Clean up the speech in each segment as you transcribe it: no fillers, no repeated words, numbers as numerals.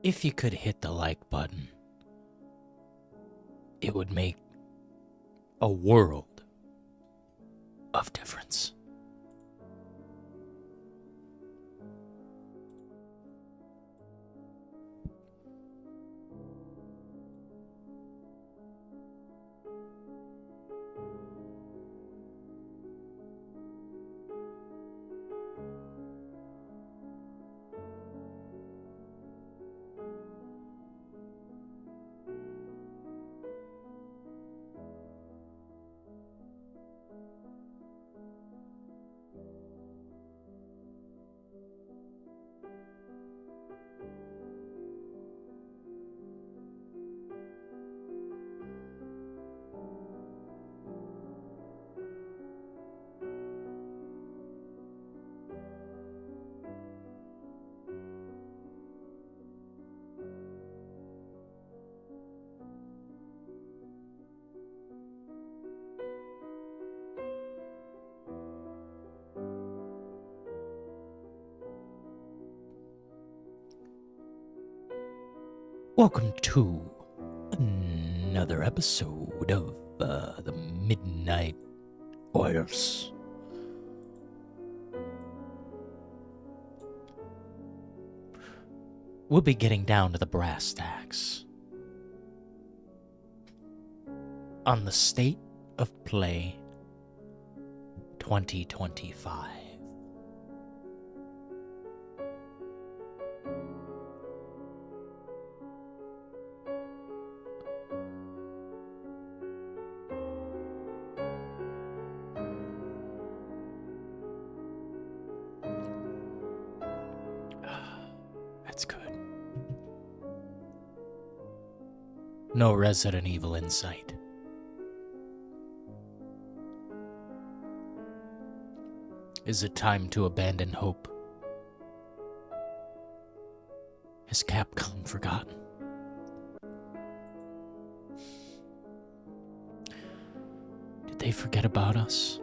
If you could hit the like button, it would make a world of difference. Welcome to another episode of the Midnight Oilers. We'll be getting down to the brass tacks on the State of Play 2025. That's good. No Resident Evil in sight. Is it time to abandon hope? Has Capcom forgotten? Did they forget about us?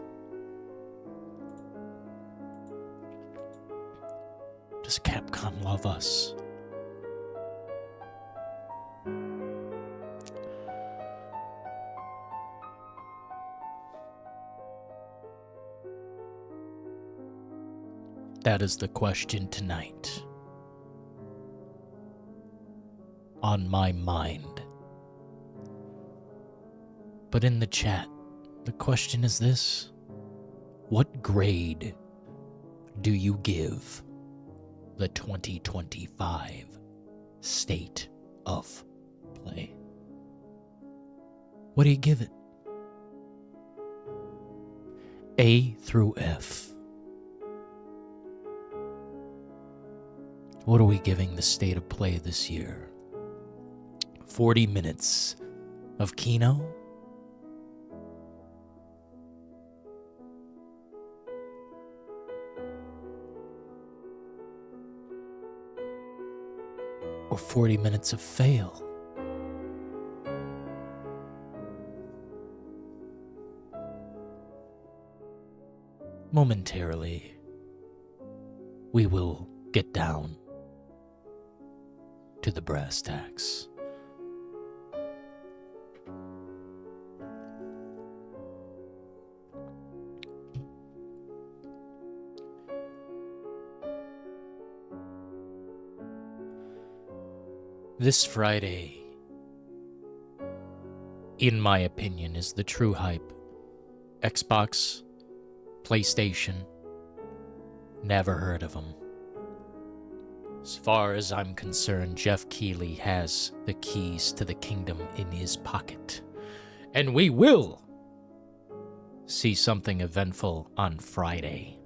Does Capcom love us? That is the question tonight. On my mind. But in the chat, the question is this: what grade do you give the 2025 State of Play? What do you give it? A through F. What are we giving the State of Play this year? 40 minutes of Kino? Or 40 minutes of fail? Momentarily, we will get down to the brass tacks. This Friday, in my opinion, is the true hype. Xbox, PlayStation, never heard of them. As far as I'm concerned, Jeff Keighley has the keys to the kingdom in his pocket. And we will see something eventful on Friday.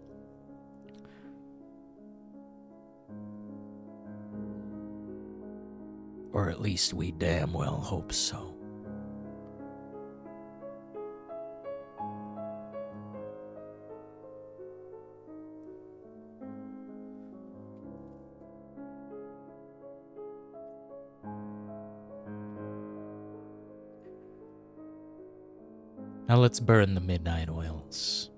Or at least we damn well hope so. Now let's burn the midnight oils.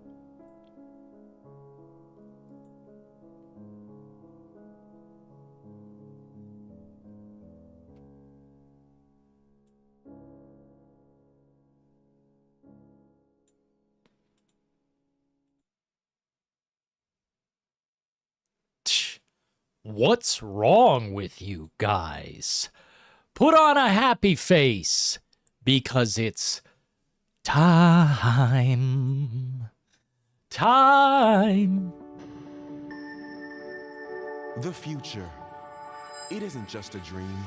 What's wrong with you guys? Put on a happy face, because it's time. Time. The future. It isn't just a dream.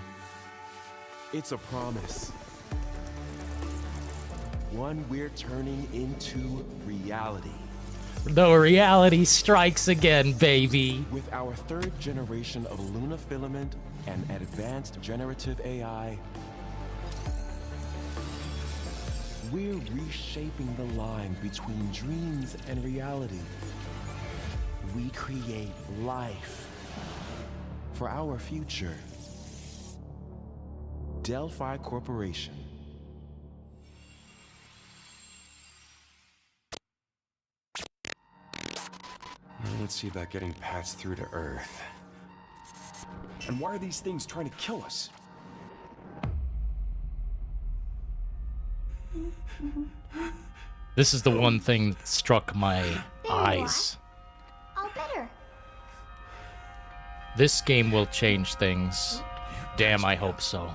It's a promise. One we're turning into reality. The reality strikes again, baby. With our third generation of Luna filament and advanced generative AI, we're reshaping the line between dreams and reality. We create life for our future. Delphi Corporation. Let's see about getting passed through to Earth. And why are these things trying to kill us? This is the one thing that struck my eyes. All better. This game will change things. Damn, I hope so.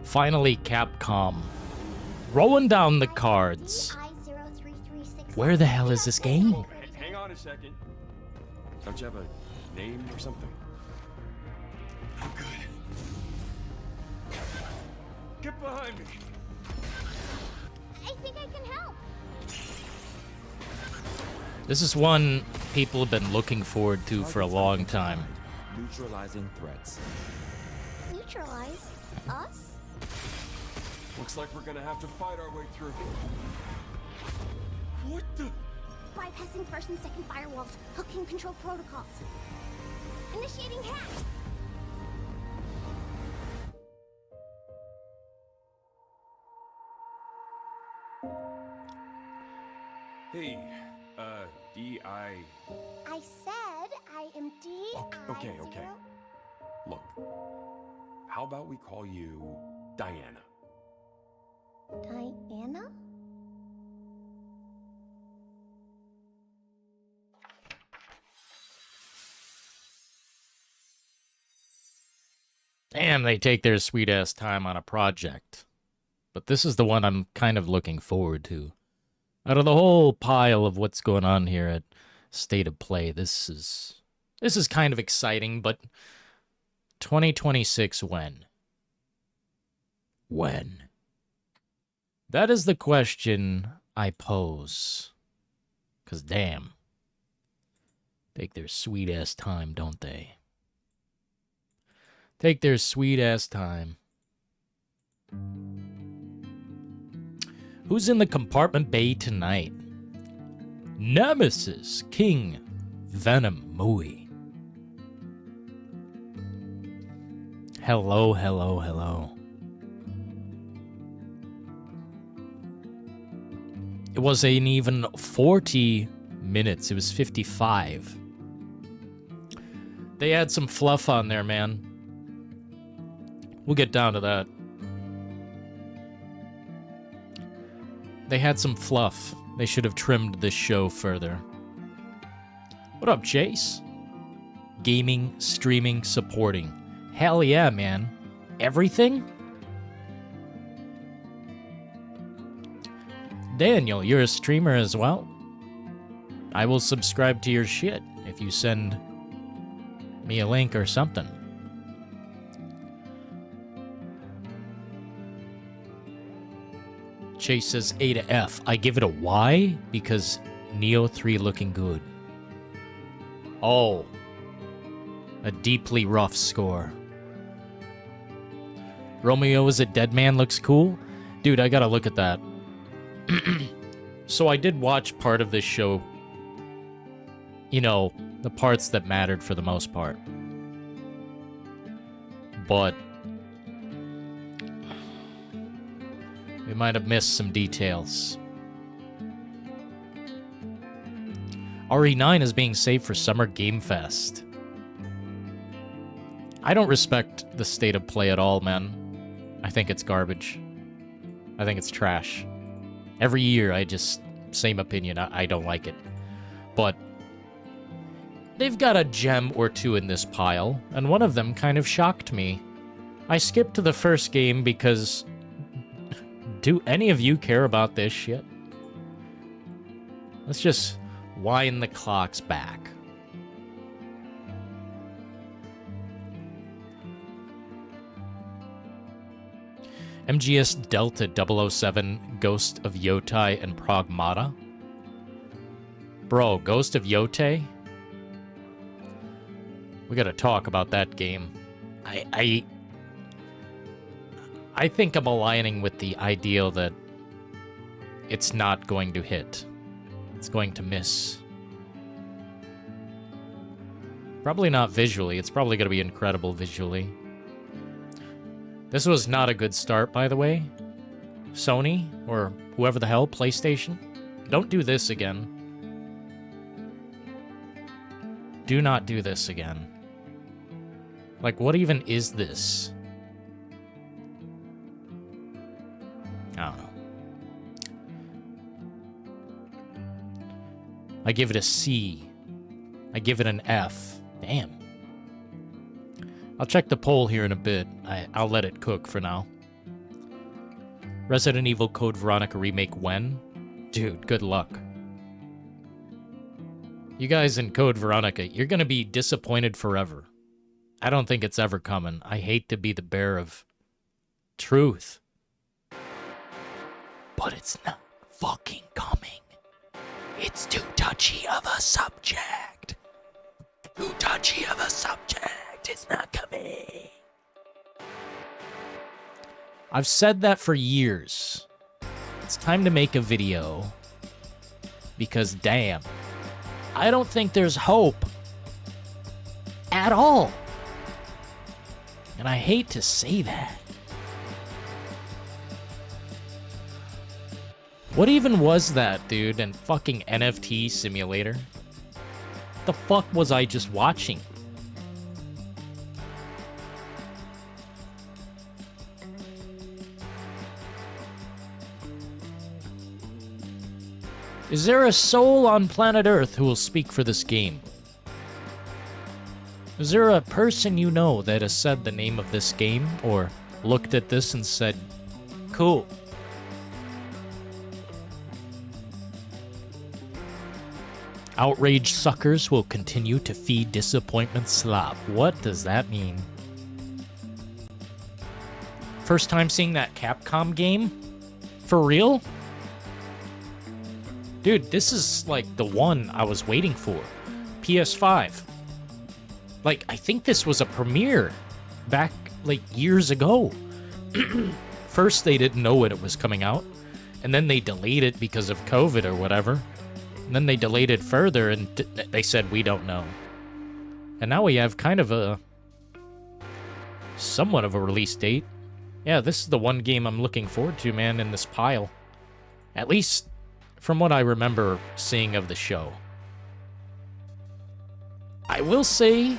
Finally, Capcom. Rolling down the cards. Where the hell is this game? Hang on a second. Don't you have a name or something? I'm good. Get behind me. I think I can help. This is one people have been looking forward to for a long time. Neutralizing threats. Neutralize us? Looks like we're gonna have to fight our way through. What the? Bypassing first and second firewalls, hooking control protocols. Initiating hack. Hey, D.I. I said I am Okay. Look, how about we call you Diana? Diana? Damn, they take their sweet-ass time on a project. But this is the one I'm kind of looking forward to. Out of the whole pile of what's going on here at State of Play, this is kind of exciting, but 2026 when? When? That is the question I pose. 'Cause damn. Take their sweet-ass time, don't they? Take their sweet-ass time. Who's in the compartment bay tonight? Nemesis, King, Venom, Mui. Hello. It wasn't even 40 minutes. It was 55. They had some fluff on there, man. We'll get down to that. They had some fluff. They should have trimmed this show further. What up, Chase? Gaming, streaming, supporting. Hell yeah, man. Everything? Daniel, you're a streamer as well? I will subscribe to your shit if you send me a link or something. Chase says A to F. I give it a Y because Neo 3 looking good. Oh. A deeply rough score. Romeo is a dead man looks cool? Dude, I gotta look at that. So I did watch part of this show. You know, the parts that mattered for the most part. But we might have missed some details. RE9 is being saved for Summer Game Fest. I don't respect the State of Play at all, man. I think it's garbage. I think it's trash. Every year, same opinion, I don't like it. but they've got a gem or two in this pile, and one of them kind of shocked me. I skipped to the first game because... do any of you care about this shit? Let's just wind the clocks back. MGS Delta 007, Ghost of Yotai and Pragmata. Bro, Ghost of Yotai? We gotta talk about that game. I think I'm aligning with the ideal that it's not going to hit. It's going to miss. Probably not visually. It's probably going to be incredible visually. This was not a good start, by the way. Sony, or whoever the hell, PlayStation. Don't do this again. Do not do this again. Like, what even is this? I don't know. I give it a C. I give it an F. Damn. I'll check the poll here in a bit. I'll let it cook for now. Resident Evil Code Veronica Remake when? Dude, good luck. You guys in Code Veronica, you're gonna be disappointed forever. I don't think it's ever coming. I hate to be the bearer of truth. But it's not fucking coming. It's too touchy of a subject. Too touchy of a subject. It's not coming. I've said that for years. It's time to make a video. Because damn, I don't think there's hope. At all. And I hate to say that. What even was that, dude? And fucking NFT simulator? The fuck was I just watching? Is there a soul on planet Earth who will speak for this game? Is there a person you know that has said the name of this game, or looked at this and said, cool? Outraged suckers will continue to feed disappointment slop. What does that mean? First time seeing that Capcom game? For real? Dude, this is like the one I was waiting for. PS5. Like, I think this was a premiere back like years ago. First, they didn't know when it was coming out, and then they delayed it because of COVID or whatever. And then they delayed it further, and they said, we don't know. And now we have kind of a... somewhat of a release date. Yeah, this is the one game I'm looking forward to, man, in this pile. At least from what I remember seeing of the show. I will say...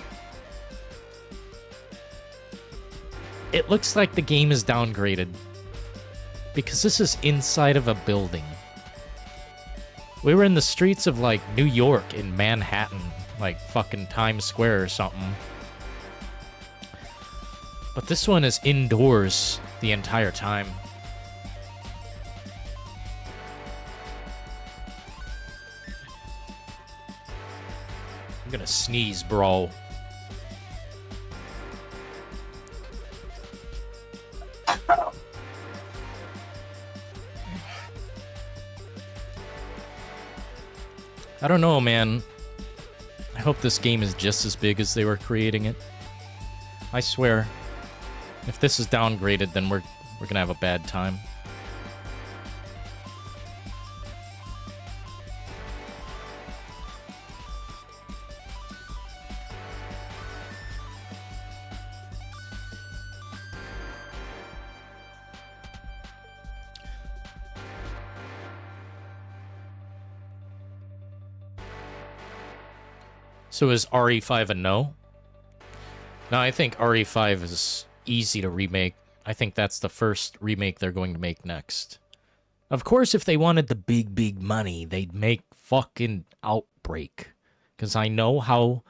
it looks like the game is downgraded. Because this is inside of a building. We were in the streets of, like, New York in Manhattan. Like, fucking Times Square or something. But this one is indoors the entire time. I'm gonna sneeze, bro. I don't know, man. I hope this game is just as big as they were creating it. I swear, if this is downgraded, then we're gonna have a bad time. So is RE5 a no? No, I think RE5 is easy to remake. I think that's the first remake they're going to make next. Of course, if they wanted the big money, they'd make fucking break. Because I know how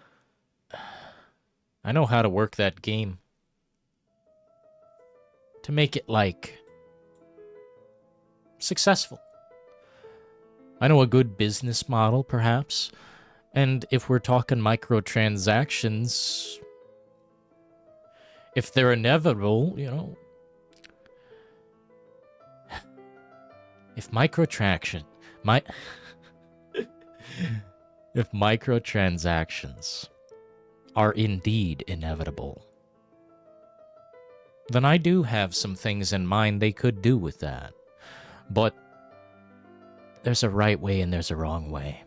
to work that game. To make it, like, successful. I know a good business model, perhaps. And if we're talking microtransactions, if they're inevitable, you know. If if microtransactions are indeed inevitable, then I do have some things in mind they could do with that. But there's a right way and there's a wrong way.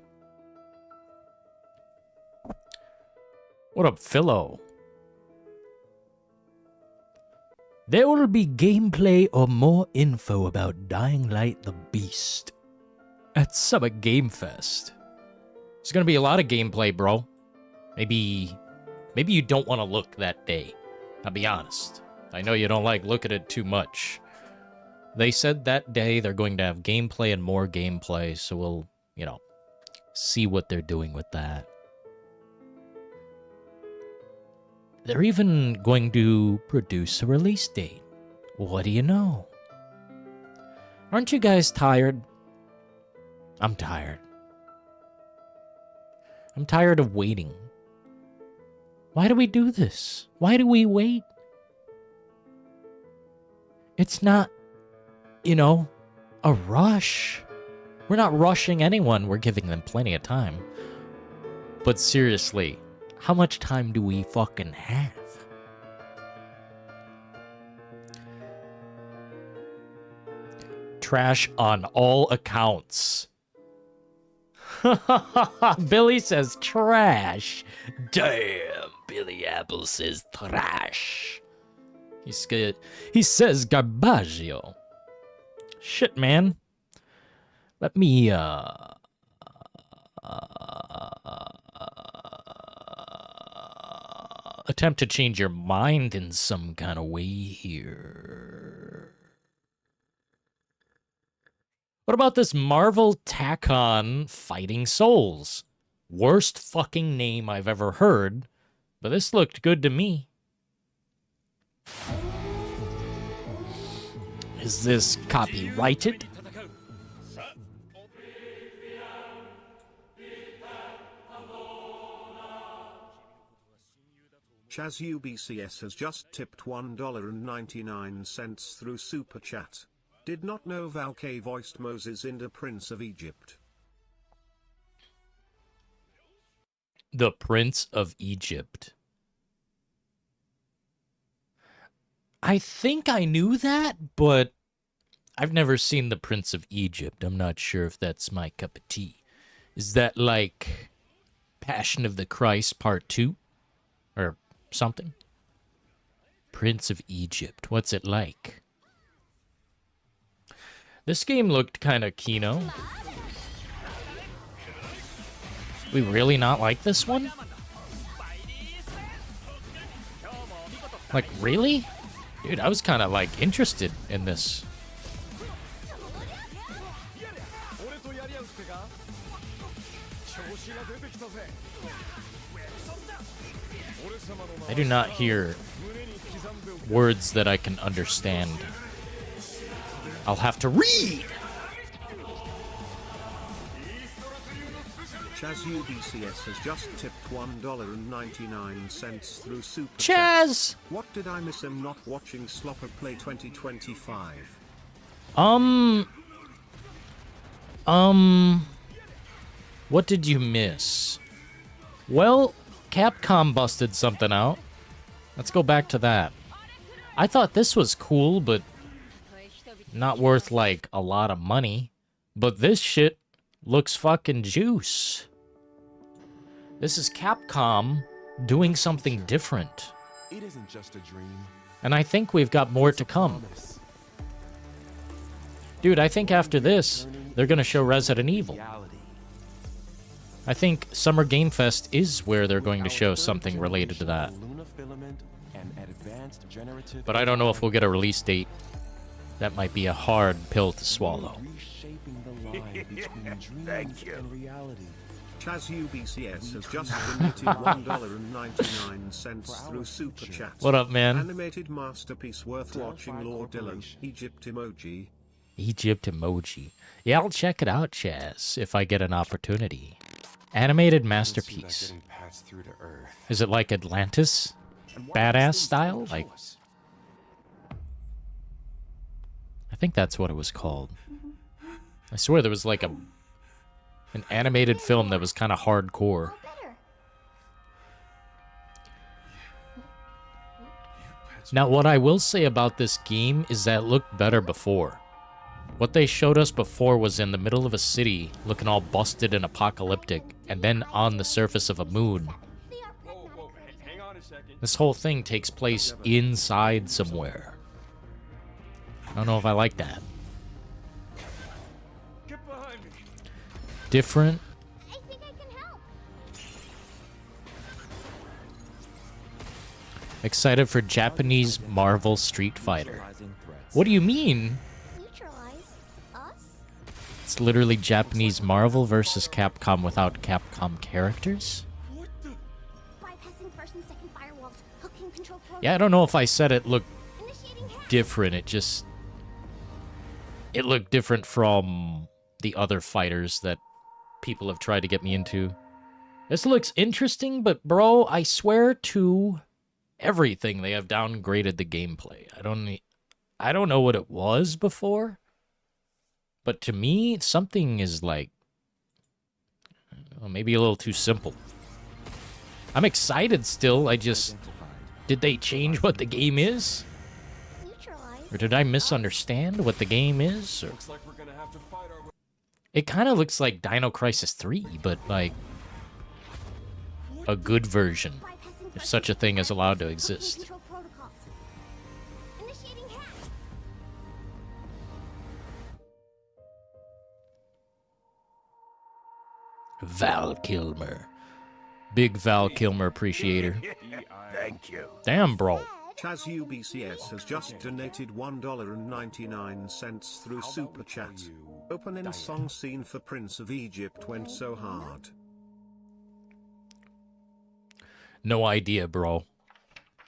What up, Philo? There will be gameplay or more info about Dying Light the Beast at Summer Game Fest. There's gonna be a lot of gameplay, bro. Maybe you don't want to look that day. I'll be honest. I know you don't like looking at it too much. They said that day they're going to have gameplay and more gameplay, so we'll, you know, see what they're doing with that. They're even going to produce a release date. What do you know? Aren't you guys tired? I'm tired. I'm tired of waiting. Why do we do this? Why do we wait? It's not, you know, a rush. We're not rushing anyone. We're giving them plenty of time. But seriously, how much time do we fucking have? Trash on all accounts. Billy says trash. Damn, Billy Apple says trash. He's good. He says garbaggio. Shit, man. Let me, attempt to change your mind in some kind of way here. What about this Marvel tack-on Fighting Souls? Worst fucking name I've ever heard, but this looked good to me. Is this copyrighted? Chaz UBCS has just tipped $1.99 through Super Chat. Did not know Valkyrie voiced Moses in The Prince of Egypt. The Prince of Egypt. I think I knew that, but I've never seen The Prince of Egypt. I'm not sure if that's my cup of tea. Is that like Passion of the Christ Part 2? Or something? Prince of Egypt. What's it like? This game looked kind of Kino. We really not like this one? Like, really? Dude, I was kind of, like, interested in this. I do not hear words that I can understand. I'll have to read! Chaz UBCS has just tipped $1.99 through Super Chaz! Chat. What did I miss? I'm not watching Slopper Play 2025. What did you miss? Well, Capcom busted something out. Let's go back to that. I thought this was cool, but not worth, like, a lot of money. But this shit looks fucking juice. This is Capcom doing something different. It isn't just a dream. And I think we've got more to come. Dude, I think after this, they're gonna show Resident Evil. I think Summer Game Fest is where they're going to show something related to that. But I don't know if we'll get a release date. That might be a hard pill to swallow. Thank you. Chaz UBCS has just donated $1.99 through Super Chat. What up, man? Animated masterpiece worth watching. Lord Dillon, Egypt emoji. Egypt emoji. Yeah, I'll check it out, Chaz, if I get an opportunity. Animated masterpiece. Is it like Atlantis? Badass style? Like, I think that's what it was called. I swear there was like an animated film that was kind of hardcore. Now, what I will say about this game is that it looked better before. What they showed us before was in the middle of a city, looking all busted and apocalyptic, and then on the surface of a moon. This whole thing takes place inside somewhere. I don't know if I like that. Different. I think I can help. Excited for Japanese Marvel Street Fighter. What do you mean? Neutralize us? It's literally Japanese Marvel versus Capcom without Capcom characters? Bypassing first and second firewalls. Hooking control protocols. Yeah, I don't know if I said it looked Initiating hack. different. It looked different from the other fighters that people have tried to get me into. This looks interesting, but bro, I swear to everything they have downgraded the gameplay. I don't know what it was before, but to me, something is like, maybe a little too simple. I'm excited still. Did they change what the game is? Neutralize. Or did I misunderstand what the game is? Or... Looks like we're gonna have to fight our way. It kind of looks like Dino Crisis 3, but like a good version, Bypassing if first such a and thing is second allowed to firewalls. exist. Hooking control protocols. Initiating hack. Val Kilmer. Big Val Kilmer appreciator. Thank you. Damn, bro. Chaz UBCS has just donated $1.99 through Super Chat. Opening song scene for Prince of Egypt went so hard. No idea, bro.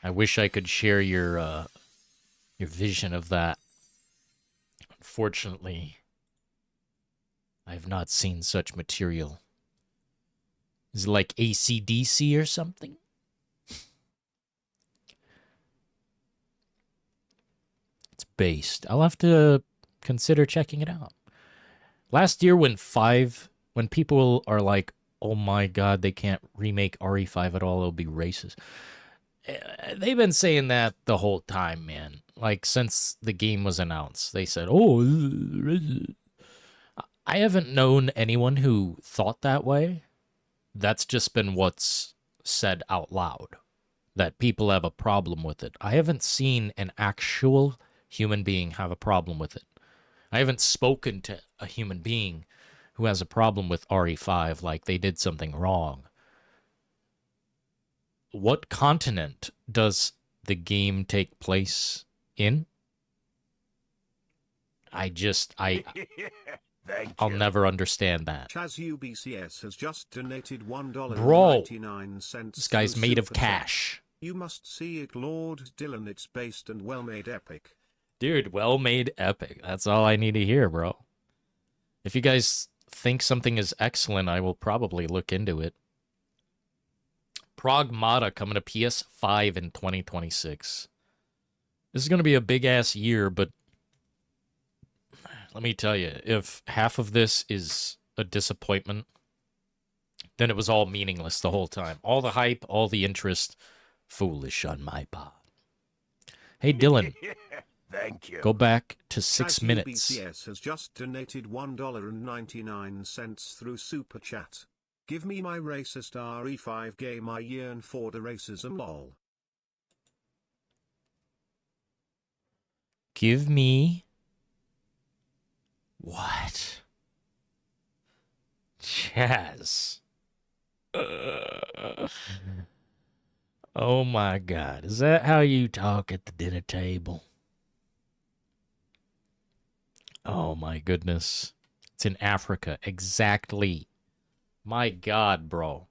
I wish I could share your vision of that. Unfortunately, I have not seen such material. Is it like AC/DC or something? It's based. I'll have to consider checking it out. Last year when people are like, oh my god, they can't remake RE5 at all, it'll be racist. They've been saying that the whole time, man. Like, since the game was announced. They said, oh, I haven't known anyone who thought that way. That's just been what's said out loud. That people have a problem with it. I haven't seen an actual human being have a problem with it. I haven't spoken to a human being who has a problem with RE5 like they did something wrong. What continent does the game take place in? I'll never understand that. Chaz UBCS has just donated $1.99. This guy's made of cash. You must see it, Lord Dillon. It's based and well-made epic. Dude, well-made epic. That's all I need to hear, bro. If you guys think something is excellent, I will probably look into it. Pragmata coming to PS5 in 2026. This is going to be a big-ass year, but let me tell you, if half of this is a disappointment, then it was all meaningless the whole time. All the hype, all the interest, foolish on my part. Hey, Dylan. Thank you. Go back to 6 Chaz minutes. UBCS has just donated $1.99 through Super Chat. Give me my racist RE5 game. I yearn for the racism, lol. Give me... What? Chaz. Oh my god. Is that how you talk at the dinner table? Oh my goodness. It's in Africa. Exactly. My God, bro.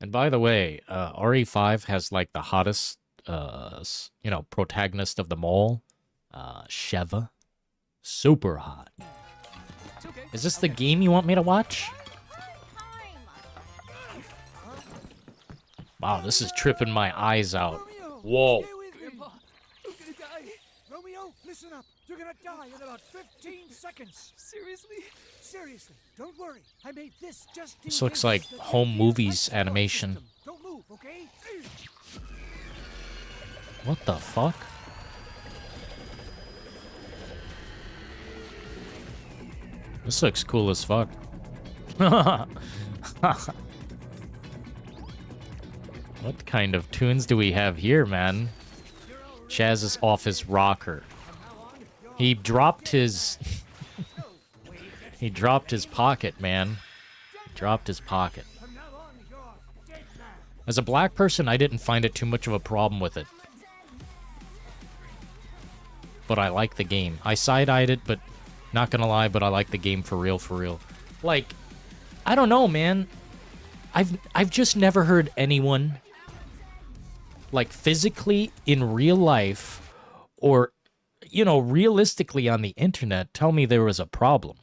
And by the way, RE5 has like the hottest, protagonist of them all, Sheva. Super hot. Is this the game you want me to watch? Wow, this is tripping my eyes out. Whoa. Romeo, listen up. You're gonna die in about 15 seconds. Seriously? Seriously. Don't worry. I made this just in This looks case like the home GPS movies support animation. system. Don't move, okay? What the fuck? This looks cool as fuck. What kind of tunes do we have here, man? Chaz is off his rocker. He dropped his... he dropped his pocket, man. Dropped his pocket. As a black person, I didn't find it too much of a problem with it. But I like the game. I side-eyed it, but not gonna lie, but I like the game for real, for real. Like, I don't know, man. I've just never heard anyone, like, physically in real life or, realistically on the internet tell me there was a problem.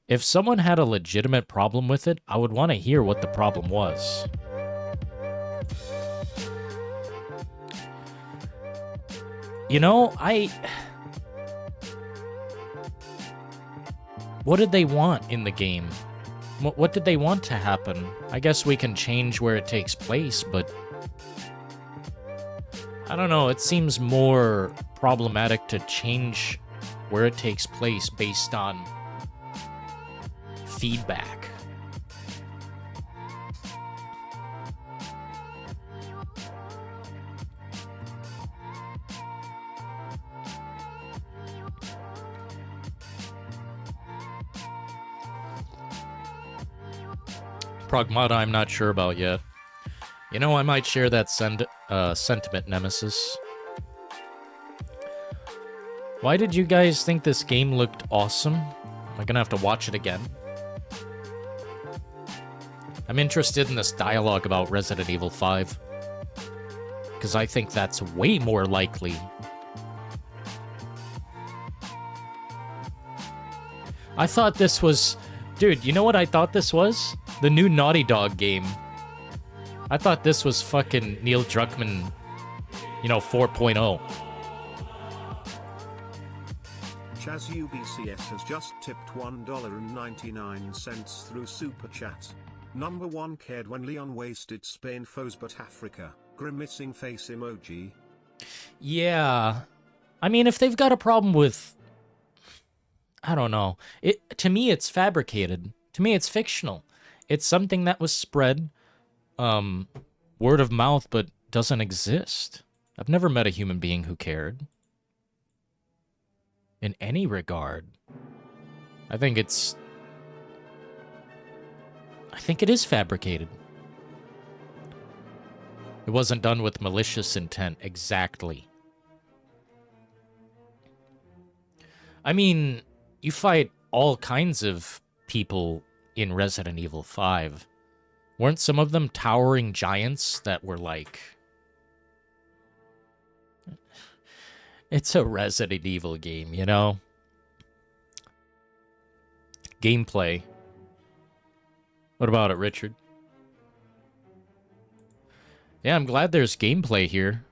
If someone had a legitimate problem with it, I would want to hear what the problem was. What did they want in the game? What did they want to happen? I guess we can change where it takes place, but... I don't know, it seems more problematic to change where it takes place based on feedback. Pragmata, I'm not sure about yet. I might share that sentiment, Nemesis. Why did you guys think this game looked awesome? Am I gonna have to watch it again? I'm interested in this dialogue about Resident Evil 5. Because I think that's way more likely. I thought this was... Dude, you know what I thought this was? The new Naughty Dog game. I thought this was fucking Neil Druckmann, 4.0. Chaz UBCS has just tipped $1.99 through Super Chat. Number 1 cared when Leon wasted Spain foes but Africa. Grimacing face emoji. Yeah. I mean, if they've got a problem with... I don't know. To me, it's fabricated. To me, it's fictional. It's something that was spread, word of mouth, but doesn't exist. I've never met a human being who cared. In any regard. I think it is fabricated. It wasn't done with malicious intent, exactly. I mean, you fight all kinds of people in Resident Evil 5. Weren't some of them towering giants that were like... It's a Resident Evil game, Gameplay. What about it, Richard? Yeah, I'm glad there's gameplay here.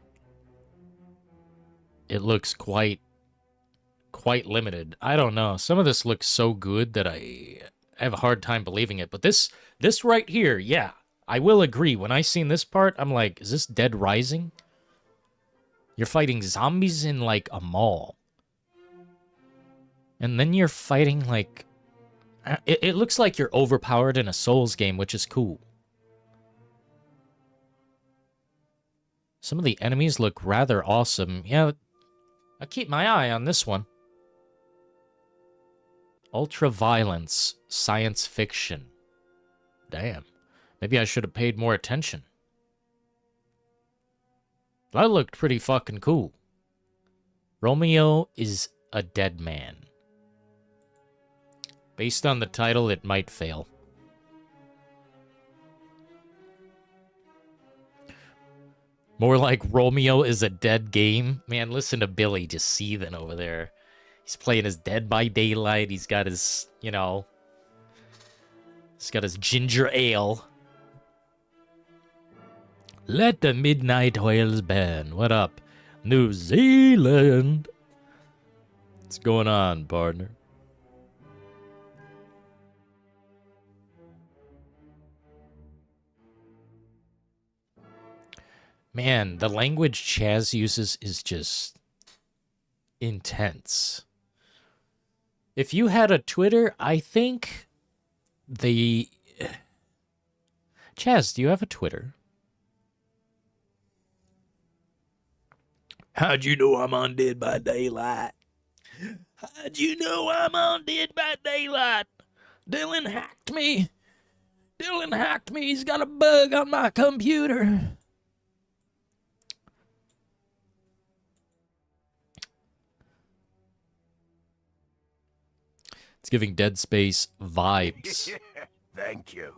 It looks quite limited. I don't know. Some of this looks so good that I have a hard time believing it. But this right here, yeah, I will agree. When I seen this part, I'm like, is this Dead Rising? You're fighting zombies in, like, a mall. And then you're fighting, like... It looks like you're overpowered in a Souls game, which is cool. Some of the enemies look rather awesome. Yeah, I keep my eye on this one. Ultra-violence, science fiction. Damn. Maybe I should have paid more attention. That looked pretty fucking cool. Romeo is a dead man. Based on the title, it might fail. More like Romeo is a dead game. Man, listen to Billy just seething over there. He's playing his Dead by Daylight. He's got his, you know... He's got his ginger ale. Let the midnight oils burn. What up? New Zealand. What's going on, partner? Man, the language Chaz uses is just intense. If you had a Twitter, I think the... Chaz, do you have a Twitter? How'd you know I'm on Dead by Daylight? How'd you know I'm on Dead by Daylight? Dillon hacked me. Dillon hacked me. He's got a bug on my computer. It's giving Dead Space vibes. Thank you.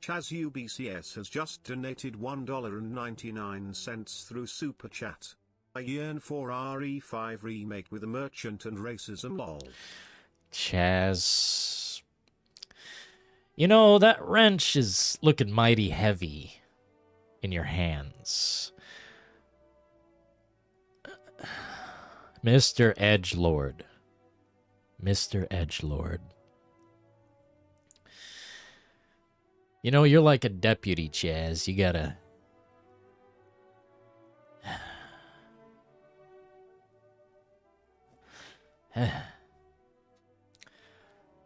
Chaz UBCS has just donated $1.99 through Super Chat. I yearn for RE5 remake with a merchant and racism lol. Chaz. You know, that wrench is looking mighty heavy in your hands. Mr. Edgelord. Mr. Edgelord. You know, you're like a deputy, Chaz. You gotta...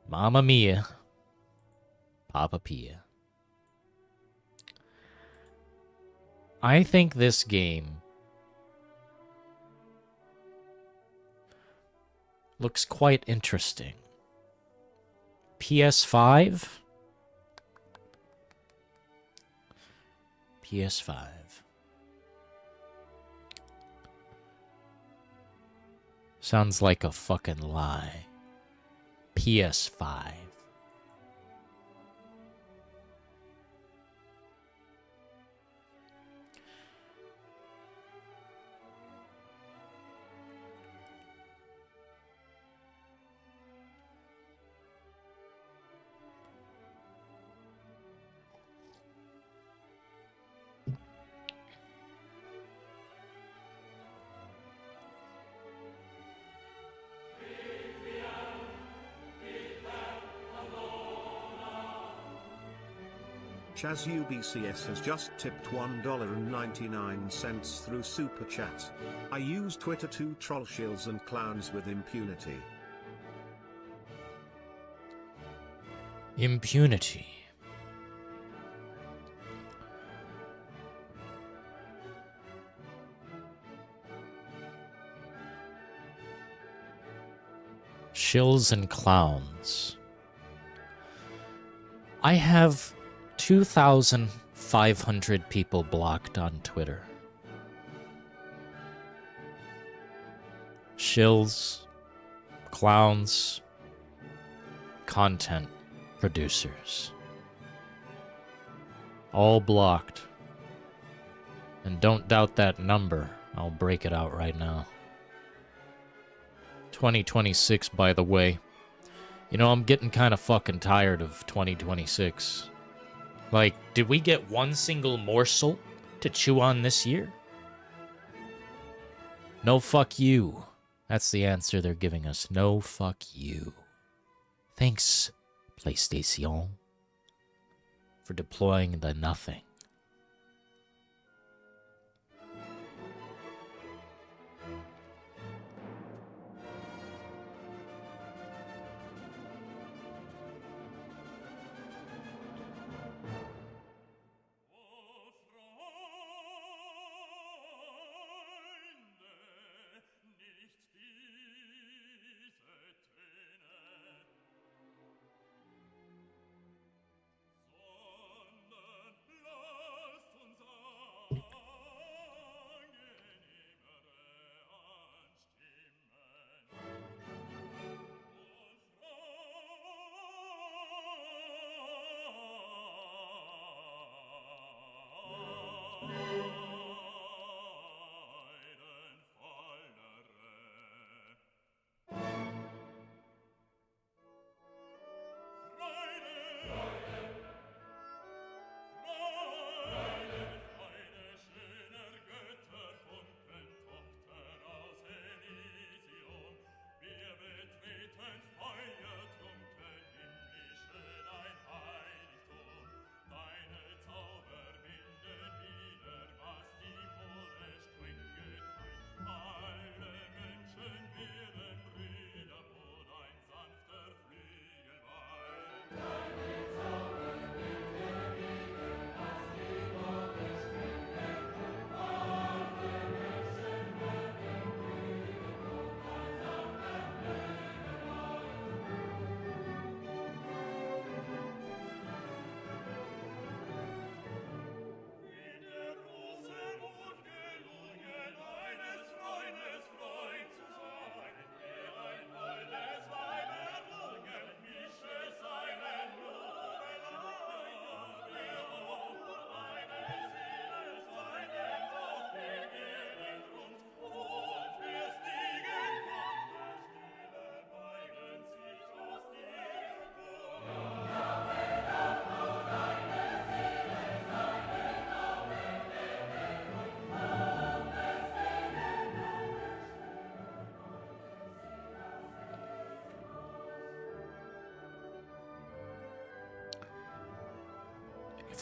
Mamma mia. Papa Pia. I think this game looks quite interesting. PS5? PS5. Sounds like a fucking lie. PS5. Chaz UBCS has just tipped $1.99 through Super Chat. I use Twitter to troll shills and clowns with impunity. Impunity. Shills and clowns. I have 2,500 people blocked on Twitter. Shills, clowns, content producers. All blocked. And don't doubt that number. I'll break it out right now. 2026, by the way. You know, I'm getting kind of fucking tired of 2026. Like, did we get one single morsel to chew on this year? No fuck you. That's the answer they're giving us. No fuck you. Thanks, PlayStation, for deploying the nothing.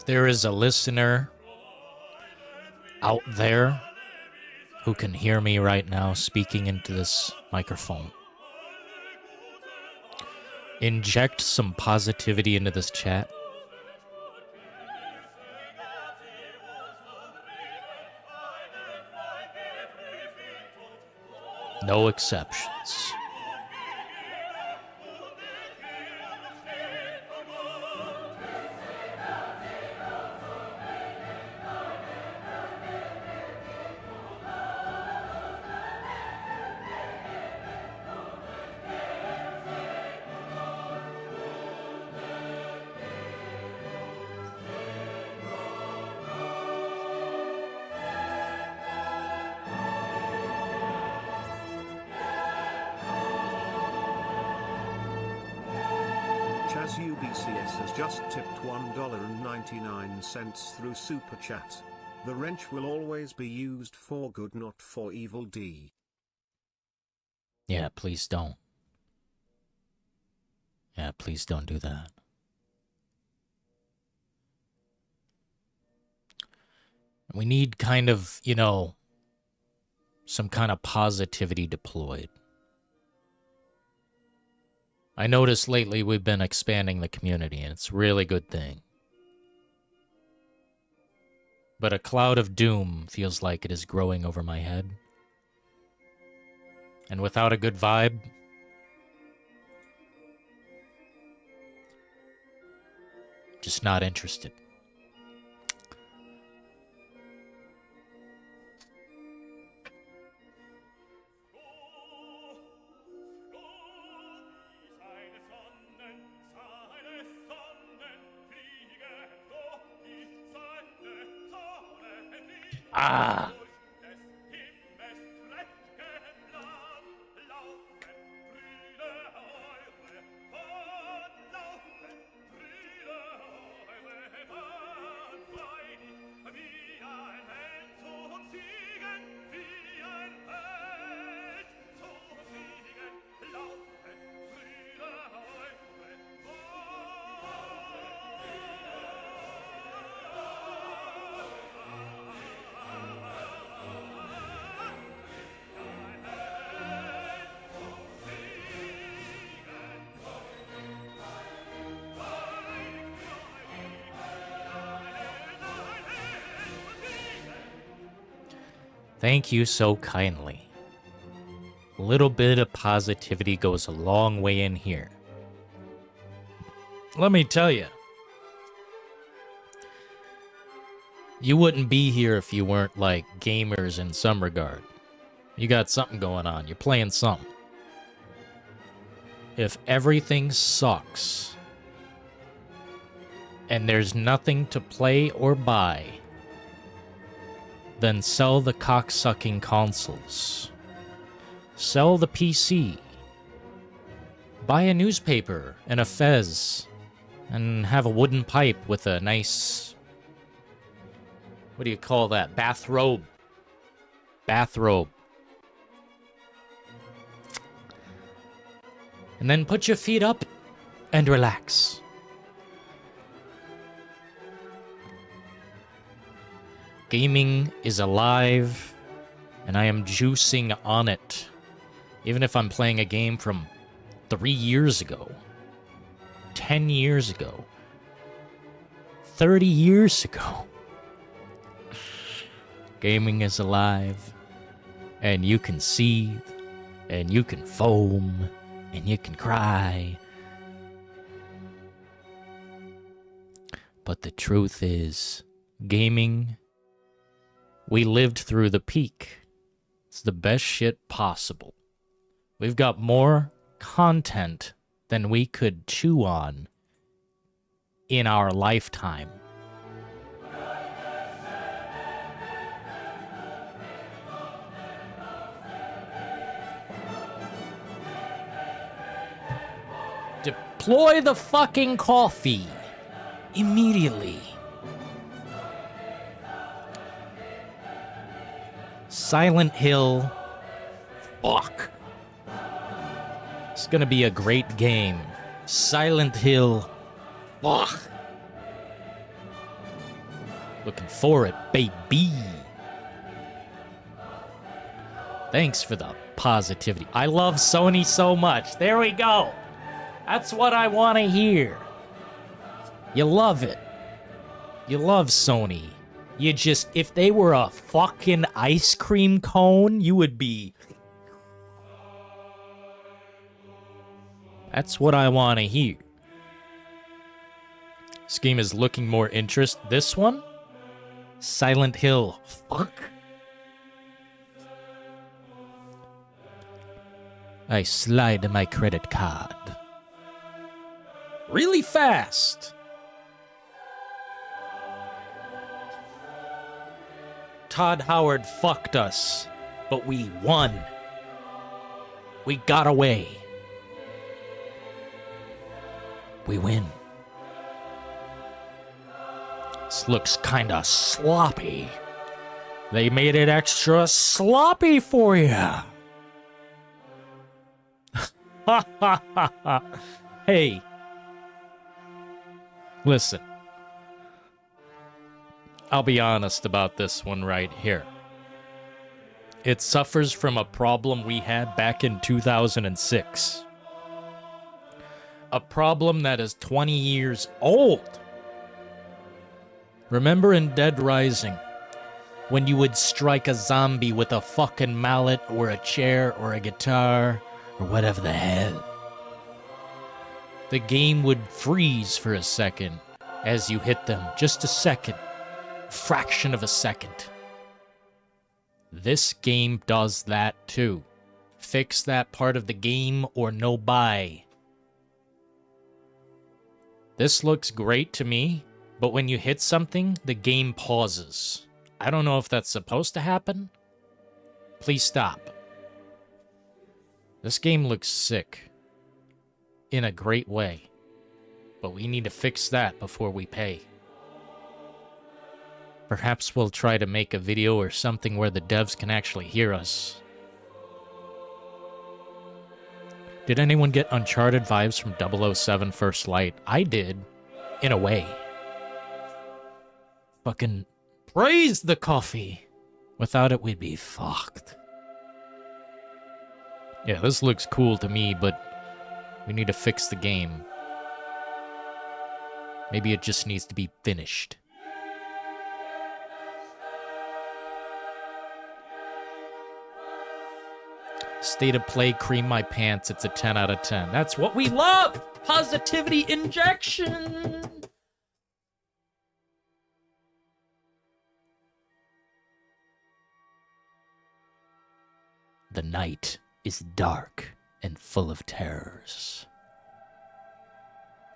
If there is a listener out there who can hear me right now speaking into this microphone, inject some positivity into this chat. No exceptions. Chaz UBCS has just tipped $1.99 through Super Chat. The wrench will always be used for good, not for evil. D. Yeah, please don't. Yeah, please don't do that. We need kind of, you know, some kind of positivity deployed. I noticed lately we've been expanding the community, and it's a really good thing. But a cloud of doom feels like it is growing over my head. And without a good vibe, just not interested. Ah. Thank you so kindly. A little bit of positivity goes a long way in here. Let me tell you, you wouldn't be here if you weren't like gamers in some regard. You got something going on. You're playing something. If everything sucks and there's nothing to play or buy, then sell the cock-sucking consoles. Sell the PC. Buy a newspaper and a fez. And have a wooden pipe with a nice... what do you call that? Bathrobe. Bathrobe. And then put your feet up and relax. Gaming is alive, and I am juicing on it. Even if I'm playing a game from 3 years ago, 10 years ago, 30 years ago. Gaming is alive, and you can seethe, and you can foam, and you can cry. But the truth is, gaming... we lived through the peak. It's the best shit possible. We've got more content than we could chew on in our lifetime. Deploy the fucking coffee immediately. Silent Hill. Fuck. It's gonna be a great game. Silent Hill. Fuck. Looking for it, baby. Thanks for the positivity. I love Sony so much. There we go. That's what I want to hear. You love it. You love Sony. You just, if they were a fucking ice cream cone, you would be... That's what I want to hear. This game is looking more interest. This one? Silent Hill. Fuck. I slide my credit card. Really fast. Todd Howard fucked us, but we won. We got away. We win. This looks kinda sloppy. They made it extra sloppy for you. Ha ha ha ha. Hey. Listen. I'll be honest about this one right here. It suffers from a problem we had back in 2006. A problem that is 20 years old. Remember in Dead Rising, when you would strike a zombie with a fucking mallet or a chair or a guitar or whatever the hell? The game would freeze for a second as you hit them. Just a second. Fraction of a second. This game does that too. Fix that part of the game or no buy. This looks great to me, but when you hit something, the game pauses. I don't know if that's supposed to happen. Please stop. This game looks sick. In a great way. But we need to fix that before we pay. Perhaps we'll try to make a video or something where the devs can actually hear us. Did anyone get Uncharted vibes from 007 First Light? I did. In a way. Fucking praise the coffee. Without it, we'd be fucked. Yeah, this looks cool to me, but we need to fix the game. Maybe it just needs to be finished. State of play, cream my pants. It's a 10 out of 10. That's what we love! Positivity injection! The night is dark and full of terrors.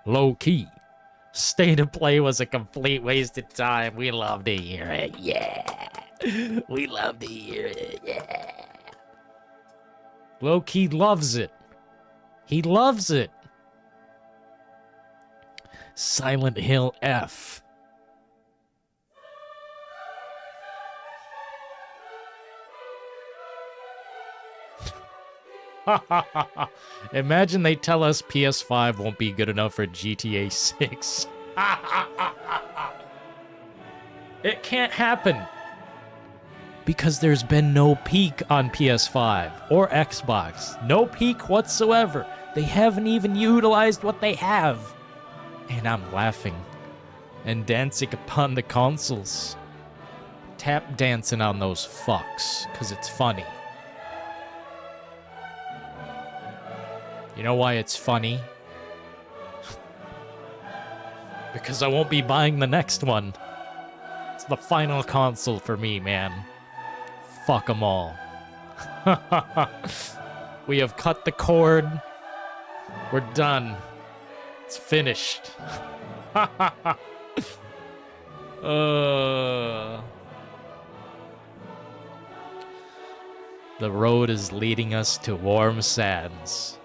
Low key. State of play was a complete waste of time. We love to hear it. Yeah. We love to hear it. Yeah. Low key loves it. He loves it. Silent Hill F. Imagine they tell us PS5 won't be good enough for GTA 6. It can't happen. Because there's been no peak on PS5 or Xbox. No peak whatsoever. They haven't even utilized what they have. And I'm laughing and dancing upon the consoles. Tap dancing on those fucks, because it's funny. You know why it's funny? Because I won't be buying the next one. It's the final console for me, man. Fuck them all. We have cut the cord. We're done. It's finished. The road is leading us to warm sands.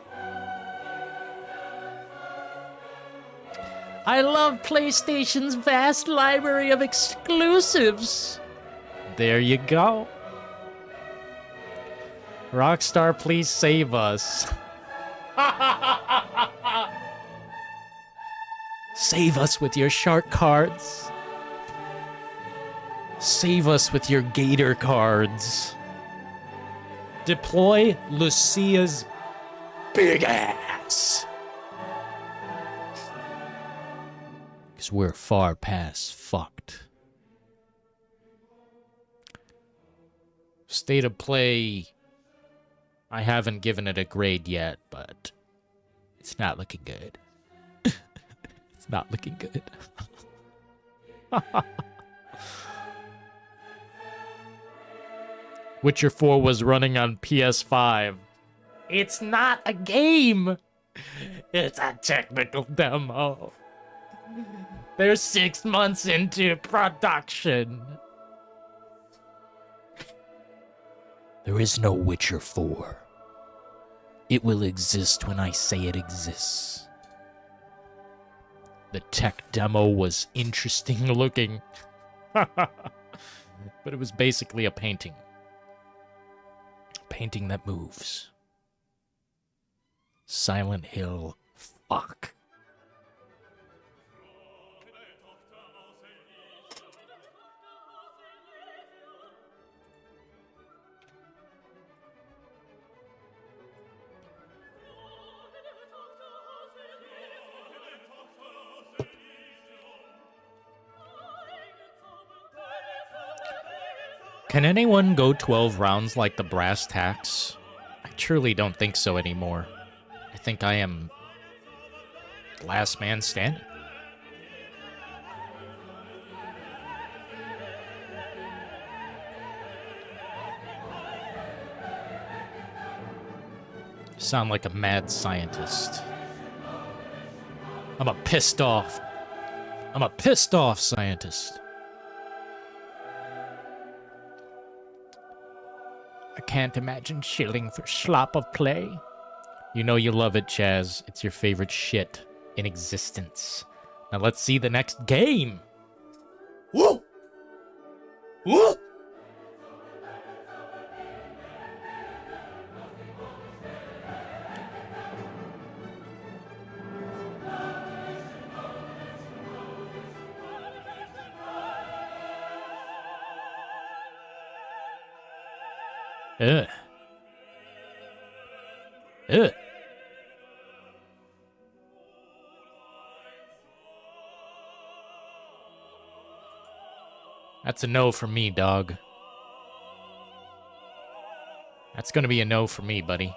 I love PlayStation's vast library of exclusives. There you go. Rockstar, please save us. Save us with your shark cards. Save us with your gator cards. Deploy Lucia's big ass. Because we're far past fucked. State of play. I haven't given it a grade yet, but it's not looking good. It's not looking good. Witcher 4 was running on PS5. It's not a game. It's a technical demo. They're 6 months into production. There is no Witcher 4. It will exist when I say it exists. The tech demo was interesting looking. But it was basically a painting. Painting that moves. Silent Hill. Fuck. Can anyone go 12 rounds like the brass tacks? I truly don't think so anymore. I think I am last man standing. Sound like a mad scientist. I'm a pissed off scientist. I can't imagine shilling for slop of play. You know you love it, Chaz. It's your favorite shit in existence. Now let's see the next game. Woo! Woo! Ugh. Ugh. That's a no for me, dog. That's gonna be a no for me, buddy.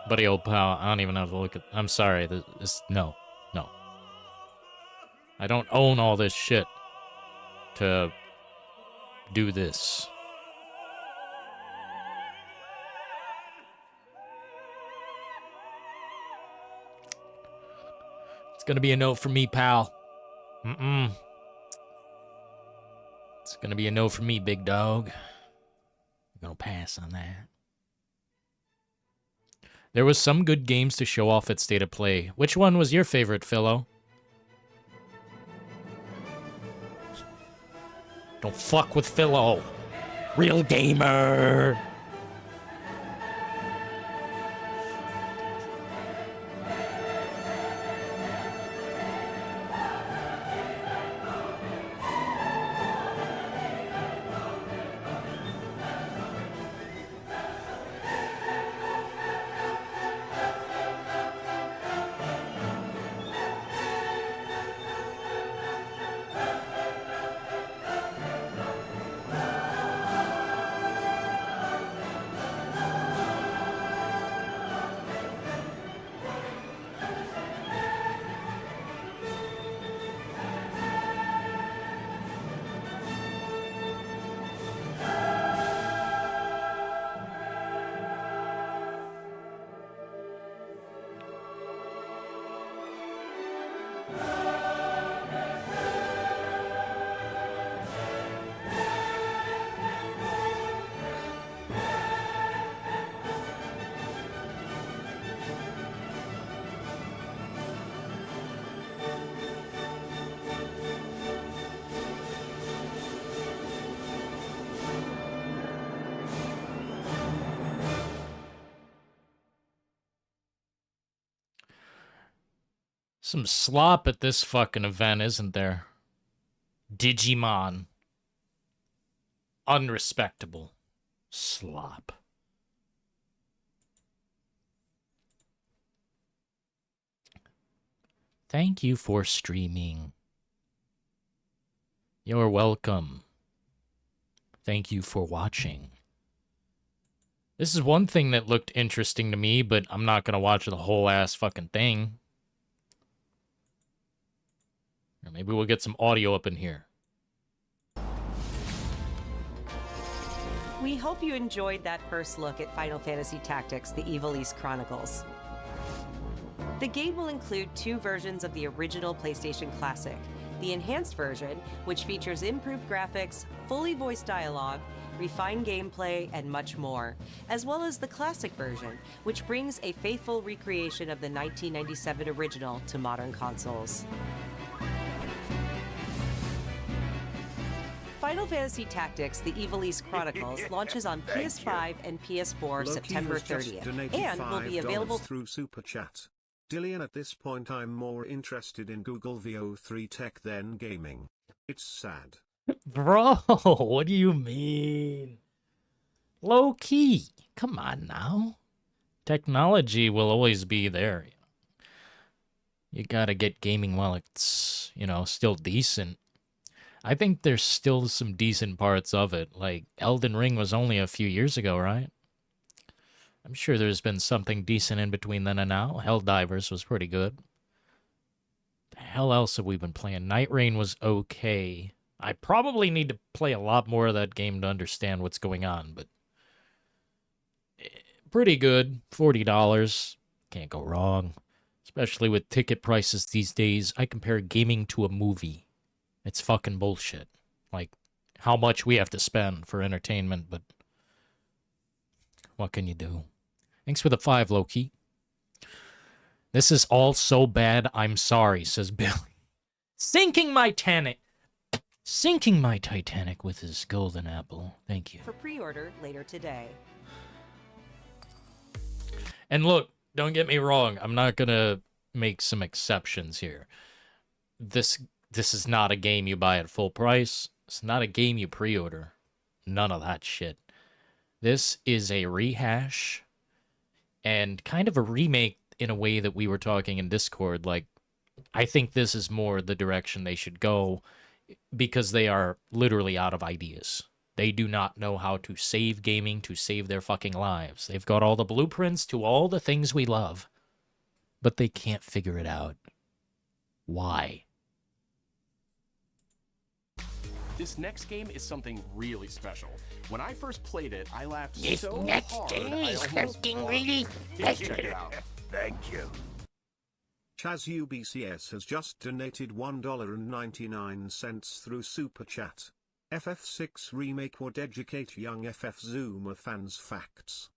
Buddy, old pal, I don't even have to look at... I'm sorry, this... No. No. I don't own all this shit to do this. It's gonna be a no for me, pal. Mm-mm. It's gonna be a no for me, big dog. I'm gonna pass on that. There was some good games to show off at State of Play. Which one was your favorite, Philo? Don't fuck with Philo. Real gamer. Some slop at this fucking event, isn't there? Digimon. Unrespectable. Slop. Thank you for streaming. You're welcome. Thank you for watching. This is one thing that looked interesting to me, but I'm not gonna watch the whole ass fucking thing. Or maybe we'll get some audio up in here. We hope you enjoyed that first look at Final Fantasy Tactics: The Evil East Chronicles. The game will include 2 versions of the original PlayStation Classic. The enhanced version, which features improved graphics, fully voiced dialogue, refined gameplay, and much more, as well as the classic version, which brings a faithful recreation of the 1997 original to modern consoles. Final Fantasy Tactics: The Evil East Chronicles launches on PS5 and PS4 Loki September has just 30th, donated and will be $5 available through Super Chat. Dillon, at this point I'm more interested in Google VO3 tech than gaming. It's sad. Bro, what do you mean? Low key. Come on now. Technology will always be there. You gotta get gaming while it's, still decent. I think there's still some decent parts of it. Like, Elden Ring was only a few years ago, right? I'm sure there's been something decent in between then and now. Helldivers was pretty good. The hell else have we been playing? Night Rain was okay. I probably need to play a lot more of that game to understand what's going on, but pretty good. $40. Can't go wrong. Especially with ticket prices these days. I compare gaming to a movie. It's fucking bullshit. Like, how much we have to spend for entertainment, but what can you do? Thanks for the 5, Loki. This is all so bad, I'm sorry, says Billy. Sinking my Titanic with his golden apple. Thank you. for pre-order later today. And look, don't get me wrong. I'm not going to make some exceptions here. This is not a game you buy at full price. It's not a game you pre-order. None of that shit. This is a rehash and kind of a remake in a way that we were talking in Discord. Like, I think this is more the direction they should go because they are literally out of ideas. They do not know how to save gaming, to save their fucking lives. They've got all the blueprints to all the things we love, but they can't figure it out. Why? This next game is something really special. When I first played it, I laughed This so next hard game I is almost something barfed. really Check it out. Thank you. Chaz UBCS has just donated $1.99 through Super Chat. FF6 Remake would educate young FF Zoomer fans facts.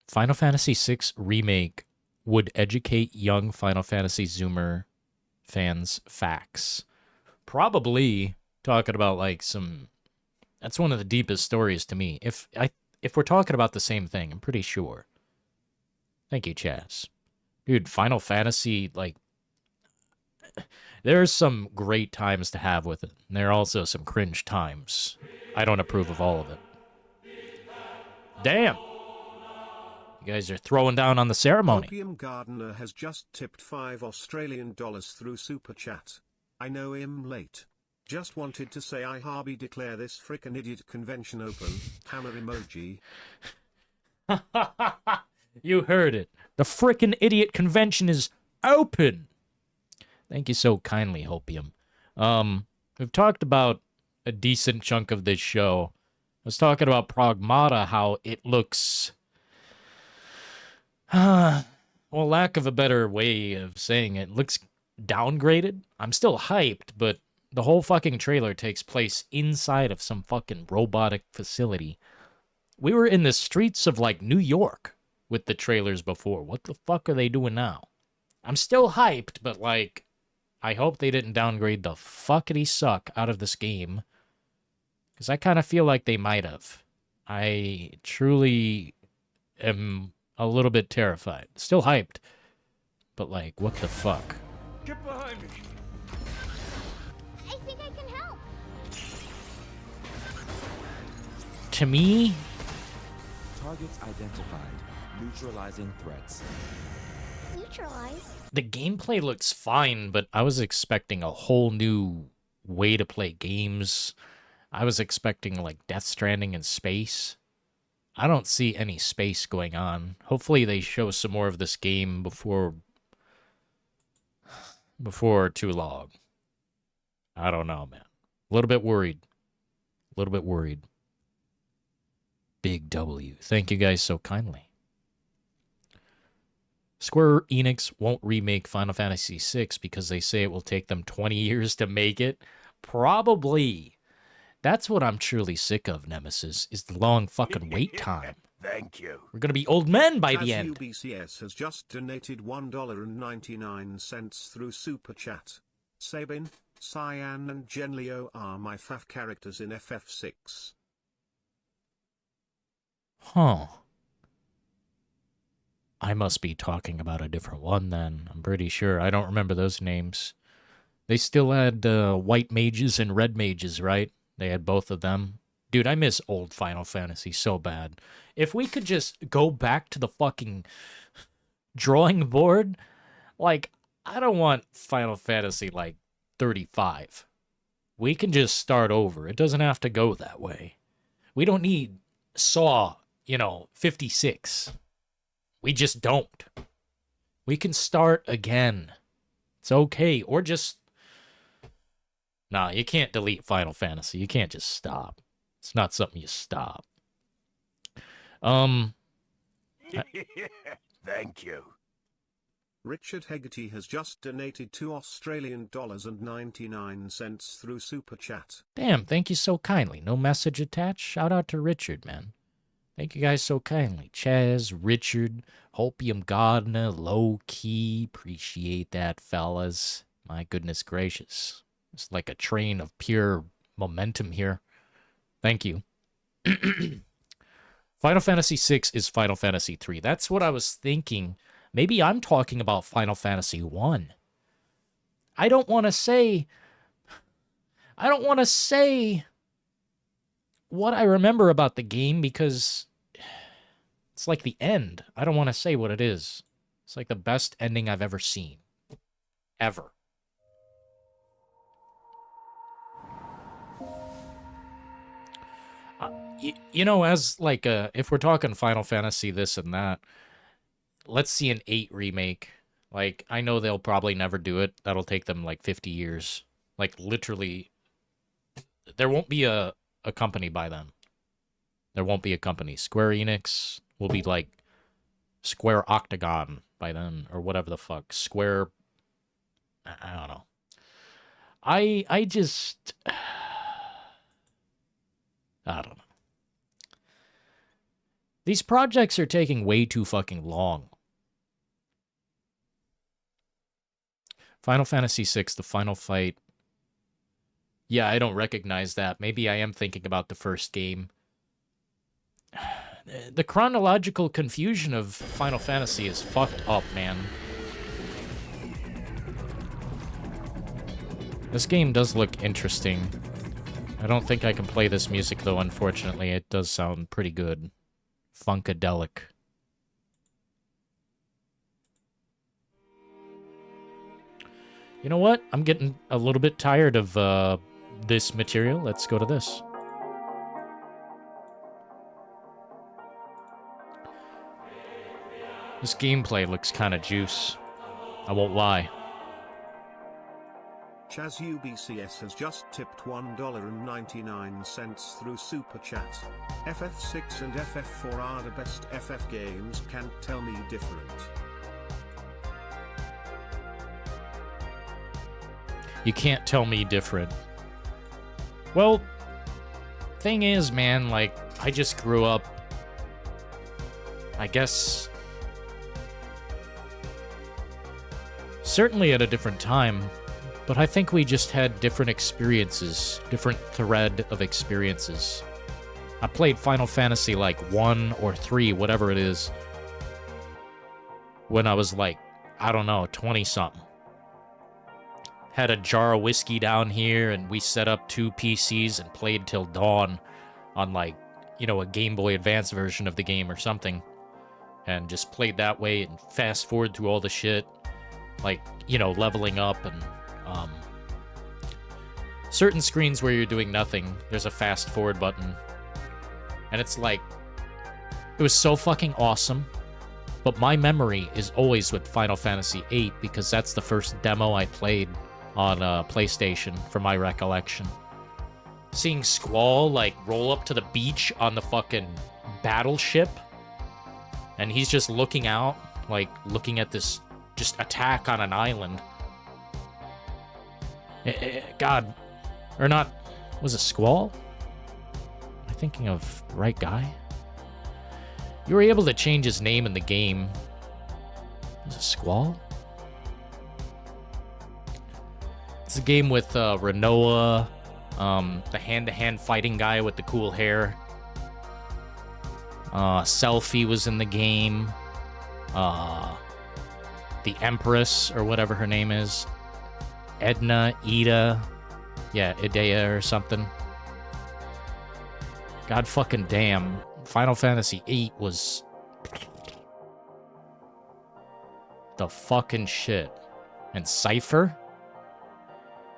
Final Fantasy VI Remake would educate young Final Fantasy Zoomer fans facts. Probably talking about like some... That's one of the deepest stories to me. If we're talking about the same thing, I'm pretty sure. Thank you, Chaz. Dude, Final Fantasy, like... There's some great times to have with it. And there are also some cringe times. I don't approve of all of it. Damn! You guys are throwing down on the ceremony. Opium Gardener has just tipped $5 through Super Chat. I know him late. Just wanted to say I Harby declare this frickin' idiot convention open. Hammer emoji. You heard it. The frickin' idiot convention is open. Thank you so kindly, Hopium. We've talked about a decent chunk of this show. I was talking about Pragmata, how it looks... well, lack of a better way of saying it, looks downgraded. I'm still hyped, but the whole fucking trailer takes place inside of some fucking robotic facility. We were in the streets of, like, New York with the trailers before. What the fuck are they doing now? I'm still hyped, but, like, I hope they didn't downgrade the fuckity suck out of this game. Because I kind of feel like they might have. I truly am a little bit terrified. Still hyped. But, like, what the fuck? Get behind me. think I can help. To me, Targets identified. Neutralizing threats. Neutralize? the gameplay looks fine, but I was expecting a whole new way to play games. I was expecting, like, Death Stranding in space. I don't see any space going on. Hopefully they show some more of this game before too long. I don't know, man. A little bit worried. A little bit worried. Big W. Thank you guys so kindly. Square Enix won't remake Final Fantasy VI because they say it will take them 20 years to make it. Probably. That's what I'm truly sick of, Nemesis, is the long fucking wait time. Thank you. We're gonna be old men by the end. UBCS has just donated $1.99 through Super Chat. Sabin, Cyan and Genleo are my fav characters in FF6. Huh. I must be talking about a different one then. I'm pretty sure. I don't remember those names. They still had white mages and red mages, right? They had both of them. Dude, I miss old Final Fantasy so bad. If we could just go back to the fucking drawing board, like, I don't want Final Fantasy, like, 35. We can just start over. It doesn't have to go that way. We don't need Saw, 56. We just don't. We can start again. It's okay. Or just... Nah, you can't delete Final Fantasy. You can't just stop. It's not something you stop. Thank you. Richard Hegarty has just donated $2.99 through Super Chat. Damn, thank you so kindly. No message attached? Shout out to Richard, man. Thank you guys so kindly. Chaz, Richard, Hopium Gardner, Low Key. Appreciate that, fellas. My goodness gracious. It's like a train of pure momentum here. Thank you. Final Fantasy VI is Final Fantasy III. That's what I was thinking. Maybe I'm talking about Final Fantasy I. I don't want to say what I remember about the game because it's like the end. I don't want to say what it is. It's like the best ending I've ever seen. Ever. As like if we're talking Final Fantasy this and that, let's see an 8 remake. Like, I know they'll probably never do it. That'll take them like 50 years. Like, literally, there won't be a company by then. There won't be a company. Square Enix will be like Square Octagon by then, or whatever the fuck. Square... I don't know. I just... I don't know. These projects are taking way too fucking long. Final Fantasy VI, the final fight. Yeah, I don't recognize that. Maybe I am thinking about the first game. The chronological confusion of Final Fantasy is fucked up, man. This game does look interesting. I don't think I can play this music, though, unfortunately. It does sound pretty good. Funkadelic. You know what? I'm getting a little bit tired of this material. Let's go to this. This gameplay looks kind of juice. I won't lie. Chaz UBCS has just tipped $1.99 through Super Chat. FF6 and FF4 are the best FF games, can't tell me different. You can't tell me different. Well, thing is, man, like, I just grew up, I guess, certainly at a different time. But I think we just had different experiences, different thread of experiences. I played Final Fantasy like 1 or 3, whatever it is, when I was like, I don't know, 20-something. had a jar of whiskey down here, and we set up 2 PCs and played till dawn on, like, you know, a Game Boy Advance version of the game or something. And just played that way and fast forward through all the shit. Like, you know, leveling up and, certain screens where you're doing nothing, there's a fast forward button. And it's like, it was so fucking awesome. But my memory is always with Final Fantasy VIII because that's the first demo I played on PlayStation from my recollection. Seeing Squall, like, roll up to the beach on the fucking battleship. And he's just looking out, like, looking at this just attack on an island. God. Or not. Was it Squall? Am I thinking of the right guy? You were able to change his name in the game. Was it Squall? It's a game with Renoa, the hand-to-hand fighting guy with the cool hair. Selfie was in the game. The Empress, or whatever her name is. Ida. Yeah, Idea or something. God fucking damn. Final Fantasy VIII was the fucking shit. And Cypher?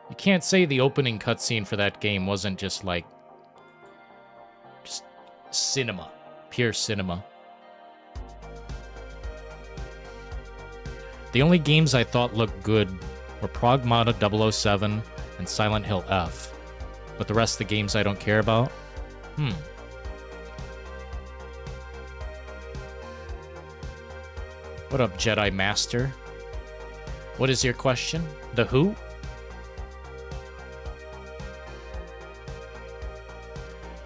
You can't say the opening cutscene for that game wasn't just like... just cinema. Pure cinema. The only games I thought looked good were Pragmata 007 and Silent Hill F. But the rest of the games I don't care about? What up, Jedi Master? What is your question? The Who?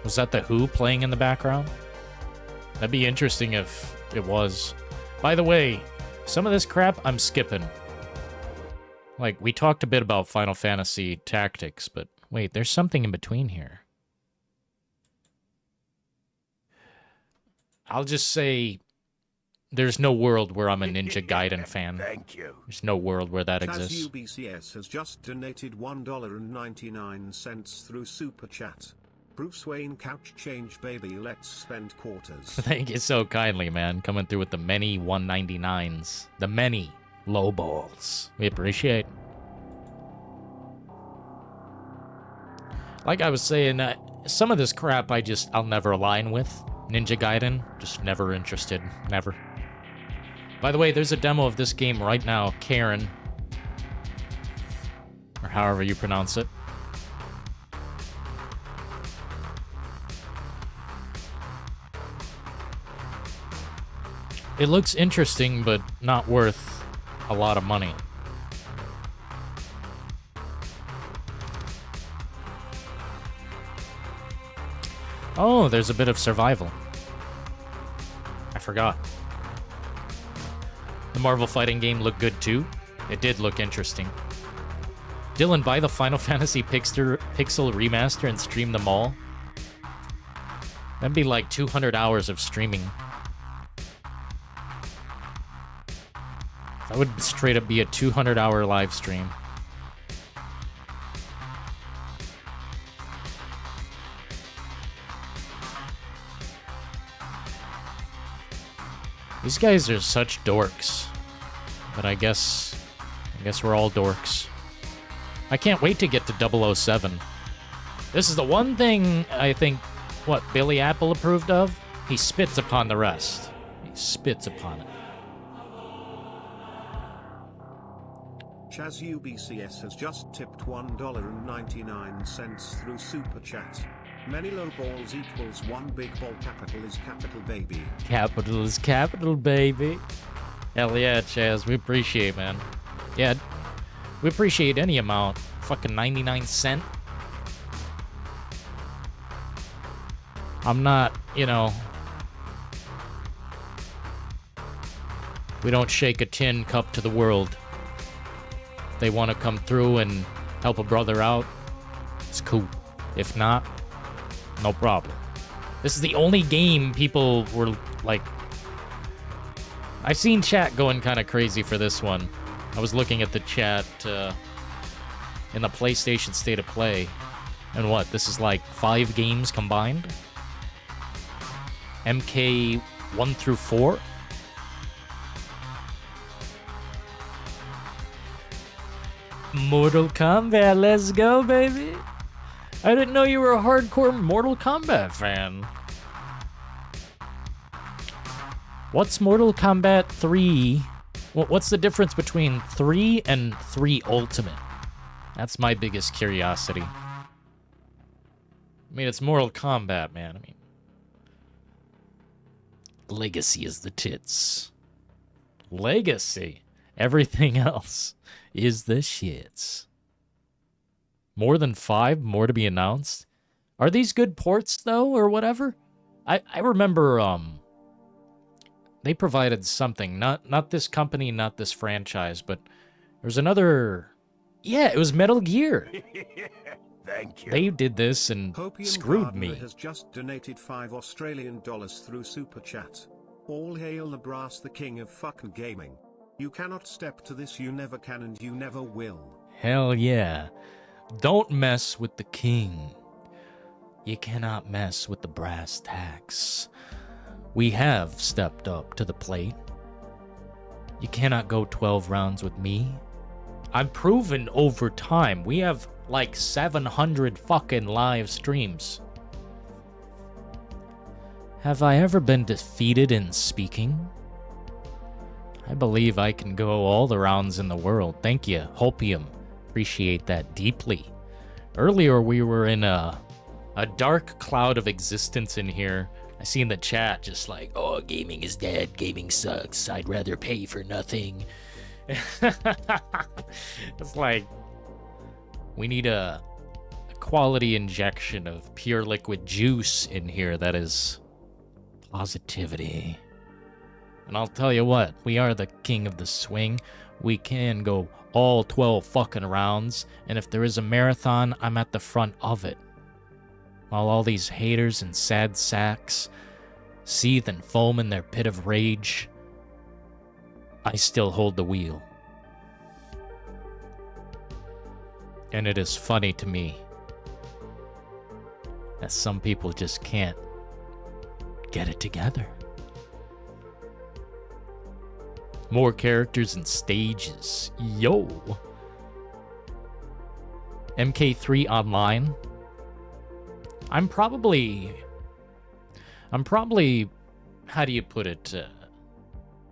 Was that The Who playing in the background? That'd be interesting if it was. By the way, some of this crap I'm skipping. Like, we talked a bit about Final Fantasy Tactics, but wait, there's something in between here. I'll just say there's no world where I'm a Ninja Gaiden fan. Thank you. There's no world where that exists. UBCS has just donated $1.99 through Super Chat. Bruce Wayne couch change baby, let's spend quarters. Thank you so kindly, man. Coming through with the many 199s. The many low balls. We appreciate. Like I was saying, some of this crap I'll never align with. Ninja Gaiden, just never interested. Never. By the way, there's a demo of this game right now, Karen. Or however you pronounce it. It looks interesting, but not worth a lot of money. Oh, there's a bit of survival. I forgot. The Marvel fighting game looked good too. It did look interesting. Dylan, buy the Final Fantasy Pixel remaster and stream them all. That'd be like 200 hours of streaming. That would straight up be a 200-hour live stream. These guys are such dorks. But I guess we're all dorks. I can't wait to get to 007. This is the one thing I think, what, Billy Apple approved of? He spits upon the rest. He spits upon it. Chaz UBCS has just tipped $1.99 through Super Chat. Many low balls equals one big ball. Capital is capital, baby. Capital is capital, baby. Hell yeah, Chaz. We appreciate, man. Yeah, we appreciate any amount. Fucking 99 cents. I'm not, you know... We don't shake a tin cup to the world. They want to come through and help a brother out, it's cool. If not, no problem. This is the only game people were like... I've seen chat going kind of crazy for this one. I was looking at the chat in the PlayStation State of Play. And what, this is like 5 games combined? MK 1 through 4? Mortal Kombat, let's go, baby! I didn't know you were a hardcore Mortal Kombat fan. What's Mortal Kombat 3? What's the difference between 3 and 3 Ultimate? That's my biggest curiosity. I mean, it's Mortal Kombat, man. I mean, Legacy is the tits. Legacy. Everything else is the shits. More than 5, more to be announced. Are these good ports, though, or whatever? I remember, they provided something. Not this company, not this franchise, but there's another... Yeah, it was Metal Gear. Thank you. They did this and Hopium screwed Gardner me. has just donated $5 through Super Chat. All hail the brass, the king of fucking gaming. You cannot step to this, you never can, and you never will. Hell yeah. Don't mess with the king. You cannot mess with the brass tacks. We have stepped up to the plate. You cannot go 12 rounds with me. I've proven over time. We have like 700 fucking live streams. Have I ever been defeated in speaking? I believe I can go all the rounds in the world. Thank you, Hopium. Appreciate that deeply. Earlier we were in a dark cloud of existence in here. I see in the chat just like, oh, gaming is dead, gaming sucks, I'd rather pay for nothing. It's like, we need a quality injection of pure liquid juice in here that is positivity. And I'll tell you what, we are the king of the swing. We can go all 12 fucking rounds, and if there is a marathon, I'm at the front of it. While all these haters and sad sacks seethe and foam in their pit of rage, I still hold the wheel. And it is funny to me that some people just can't get it together. More characters and stages. Yo! MK3 Online. I'm probably, how do you put it?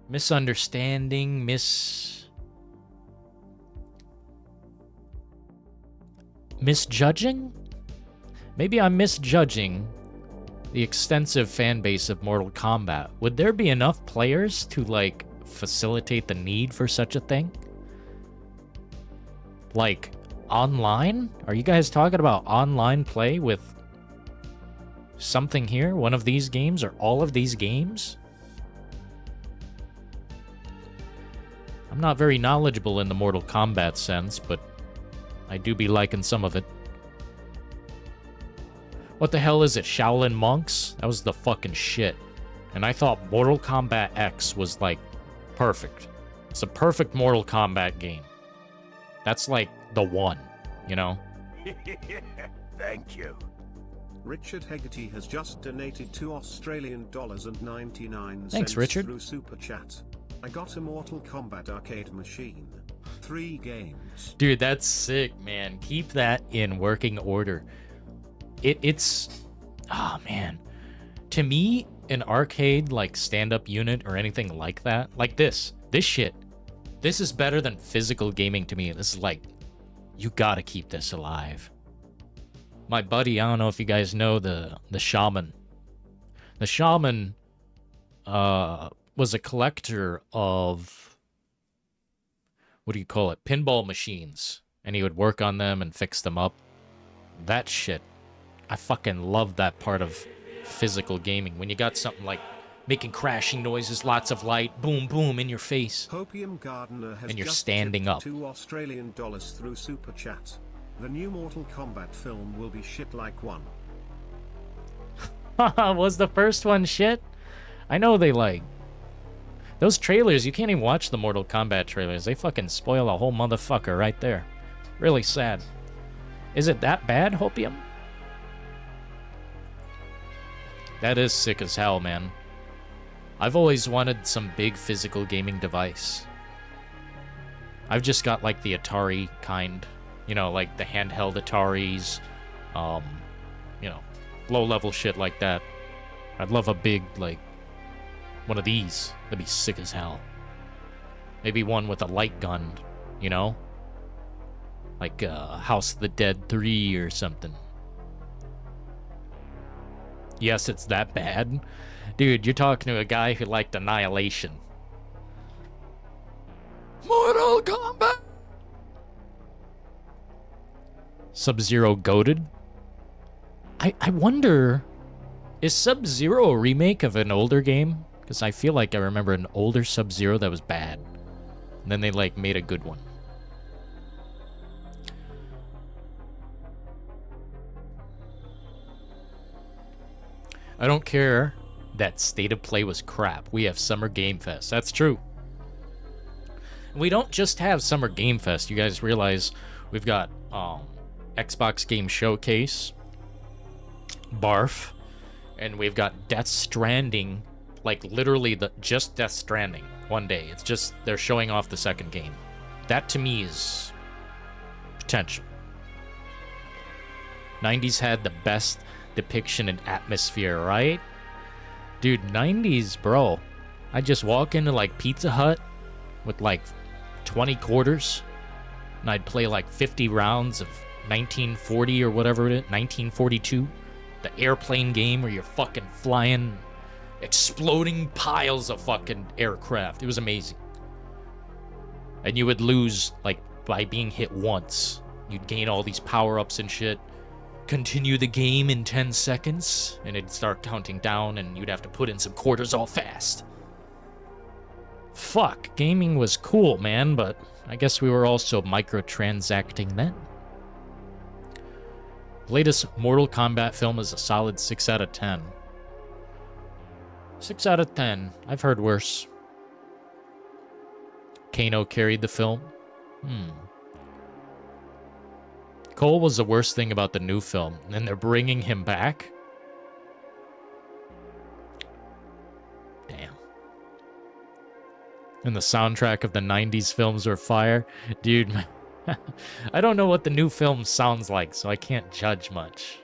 Misunderstanding, misjudging? Maybe I'm misjudging the extensive fan base of Mortal Kombat. Would there be enough players to, like, facilitate the need for such a thing? Like, online? Are you guys talking about online play with something here? One of these games or all of these games? I'm not very knowledgeable in the Mortal Kombat sense, but I do be liking some of it. What the hell is it? Shaolin Monks? That was the fucking shit. And I thought Mortal Kombat X was, like, perfect. It's a perfect Mortal Kombat game. That's, like, the one, you know? Thank you. Richard Hegarty has just donated $2.99 Thanks, Richard. through Super Chat. I got a Mortal Kombat arcade machine. 3 games. Dude, that's sick, man. Keep that in working order. It's... Oh, man. To me, an arcade, like, stand-up unit or anything like that, like this shit, this is better than physical gaming to me. This is like, you gotta keep this alive. My buddy, I don't know if you guys know the Shaman. The Shaman was a collector of, what do you call it, pinball machines. And he would work on them and fix them up. That shit. I fucking love that part of physical gaming. When you got something like making crashing noises, lots of light, boom, boom, in your face. Hopium Gardner has and you're just standing up. $2 through Super Chat. The new Mortal Kombat film will be shit like one. Was the first one shit? I know they like... Those trailers, you can't even watch the Mortal Kombat trailers. They fucking spoil a whole motherfucker right there. Really sad. Is it that bad, Hopium? That is sick as hell, man. I've always wanted some big physical gaming device. I've just got like the Atari kind, you know, like the handheld Ataris, you know, low-level shit like that. I'd love a big, like, one of these. That'd be sick as hell. Maybe one with a light gun, you know? Like House of the Dead 3 or something. Yes, it's that bad. Dude, you're talking to a guy who liked Annihilation. Mortal Kombat! Sub-Zero goated? I wonder... Is Sub-Zero a remake of an older game? Because I feel like I remember an older Sub-Zero that was bad. And then they, like, made a good one. I don't care that State of Play was crap. We have Summer Game Fest. That's true. And we don't just have Summer Game Fest. You guys realize we've got Xbox Game Showcase, Barf, and we've got Death Stranding, like literally just Death Stranding one day. It's just they're showing off the second game. That to me is potential. 90s had the best depiction and atmosphere, right? Dude, 90s, bro. I just walk into like Pizza Hut with like 20 quarters and I'd play like 50 rounds of 1940 or whatever it is, 1942. The airplane game where you're fucking flying exploding piles of fucking aircraft. It was amazing. And you would lose like by being hit once. You'd gain all these power-ups and shit. Continue the game in 10 seconds, and it'd start counting down, and you'd have to put in some quarters all fast. Fuck, gaming was cool, man, but I guess we were also microtransacting then. Latest Mortal Kombat film is a solid 6 out of 10. 6 out of 10. I've heard worse. Kano carried the film. Cole was the worst thing about the new film, and they're bringing him back? Damn. And the soundtrack of the 90s films were fire? Dude, I don't know what the new film sounds like, so I can't judge much.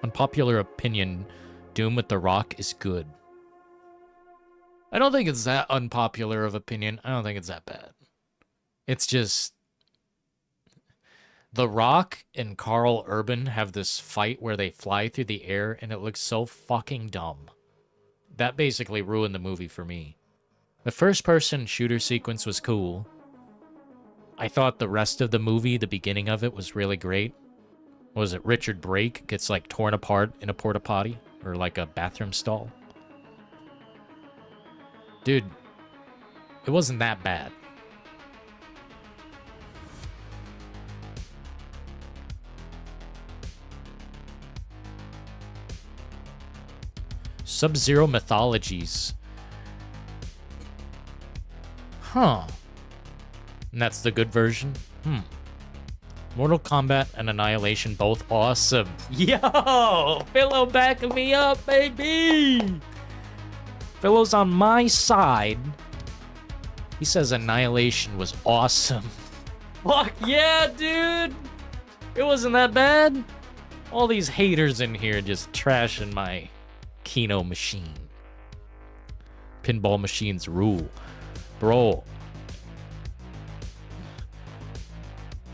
Unpopular opinion, Doom with The Rock is good. I don't think it's that unpopular of opinion. I don't think it's that bad. It's just... The Rock and Carl Urban have this fight where they fly through the air, and it looks so fucking dumb. That basically ruined the movie for me. The first-person shooter sequence was cool. I thought the rest of the movie, the beginning of it, was really great. What was it? Richard Brake gets, like, torn apart in a porta potty? Or, like, a bathroom stall? Dude, it wasn't that bad. Sub-Zero Mythologies. Huh. And that's the good version? Mortal Kombat and Annihilation, both awesome. Yo! Philo backing me up, baby! Philo's on my side. He says Annihilation was awesome. Fuck yeah, dude! It wasn't that bad. All these haters in here just trashing my Kino machine. Pinball machines rule. Bro.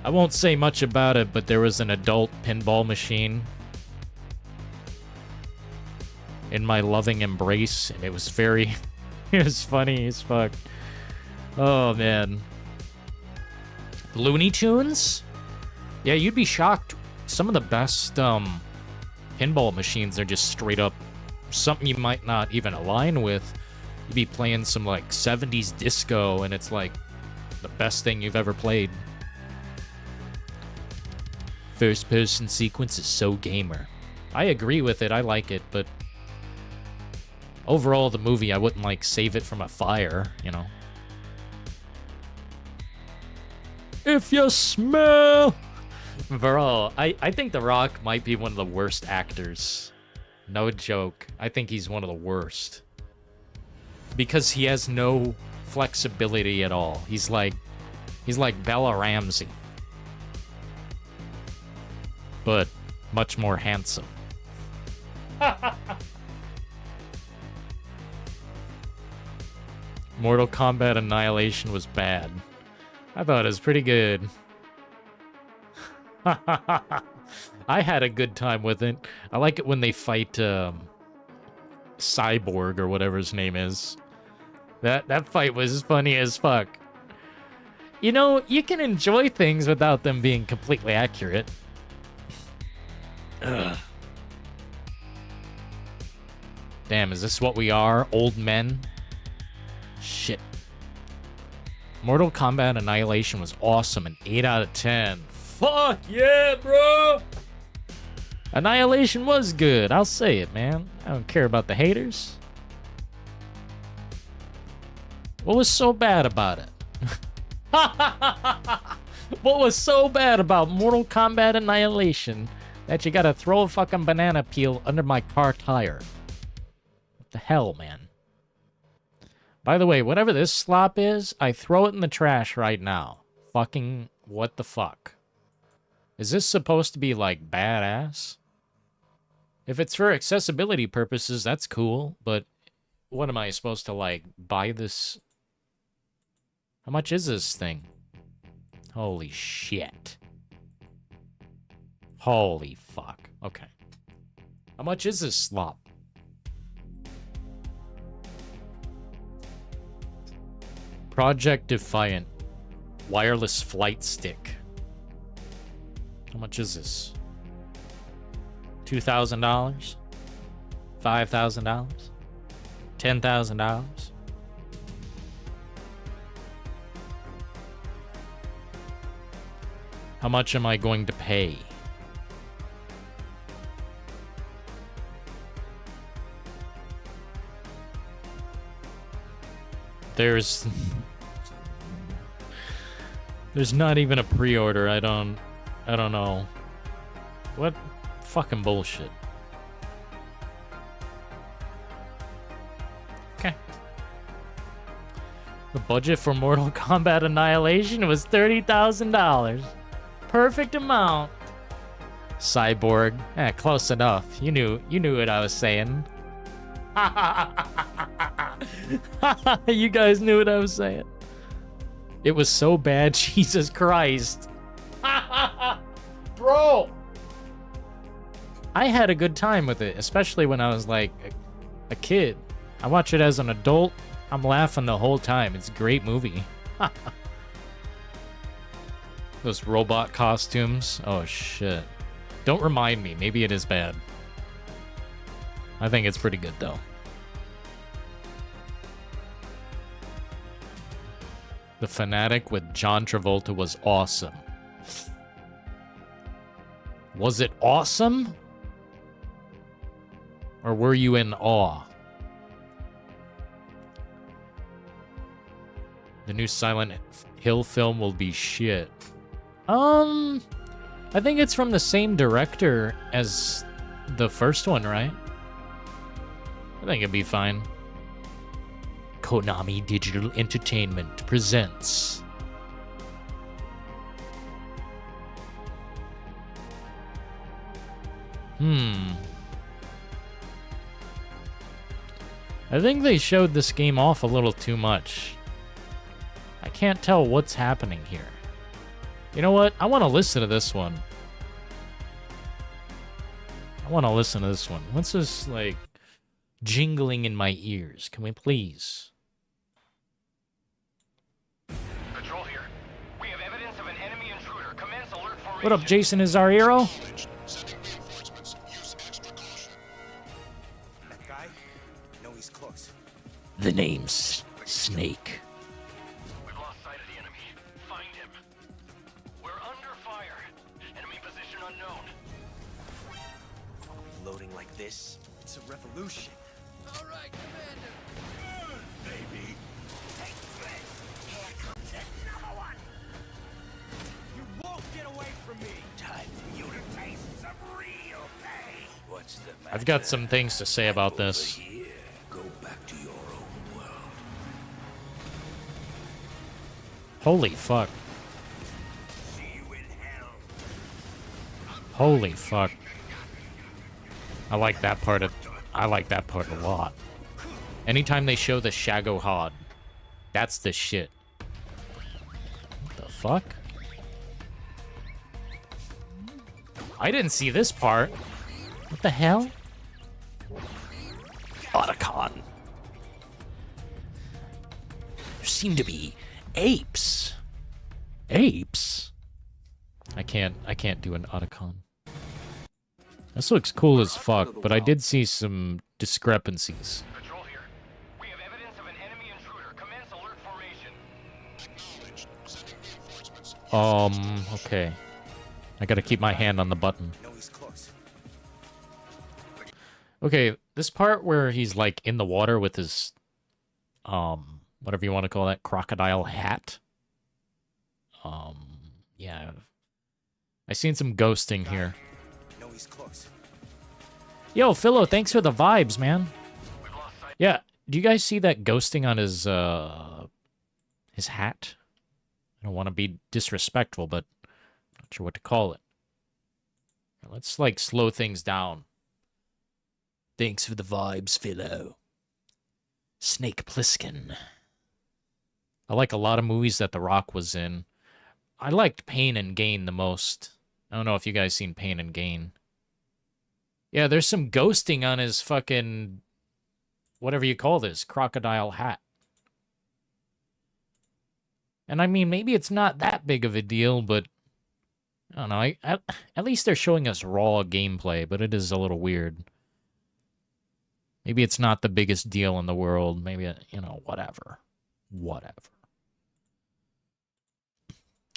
I won't say much about it, but there was an adult pinball machine in my loving embrace, and it was very... it was funny as fuck. Oh, man. Looney Tunes? Yeah, you'd be shocked. Some of the best pinball machines are just straight up something you might not even align with. You'd be playing some like 70s disco and it's like the best thing you've ever played. First person sequence is so gamer. I agree with it, I like it, but overall the movie I wouldn't like save it from a fire, you know. If you smell... Bro, I think The Rock might be one of the worst actors. No joke. I think he's one of the worst. Because he has no flexibility at all. He's like Bella Ramsey. But much more handsome. Mortal Kombat Annihilation was bad. I thought it was pretty good. I had a good time with it. I like it when they fight Cyborg or whatever his name is. That fight was funny as fuck. You know, you can enjoy things without them being completely accurate. Ugh. Damn, is this what we are? Old men? Shit. Mortal Kombat Annihilation was awesome, an 8 out of 10. Fuck yeah, bro! Annihilation was good, I'll say it, man. I don't care about the haters. What was so bad about it? What was so bad about Mortal Kombat Annihilation that you gotta throw a fucking banana peel under my car tire? What the hell, man? By the way, whatever this slop is, I throw it in the trash right now. Fucking what the fuck? Is this supposed to be, like, badass? If it's for accessibility purposes, that's cool, but what am I supposed to, like, buy this? How much is this thing? Holy shit. Holy fuck. Okay. How much is this slop? Project Defiant. Wireless flight stick. How much is this? $2,000? $5,000? $10,000? How much am I going to pay? There's not even a pre-order. I don't know. What fucking bullshit. Okay. The budget for Mortal Kombat Annihilation was $30,000. Perfect amount. Cyborg. Close enough. You knew what I was saying. You guys knew what I was saying. It was so bad, Jesus Christ. Bro! I had a good time with it, especially when I was like a kid. I watch it as an adult. I'm laughing the whole time. It's a great movie. Those robot costumes. Oh shit. Don't remind me. Maybe it is bad. I think it's pretty good though. The Fanatic with John Travolta was awesome. Was it awesome? Or were you in awe? The new Silent Hill film will be shit. I think it's from the same director as the first one, right? I think it'd be fine. Konami Digital Entertainment presents. I think they showed this game off a little too much. I can't tell what's happening here. You know what? I want to listen to this one. What's this, like, jingling in my ears? Can we please? Patrol here. We have evidence of an enemy intruder. Commence alert formation. What up, Jason? Is our hero? That guy? No, he's close. The name's Snake. We've lost sight of the enemy. Find him. We're under fire. Enemy position unknown. Loading like this? It's a revolution. All right, Commander. Good, baby. Take this. Here comes another one. I've got some things to say about this. Go back to your own world. Holy fuck. Holy fuck. I like that part a lot. Anytime they show the Shago Hod, that's the shit. What the fuck? I didn't see this part. What the hell? Otacon. There seem to be apes. Apes? I can't do an Otacon. This looks cool as fuck, but I did see some discrepancies. Patrol here. We have evidence of an enemy intruder. Commence alert formation. Okay. I gotta keep my hand on the button. Okay, this part where he's like in the water with his, whatever you want to call that, crocodile hat. Yeah. I seen some ghosting here. Yo, Philo, thanks for the vibes, man. Yeah, do you guys see that ghosting on his hat? I don't want to be disrespectful, but I'm not sure what to call it. Let's, like, slow things down. Thanks for the vibes, Philo. Snake Plissken. I like a lot of movies that The Rock was in. I liked Pain and Gain the most. I don't know if you guys seen Pain and Gain. Yeah, there's some ghosting on his fucking... whatever you call this, crocodile hat. And I mean, maybe it's not that big of a deal, but... I don't know, at least they're showing us raw gameplay, but it is a little weird. Maybe it's not the biggest deal in the world. Maybe, you know, whatever. Whatever.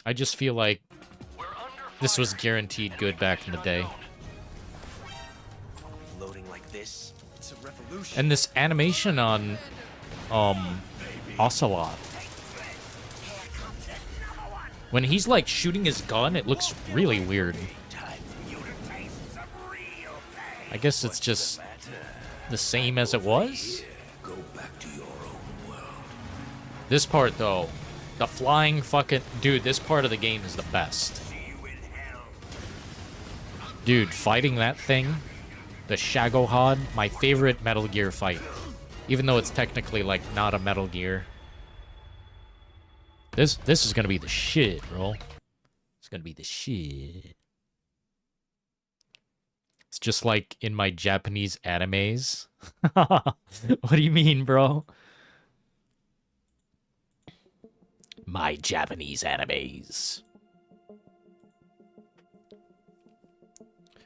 I just feel like this was guaranteed good back in the day. Loading like this. It's a revolution. And this animation on Ocelot. When he's like shooting his gun, it looks really weird. I guess it's just the same as it was. Go back to your own world. This part though, the flying fucking dude, this part of the game is the best. Dude, fighting that thing, the Shago Hod, my favorite Metal Gear fight. Even though it's technically like not a Metal Gear. This is gonna be the shit, bro. It's gonna be the shit. It's just like in my Japanese animes. What do you mean, bro? My Japanese animes.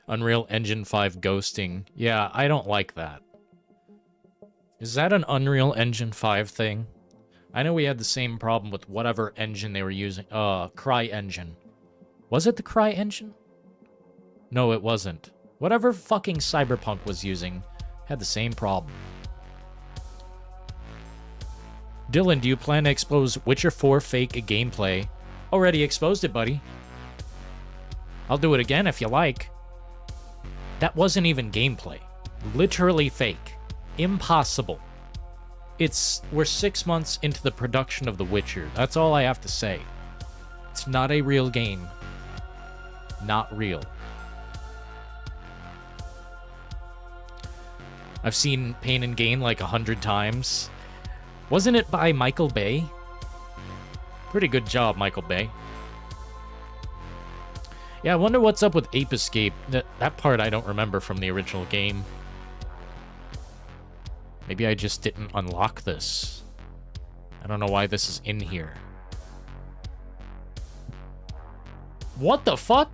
Unreal Engine 5 ghosting. Yeah, I don't like that. Is that an Unreal Engine 5 thing? I know we had the same problem with whatever engine they were using. Cry Engine. Was it the Cry Engine? No, it wasn't. Whatever fucking Cyberpunk was using had the same problem. Dylan, do you plan to expose Witcher 4 fake gameplay? Already exposed it, buddy. I'll do it again if you like. That wasn't even gameplay. Literally fake. Impossible. We're 6 months into the production of The Witcher. That's all I have to say. It's not a real game. Not real. I've seen Pain and Gain like 100 times. Wasn't it by Michael Bay? Pretty good job, Michael Bay. Yeah, I wonder what's up with Ape Escape. That part I don't remember from the original game. Maybe I just didn't unlock this. I don't know why this is in here. What the fuck?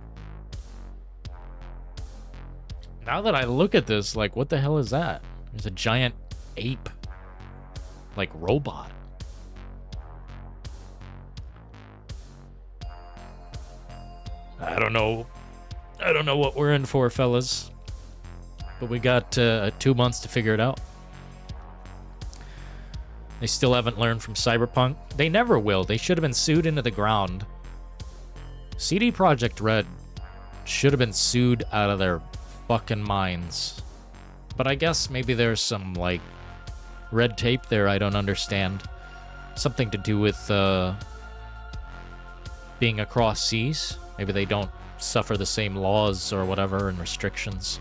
Now that I look at this, like, what the hell is that? There's a giant ape, like, robot. I don't know. I don't know what we're in for, fellas. But we got 2 months to figure it out. They still haven't learned from Cyberpunk. They never will. They should have been sued into the ground. CD Projekt Red should have been sued out of their fucking minds. But I guess maybe there's some, like, red tape there I don't understand. Something to do with, being across seas. Maybe they don't suffer the same laws or whatever and restrictions.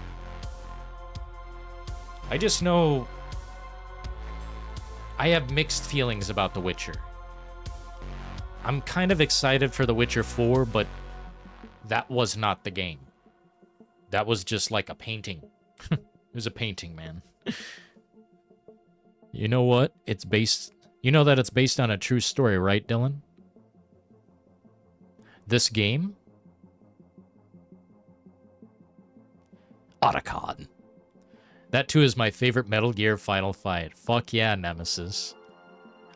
I just know I have mixed feelings about The Witcher. I'm kind of excited for The Witcher 4, but that was not the game. That was just like a painting. It was a painting, man. You know what? It's based... You know that it's based on a true story, right, Dylan? This game? Otacon. That, too, is my favorite Metal Gear final fight. Fuck yeah, Nemesis.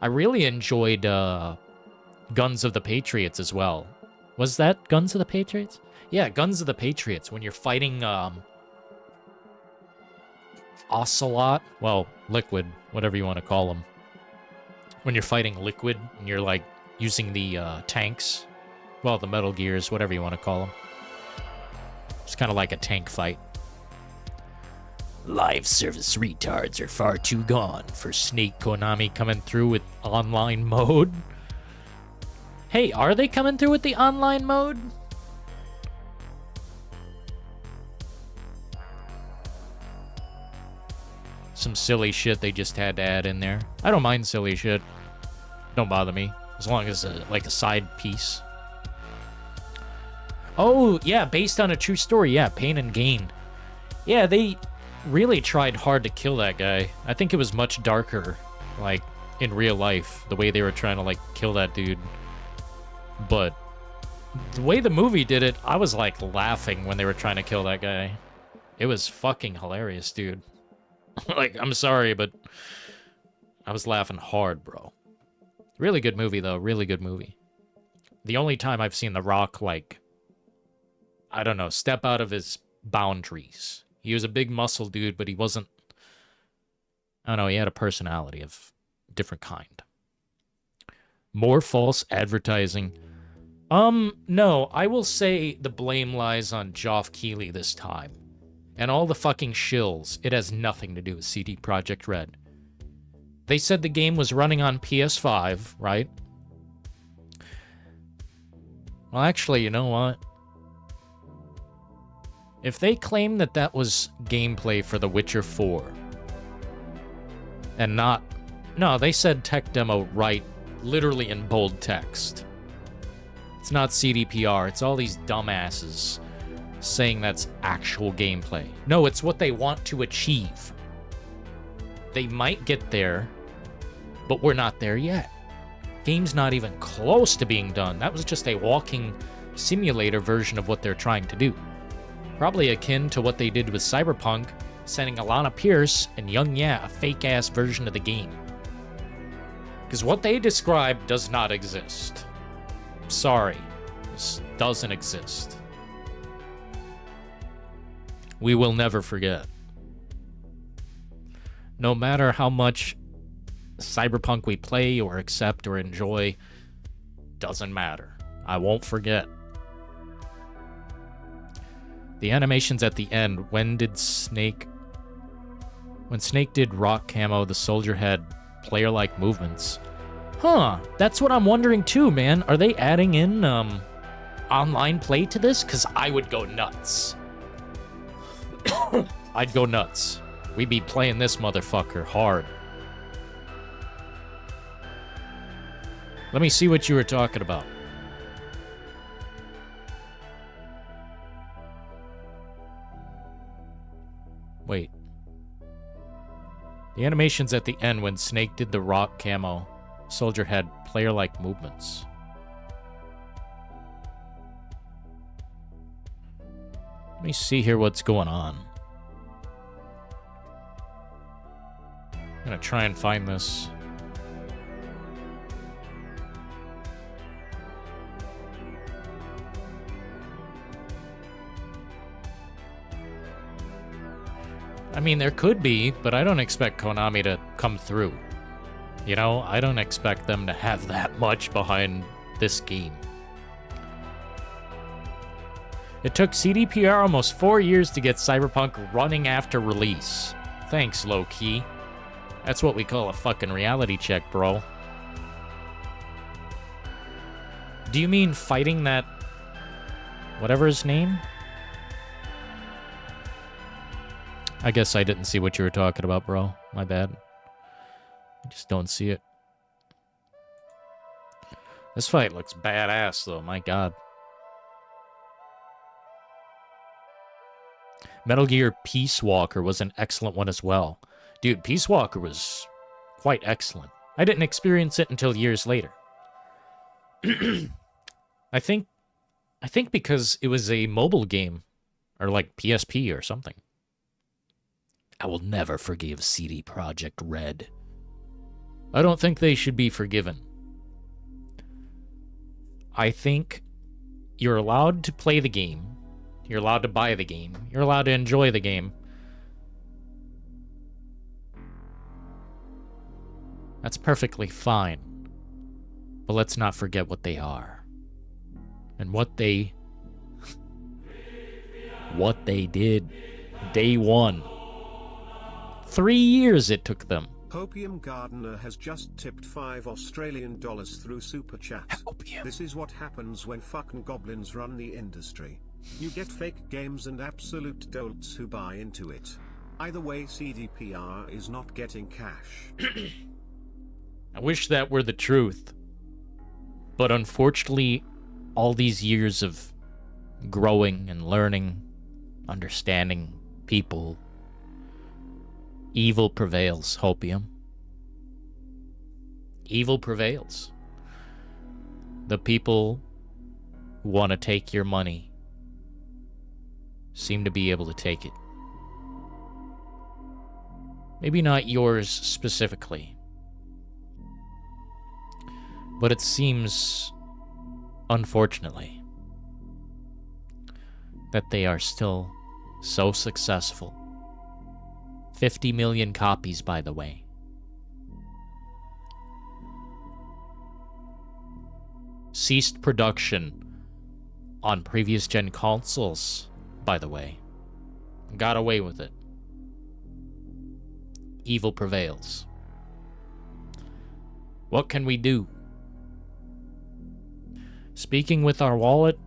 I really enjoyed, Guns of the Patriots as well. Was that Guns of the Patriots? Yeah, Guns of the Patriots. When you're fighting, Ocelot. Well, Liquid. Whatever you want to call them. When you're fighting Liquid, and you're, like, using the, tanks. Well, the Metal Gears, whatever you want to call them. It's kind of like a tank fight. Live service retards are far too gone for Snake Konami coming through with online mode. Hey, are they coming through with the online mode? Some silly shit they just had to add in there. I don't mind silly shit. Don't bother me. As long as, like, a side piece. Oh, yeah, based on a true story. Yeah, Pain and Gain. Yeah, they really tried hard to kill that guy. I think it was much darker, like, in real life, the way they were trying to, like, kill that dude. But the way the movie did it, I was, like, laughing when they were trying to kill that guy. It was fucking hilarious, dude. Like, I'm sorry, but I was laughing hard, bro. Really good movie, though. Really good movie. The only time I've seen The Rock, like, I don't know, step out of his boundaries. He was a big muscle dude, but he wasn't... I don't know, he had a personality of a different kind. More false advertising. No, I will say the blame lies on Geoff Keighley this time. And all the fucking shills. It has nothing to do with CD Projekt Red. They said the game was running on PS5, right? Well, actually, you know what? If they claim that that was gameplay for The Witcher 4, and not... No, they said tech demo right, literally in bold text. It's not CDPR, it's all these dumbasses saying that's actual gameplay. No, it's what they want to achieve. They might get there, but we're not there yet. Game's not even close to being done. That was just a walking simulator version of what they're trying to do. Probably akin to what they did with Cyberpunk, sending Alana Pierce and Young Ya a fake-ass version of the game. Because what they described does not exist. Sorry. This doesn't exist. We will never forget. No matter how much Cyberpunk we play or accept or enjoy, doesn't matter. I won't forget. The animations at the end, when Snake did rock camo, the soldier had player-like movements. Huh, that's what I'm wondering too, man. Are they adding in, online play to this? Because I would go nuts. I'd go nuts. We'd be playing this motherfucker hard. Let me see what you were talking about. Wait. The animations at the end when Snake did the rock camo, soldier had player-like movements. Let me see here what's going on. I'm gonna try and find this. I mean, there could be, but I don't expect Konami to come through. You know, I don't expect them to have that much behind this game. It took CDPR almost 4 years to get Cyberpunk running after release. Thanks, low-key. That's what we call a fucking reality check, bro. Do you mean fighting that... whatever his name? I guess I didn't see what you were talking about, bro. My bad. I just don't see it. This fight looks badass, though. My god. Metal Gear Peace Walker was an excellent one as well. Dude, Peace Walker was quite excellent. I didn't experience it until years later. I think because it was a mobile game, or like PSP or something. I will never forgive CD Projekt Red. I don't think they should be forgiven. I think you're allowed to play the game. You're allowed to buy the game. You're allowed to enjoy the game. That's perfectly fine. But let's not forget what they are. And what they did day one. 3 years it took them. Hopium Gardener has just tipped $5 through Super Chat. Hopium. This is what happens when fucking goblins run the industry. You get fake games and absolute dolts who buy into it. Either way, CDPR is not getting cash. I wish that were the truth. But unfortunately, all these years of growing and learning, understanding people, evil prevails, Hopium. Evil prevails. The people who want to take your money seem to be able to take it. Maybe not yours specifically. But it seems, unfortunately, that they are still so successful. 50 million copies, by the way. Ceased production on previous gen consoles, by the way. Got away with it. Evil prevails. What can we do? Speaking with our wallet,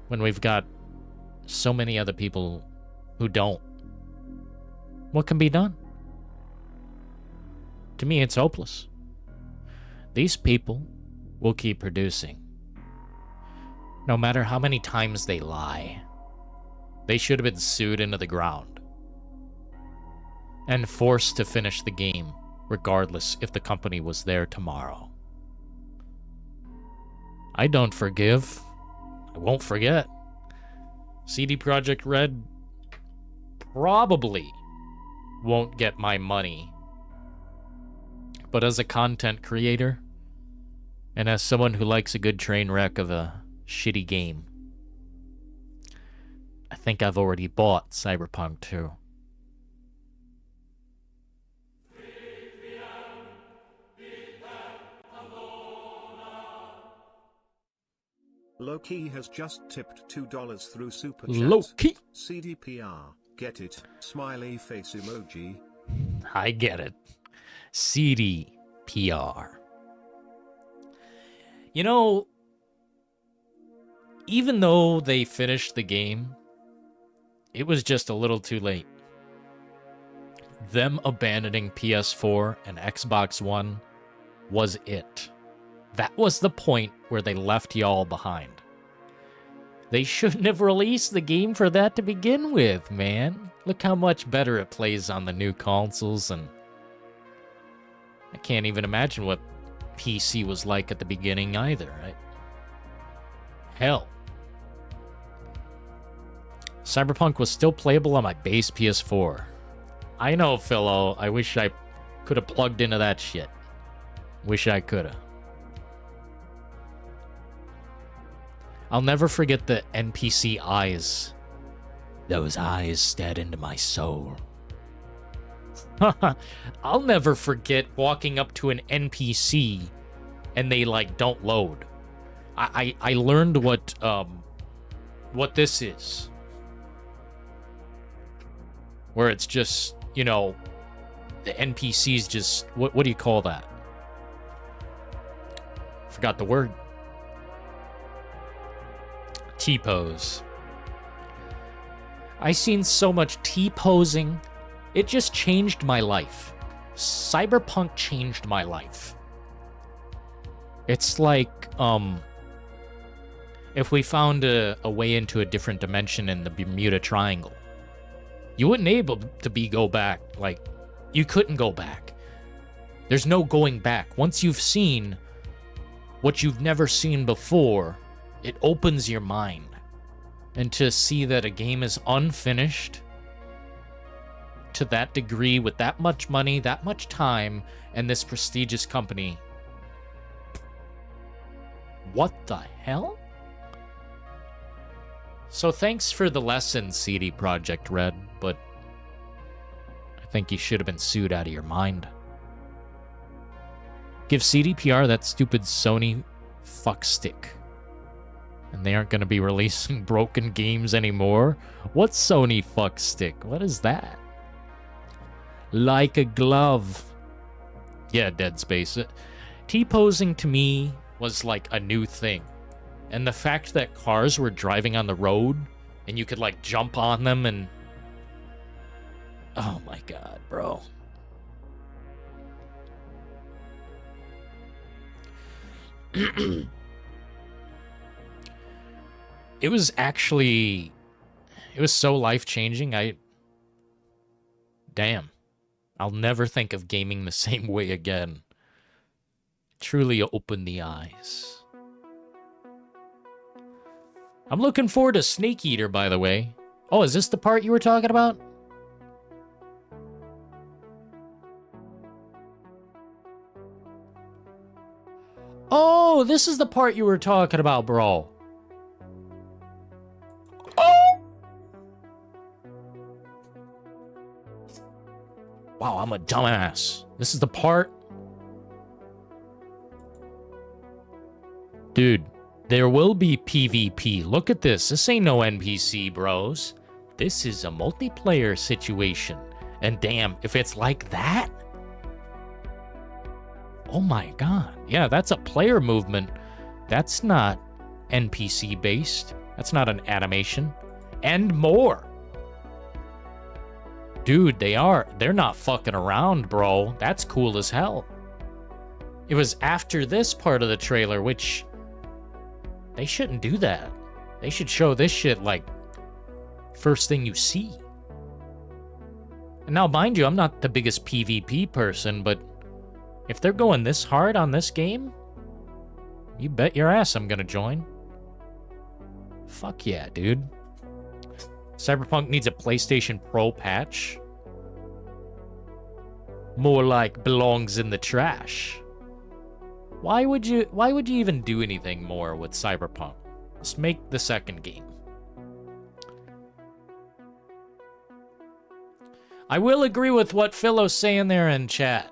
when we've got so many other people who don't. What can be done? To me, it's hopeless. These people will keep producing. No matter how many times they lie. They should have been sued into the ground. And forced to finish the game, regardless if the company was there tomorrow. I don't forgive. I won't forget. CD Projekt Red probably won't get my money. But as a content creator, and as someone who likes a good train wreck of a shitty game, I think I've already bought Cyberpunk 2. Loki has just tipped $2 through Super Chat. Loki. CDPR, get it? Smiley face emoji. I get it. CDPR. You know, even though they finished the game, it was just a little too late. Them abandoning PS4 and Xbox One was it. That was the point where they left y'all behind. They shouldn't have released the game for that to begin with, man. Look how much better it plays on the new consoles, and I can't even imagine what PC was like at the beginning either, right? Hell. Cyberpunk was still playable on my base PS4. I know, Philo. I wish I could have plugged into that shit. Wish I could have. I'll never forget the NPC eyes. Those eyes stared into my soul. I'll never forget walking up to an NPC and they like don't load. I learned what this is. Where it's just you know, the NPCs just, what do you call that? Forgot the word. T-pose. I seen so much T-posing. It just changed my life. Cyberpunk changed my life. It's like, if we found a way into a different dimension in the Bermuda Triangle. You wouldn't able to go back. Like, you couldn't go back. There's no going back. Once you've seen what you've never seen before, it opens your mind. And to see that a game is unfinished to that degree with that much money, that much time, and this prestigious company. What the hell? So thanks for the lesson, CD Projekt Red, but I think you should have been sued out of your mind. Give CDPR that stupid Sony fuckstick. And they aren't going to be releasing broken games anymore? What's Sony fuckstick? What is that? Like a glove. Yeah, Dead Space. T-posing to me was like a new thing. And the fact that cars were driving on the road and you could like jump on them and... Oh my god, bro. It was actually... It was so life-changing, Damn. I'll never think of gaming the same way again. Truly opened the eyes. I'm looking forward to Snake Eater, by the way. Oh, is this the part you were talking about? Oh, this is the part you were talking about, bro. Oh! Wow, I'm a dumbass. This is the part... Dude, there will be PvP. Look at this. This ain't no NPC, bros. This is a multiplayer situation. And damn, if it's like that... Oh my god. Yeah, that's a player movement. That's not NPC-based. That's not an animation. And more. Dude, they're not fucking around, bro. That's cool as hell. It was after this part of the trailer, which... They shouldn't do that. They should show this shit, like, first thing you see. And now, mind you, I'm not the biggest PvP person, but if they're going this hard on this game, you bet your ass I'm gonna join. Fuck yeah, dude. Cyberpunk needs a PlayStation Pro patch. More like belongs in the trash. Why would you even do anything more with Cyberpunk? Just make the second game. I will agree with what Philo's saying there in chat.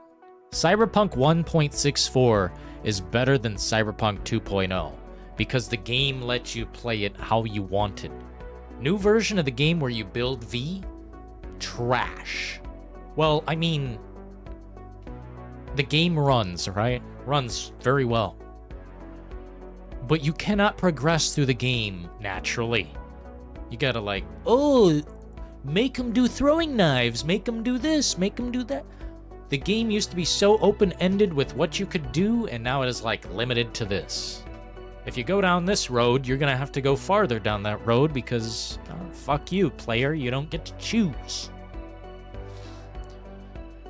Cyberpunk 1.64 is better than Cyberpunk 2.0 because the game lets you play it how you want it. New version of the game where you build V? Trash. Well, I mean, the game runs, right? Runs very well. But you cannot progress through the game naturally. You gotta like, oh, make them do throwing knives, make them do this, make them do that. The game used to be so open-ended with what you could do, and now it is like limited to this. If you go down this road, you're gonna have to go farther down that road because, fuck you, player, you don't get to choose.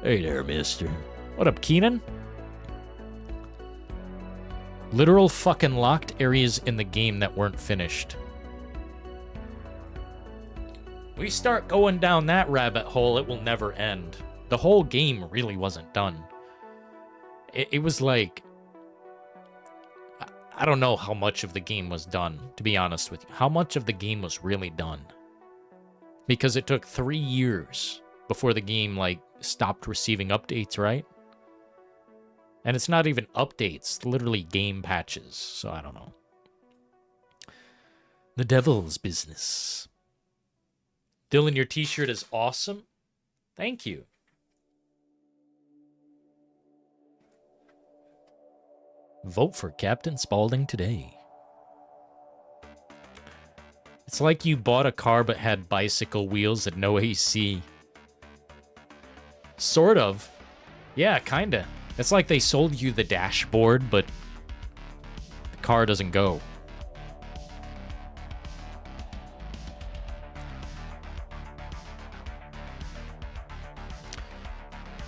Hey there, mister. What up, Keenan? Literal fucking locked areas in the game that weren't finished. We start going down that rabbit hole, it will never end. The whole game really wasn't done. It was like... I don't know how much of the game was done, to be honest with you. How much of the game was really done? Because it took 3 years before the game, like, stopped receiving updates, right? And it's not even updates, literally game patches, so I don't know. The devil's business. Dylan, your t-shirt is awesome. Thank you. Vote for Captain Spaulding today. It's like you bought a car but had bicycle wheels and no AC. Sort of. Yeah, kinda. It's like they sold you the dashboard, but the car doesn't go.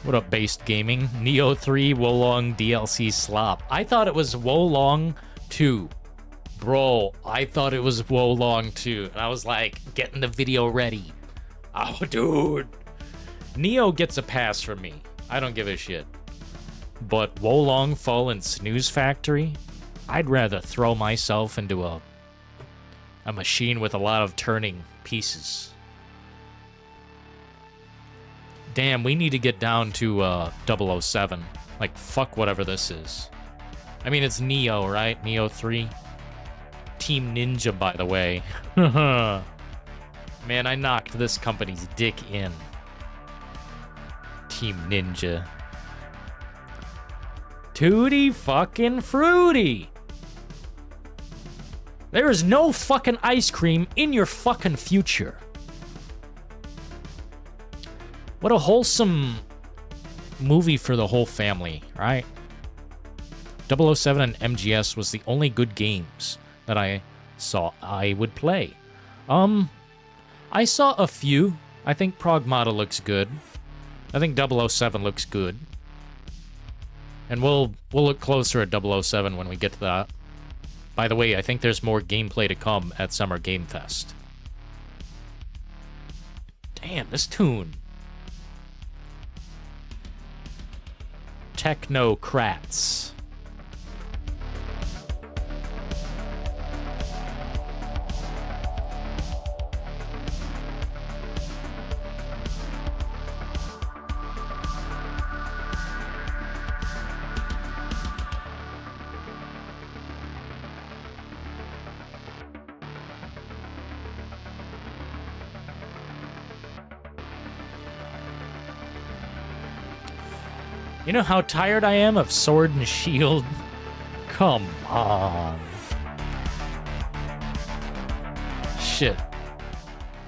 What up, Based Gaming? Neo 3 Wolong DLC slop. I thought it was Wolong 2. Bro, I thought it was Wolong 2. And I was like, getting the video ready. Oh, dude. Neo gets a pass from me. I don't give a shit. But Wolong Fallen Snooze Factory? I'd rather throw myself into a machine with a lot of turning pieces. Damn, we need to get down to 007. Like, fuck whatever this is. I mean, it's Neo, right? Neo 3. Team Ninja, by the way. Man, I knocked this company's dick in. Team Ninja. Tutti fucking fruity. There is no fucking ice cream in your fucking future. What a wholesome movie for the whole family, right? 007 and MGS was the only good games that I saw I would play. I saw a few. I think Pragmata looks good. I think 007 looks good. And we'll look closer at 007 when we get to that. By the way, I think there's more gameplay to come at Summer Game Fest. Damn, this tune. Technocrats. You know how tired I am of Sword and Shield? Come on. Shit.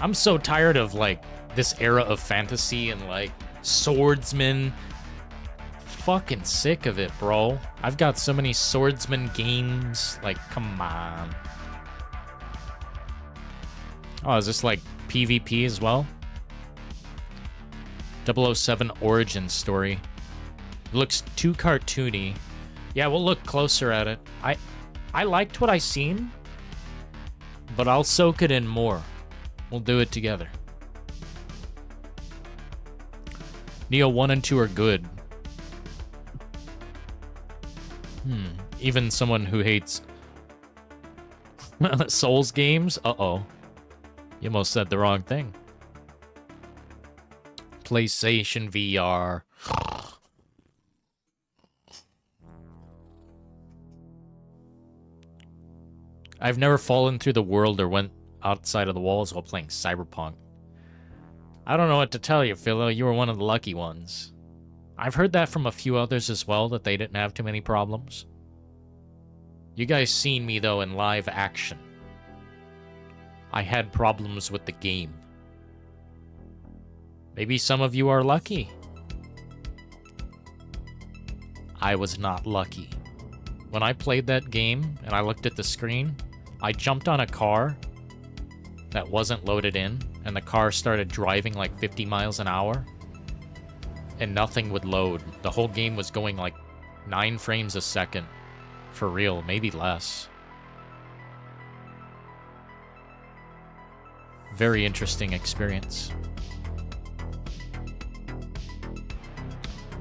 I'm so tired of, like, this era of fantasy and, like, swordsmen. Fucking sick of it, bro. I've got so many swordsman games. Like, come on. Oh, is this, like, PvP as well? 007 origin story. Looks too cartoony. Yeah, we'll look closer at it. I liked what I seen, but I'll soak it in more. We'll do it together. Neo 1 and 2 are good. Even someone who hates Souls games? Uh-oh. You almost said the wrong thing. PlayStation VR. I've never fallen through the world or went outside of the walls while playing Cyberpunk. I don't know what to tell you, Philo. You were one of the lucky ones. I've heard that from a few others as well, that they didn't have too many problems. You guys seen me, though, in live action. I had problems with the game. Maybe some of you are lucky. I was not lucky. When I played that game and I looked at the screen, I jumped on a car that wasn't loaded in, and the car started driving like 50 miles an hour, and nothing would load. The whole game was going like 9 frames a second. For real, maybe less. Very interesting experience.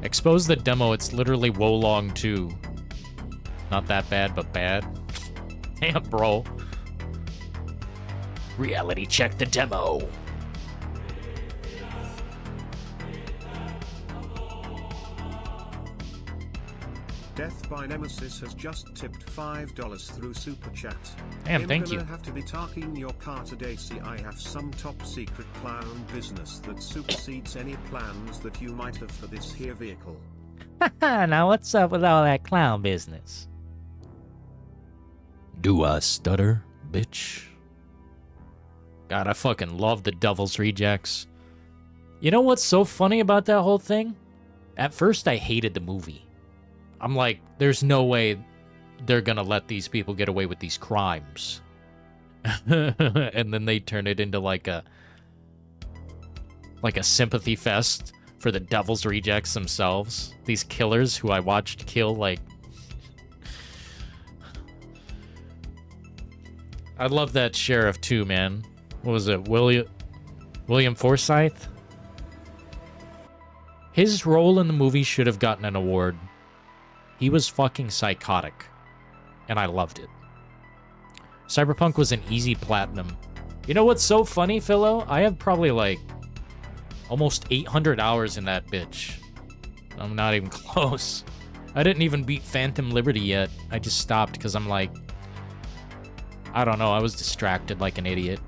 Expose the demo, it's literally Wolong 2. Not that bad, but bad. Damn, bro. Reality check the demo. Death by Nemesis has just tipped $5 through Super Chat. Damn, thank you. I'm gonna have to be talking your car today. See, I have some top secret clown business that supersedes any plans that you might have for this here vehicle. Now what's up with all that clown business? Do I stutter, bitch? God, I fucking love the Devil's Rejects. You know what's so funny about that whole thing? At first, I hated the movie. I'm like, there's no way they're gonna let these people get away with these crimes. And then they turn it into like a sympathy fest for the Devil's Rejects themselves. These killers who I watched kill, like... I love that sheriff too, man. What was it? William Forsythe? His role in the movie should have gotten an award. He was fucking psychotic. And I loved it. Cyberpunk was an easy platinum. You know what's so funny, Philo? I have probably like almost 800 hours in that bitch. I'm not even close. I didn't even beat Phantom Liberty yet. I just stopped because I'm like... I don't know, I was distracted like an idiot.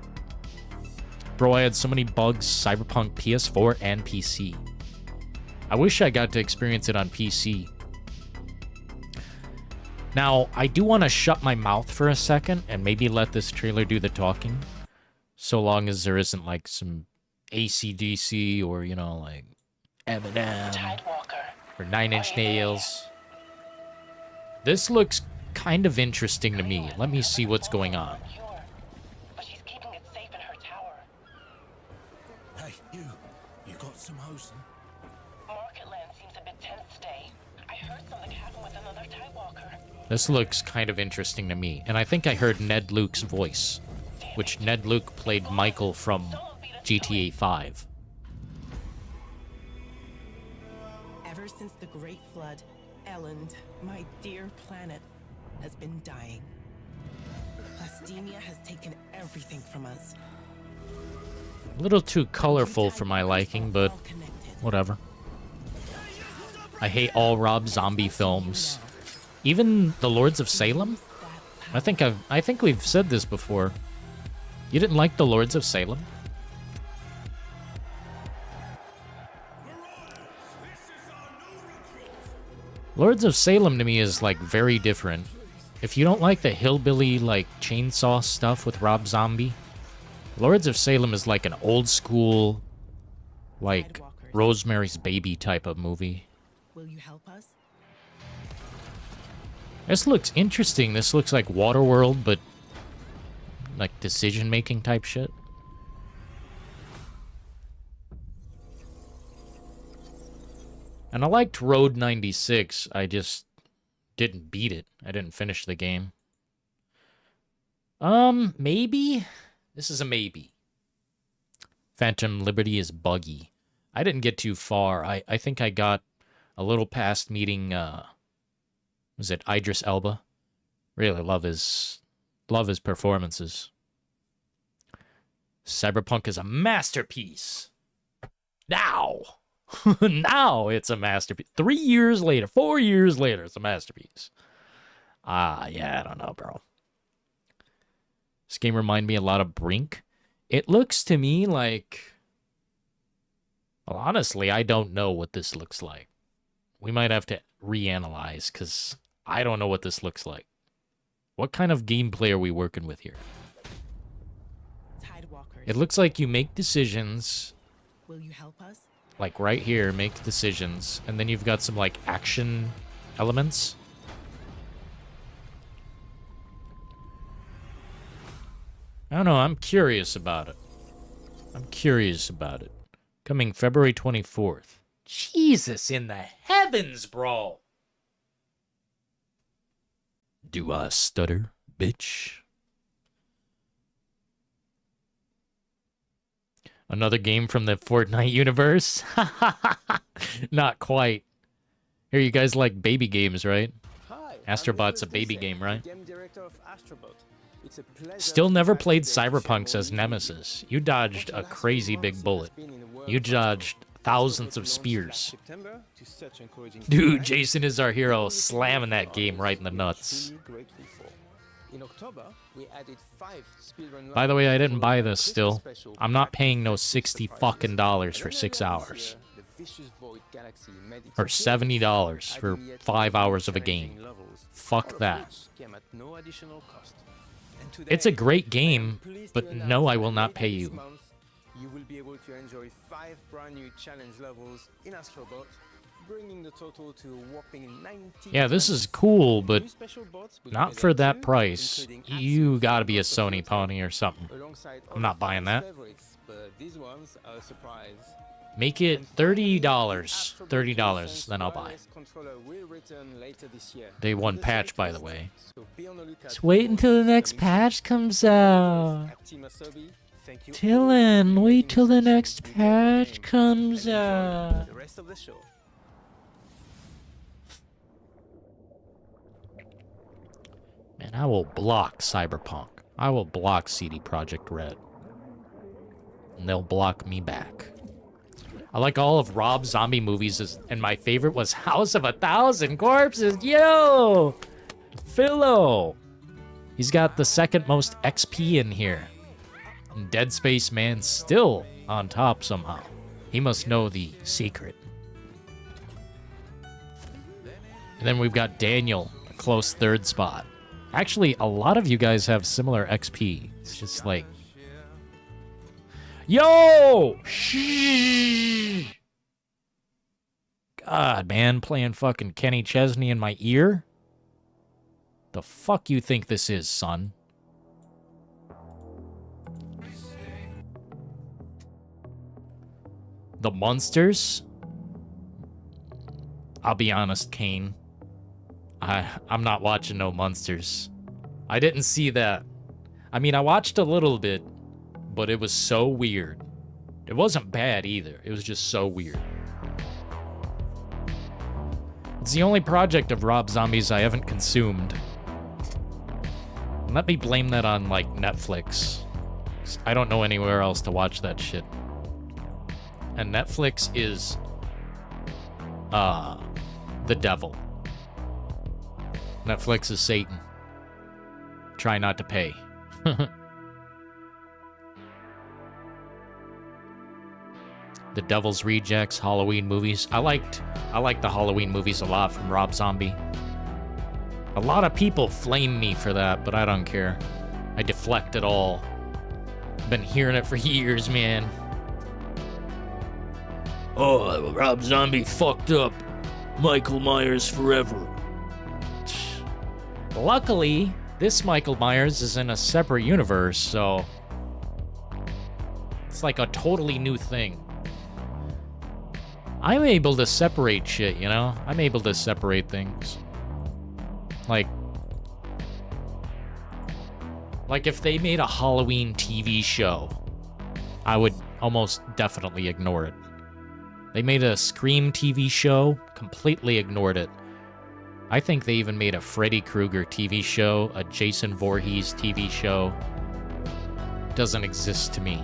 Bro, I had so many bugs, Cyberpunk PS4 and PC. I wish I got to experience it on PC. Now, I do want to shut my mouth for a second and maybe let this trailer do the talking. So long as there isn't like some AC/DC or, you know, like Eminem or Nine Inch Nails. This looks kind of interesting to me. Let me see what's going on. Hey, you got some hosing? Marketland seems a bit tense today. I heard something happened with another Tidewalker. This looks kind of interesting to me. And I think I heard Ned Luke's voice, which Ned Luke played Michael from GTA 5. Ever since the Great Flood, Elland, my dear planet, has been dying. Plastemia has taken everything from us. A little too colorful for my liking, but whatever. I hate all Rob Zombie films. Even the Lords of Salem? I think we've said this before. You didn't like the Lords of Salem? Lords of Salem to me is like very different. If you don't like the hillbilly like chainsaw stuff with Rob Zombie, Lords of Salem is like an old school, like Rosemary's Baby type of movie. Will you help us? This looks interesting. This looks like Waterworld, but like decision-making type shit. And I liked Road 96. I just didn't beat it. I didn't finish the game. Maybe? This is a maybe. Phantom Liberty is buggy. I didn't get too far. I think I got a little past meeting, was it Idris Elba? Really love his performances. Cyberpunk is a masterpiece. Now! Now it's a masterpiece. 3 years later, 4 years later, it's a masterpiece. Yeah, I don't know, bro. This game reminded me a lot of Brink. It looks to me like... Well, honestly, I don't know what this looks like. We might have to reanalyze, because I don't know what this looks like. What kind of gameplay are we working with here? It looks like you make decisions. Will you help us? Like right here, make decisions. And then you've got some like action elements. I don't know, I'm curious about it. Coming February 24th. Jesus in the heavens, bro! Do I stutter, bitch? Another game from the Fortnite universe? Not quite. Here, you guys like baby games, right? Astrobot's a baby game, right? Still never played Cyberpunk, says Nemesis. You dodged a crazy big bullet. You dodged thousands of spears. Dude, Jason is our hero, slamming that game right in the nuts. In October, we added 5 speedrun. By the way, I didn't buy this still. I'm not paying no $60 fucking for 6 hours. Or $70 for 5 hours of a game. Fuck that. It's a great game, but no, I will not pay you. You will be able to enjoy 5 brand new challenge levels in Astrobot, bringing the total to a whopping 90. Yeah, this is cool, but not for that price. You gotta be a Sony pony or something. I'm not buying that. But these ones are a surprise. Make it $30. $30, then I'll buy. Day 1 patch, by the way. Just wait until the next patch comes out. Dillon, wait till the next patch comes out. The rest of the show. Man, I will block Cyberpunk. I will block CD Projekt Red. And they'll block me back. I like all of Rob Zombie movies, and my favorite was House of 1,000 Corpses. Yo! Philo! He's got the second most XP in here. And Dead Space Man's still on top somehow. He must know the secret. And then we've got Daniel, a close 3rd spot. Actually, a lot of you guys have similar XP. It's just like... Yo! Shh! God, man, playing fucking Kenny Chesney in my ear? The fuck you think this is, son? The Munsters? I'll be honest, Kane. I'm not watching no Munsters. I didn't see that. I mean, I watched a little bit, but it was so weird. It wasn't bad either. It was just so weird. It's the only project of Rob Zombie's I haven't consumed. And let me blame that on, like, Netflix. I don't know anywhere else to watch that shit. And Netflix is, the devil. Netflix is Satan. Try not to pay. The Devil's Rejects, Halloween movies. I liked the Halloween movies a lot from Rob Zombie. A lot of people flame me for that, but I don't care. I deflect it all. Been hearing it for years, man. Oh, Rob Zombie fucked up. Michael Myers forever. Luckily, this Michael Myers is in a separate universe, so... It's like a totally new thing. I'm able to separate shit, you know? I'm able to separate things. Like if they made a Halloween TV show, I would almost definitely ignore it. They made a Scream TV show, completely ignored it. I think they even made a Freddy Krueger TV show, a Jason Voorhees TV show. Doesn't exist to me.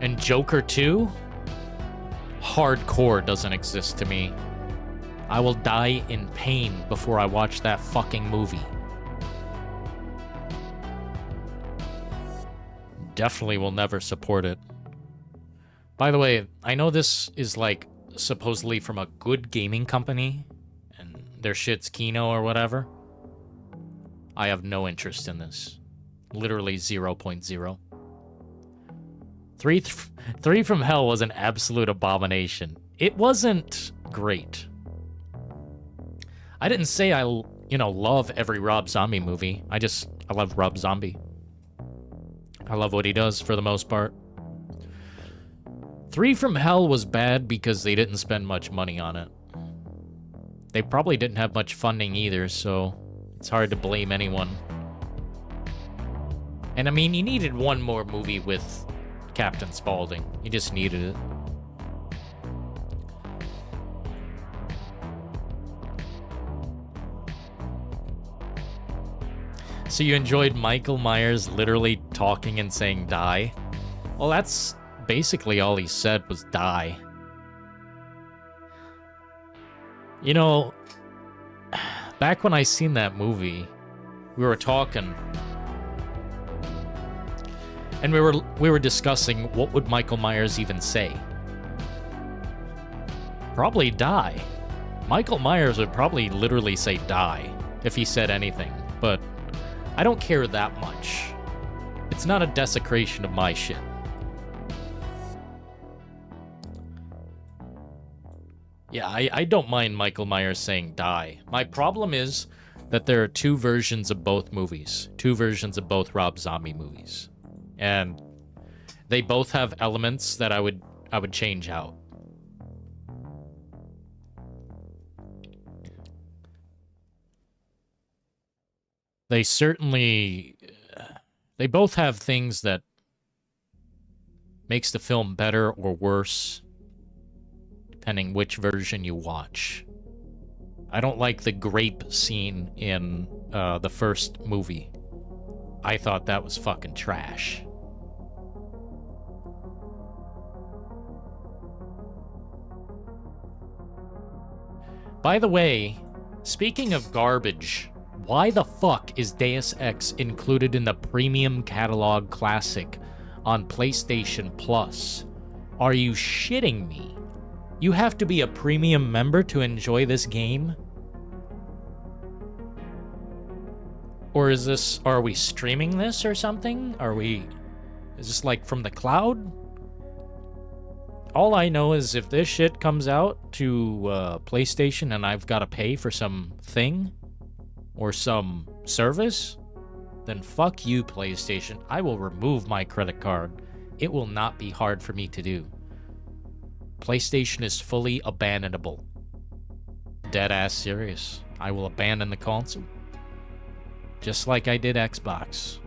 And Joker 2? Hardcore doesn't exist to me. I will die in pain before I watch that fucking movie. Definitely will never support it. By the way, I know this is like supposedly from a good gaming company, and their shit's Kino or whatever. I have no interest in this. Literally 0.0. 3 from Hell was an absolute abomination. It wasn't great. I didn't say I, love every Rob Zombie movie. I love Rob Zombie. I love what he does for the most part. 3 from Hell was bad because they didn't spend much money on it. They probably didn't have much funding either, so it's hard to blame anyone. And I mean, you needed one more movie with Captain Spaulding. You just needed it. So you enjoyed Michael Myers literally talking and saying die? Well, that's basically all he said was die. You know, back when I seen that movie, we were talking, and we were discussing what would Michael Myers even say. Probably die. Michael Myers would probably literally say die if he said anything, but I don't care that much. It's not a desecration of my shit. Yeah, I don't mind Michael Myers saying die. My problem is that there are two versions of both movies. Two versions of both Rob Zombie movies. And they both have elements that I would change out. They certainly... They both have things that makes the film better or worse, depending which version you watch. I don't like the grape scene in the first movie. I thought that was fucking trash. By the way, speaking of garbage, why the fuck is Deus Ex included in the Premium Catalog Classic on PlayStation Plus? Are you shitting me? You have to be a premium member to enjoy this game? Or is this... Are we streaming this or something? Is this like from the cloud? All I know is if this shit comes out to PlayStation and I've got to pay for some thing or some service, then fuck you, PlayStation. I will remove my credit card. It will not be hard for me to do. PlayStation is fully abandonable. Deadass serious. I will abandon the console. Just like I did Xbox.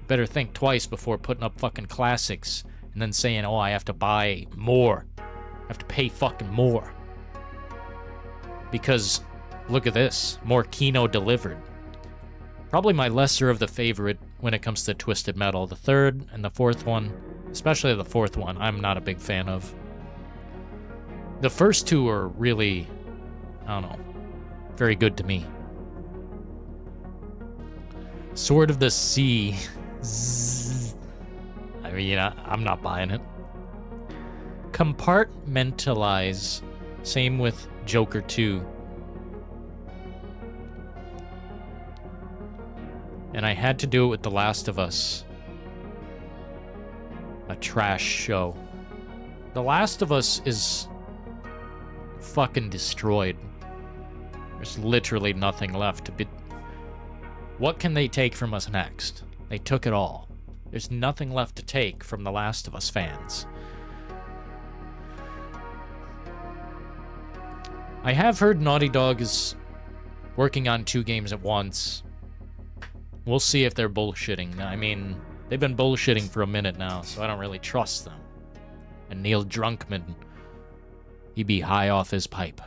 Better think twice before putting up fucking classics and then saying, oh, I have to buy more. I have to pay fucking more. Because, look at this. More Kino delivered. Probably my lesser of the favorite when it comes to Twisted Metal. The third and the fourth one, especially the fourth one, I'm not a big fan of. The first two are really, I don't know, very good to me. Sword of the Sea. I mean, I'm not buying it. Compartmentalize. Same with Joker 2. And I had to do it with The Last of Us. A trash show. The Last of Us is fucking destroyed. There's literally nothing left to be... What can they take from us next? They took it all. There's nothing left to take from The Last of Us fans. I have heard Naughty Dog is working on 2 games at once. We'll see if they're bullshitting. I mean, they've been bullshitting for a minute now, so I don't really trust them. And Neil Druckmann, he be high off his pipe.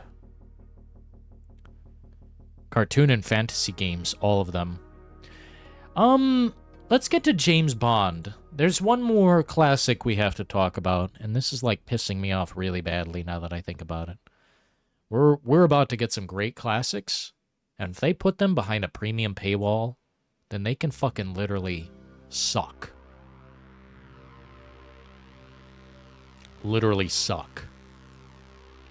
Cartoon and fantasy games, all of them. Let's get to James Bond. There's one more classic we have to talk about, and this is like pissing me off really badly now that I think about it. We're about to get some great classics, and if they put them behind a premium paywall, then they can fucking literally suck. Literally suck.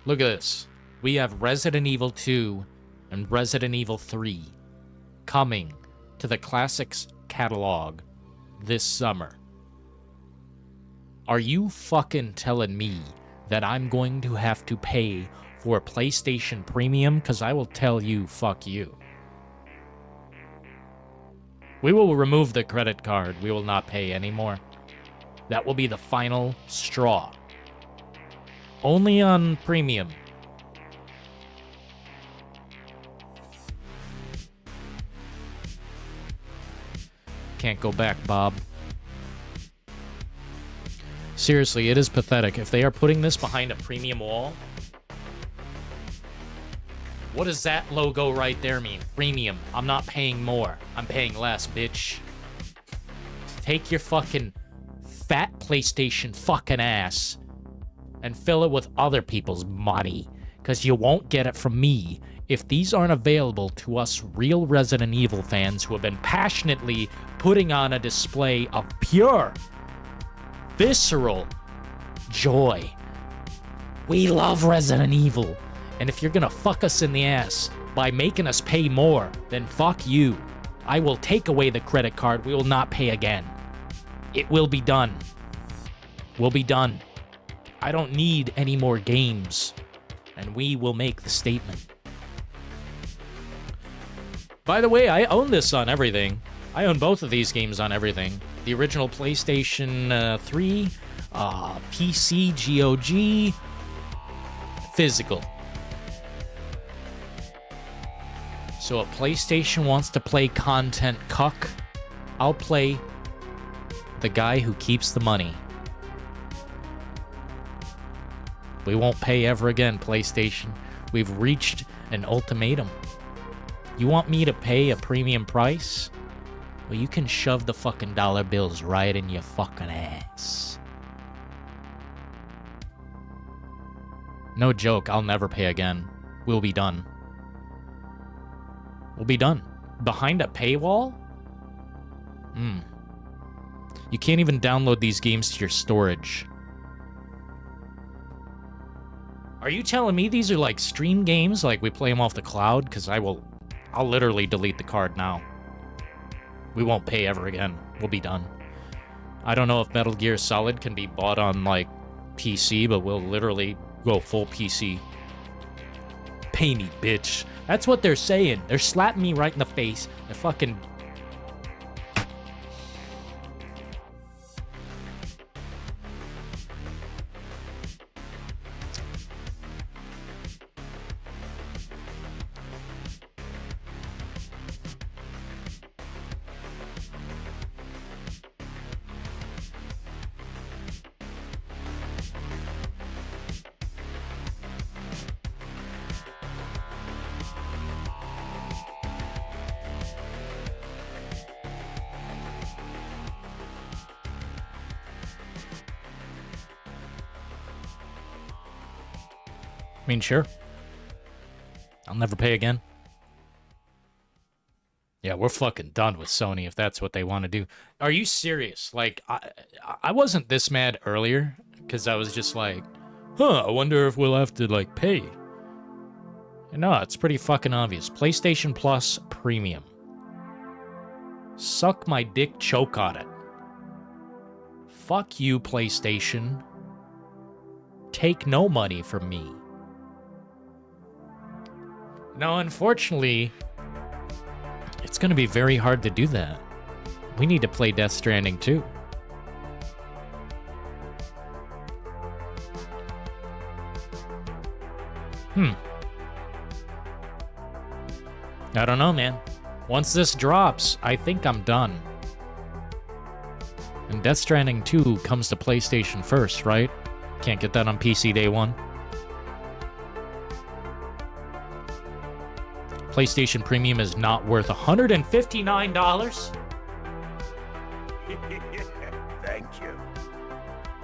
Look at this. We have Resident Evil 2 and Resident Evil 3 coming to the Classics catalog this summer. Are you fucking telling me that I'm going to have to pay for PlayStation Premium? Because I will tell you, fuck you. We will remove the credit card. We will not pay anymore. That will be the final straw. Only on Premium. Can't go back, Bob. Seriously, it is pathetic. If they are putting this behind a premium wall, what does that logo right there mean? Premium. I'm not paying more. I'm paying less, bitch. Take your fucking fat PlayStation fucking ass and fill it with other people's money, because you won't get it from me if these aren't available to us real Resident Evil fans who have been passionately putting on a display of pure, visceral joy. We love Resident Evil, and if you're gonna fuck us in the ass by making us pay more, then fuck you. I will take away the credit card. We will not pay again. It will be done. We'll be done. I don't need any more games, and we will make the statement. By the way, I own this on everything. I own both of these games on everything. The original PlayStation 3, PC, GOG, physical. So if PlayStation wants to play content cuck, I'll play the guy who keeps the money. We won't pay ever again, PlayStation. We've reached an ultimatum. You want me to pay a premium price? Well, you can shove the fucking dollar bills right in your fucking ass. No joke, I'll never pay again. We'll be done. We'll be done. Behind a paywall? You can't even download these games to your storage. Are you telling me these are like stream games? Like we play them off the cloud? Because I'll literally delete the card now. We won't pay ever again. We'll be done. I don't know if Metal Gear Solid can be bought on like PC, but we'll literally go full PC. Pay me, bitch. That's what they're saying. They're slapping me right in the face. They're fucking... I mean, sure. I'll never pay again. Yeah, we're fucking done with Sony if that's what they want to do. Are you serious? Like, I wasn't this mad earlier because I was just like, I wonder if we'll have to, like, pay. No, it's pretty fucking obvious. PlayStation Plus Premium. Suck my dick, choke on it. Fuck you, PlayStation. Take no money from me. No, unfortunately, it's going to be very hard to do that. We need to play Death Stranding too. I don't know, man. Once this drops, I think I'm done. And Death Stranding 2 comes to PlayStation first, right? Can't get that on PC day one. PlayStation Premium is not worth $159. Thank you.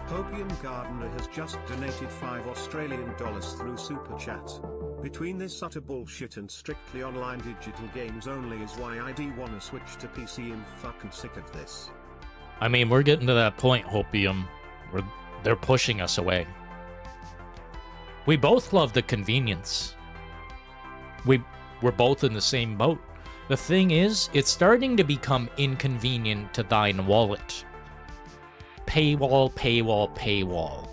Hopium Gardener has just donated $5 through Super Chat. Between this utter bullshit and strictly online digital games only is why I do wanna switch to PC. I'm fucking sick of this. I mean, we're getting to that point, Hopium, where they're pushing us away. We both love the convenience. We're both in the same boat. The thing is, it's starting to become inconvenient to thine wallet. Paywall, paywall, paywall.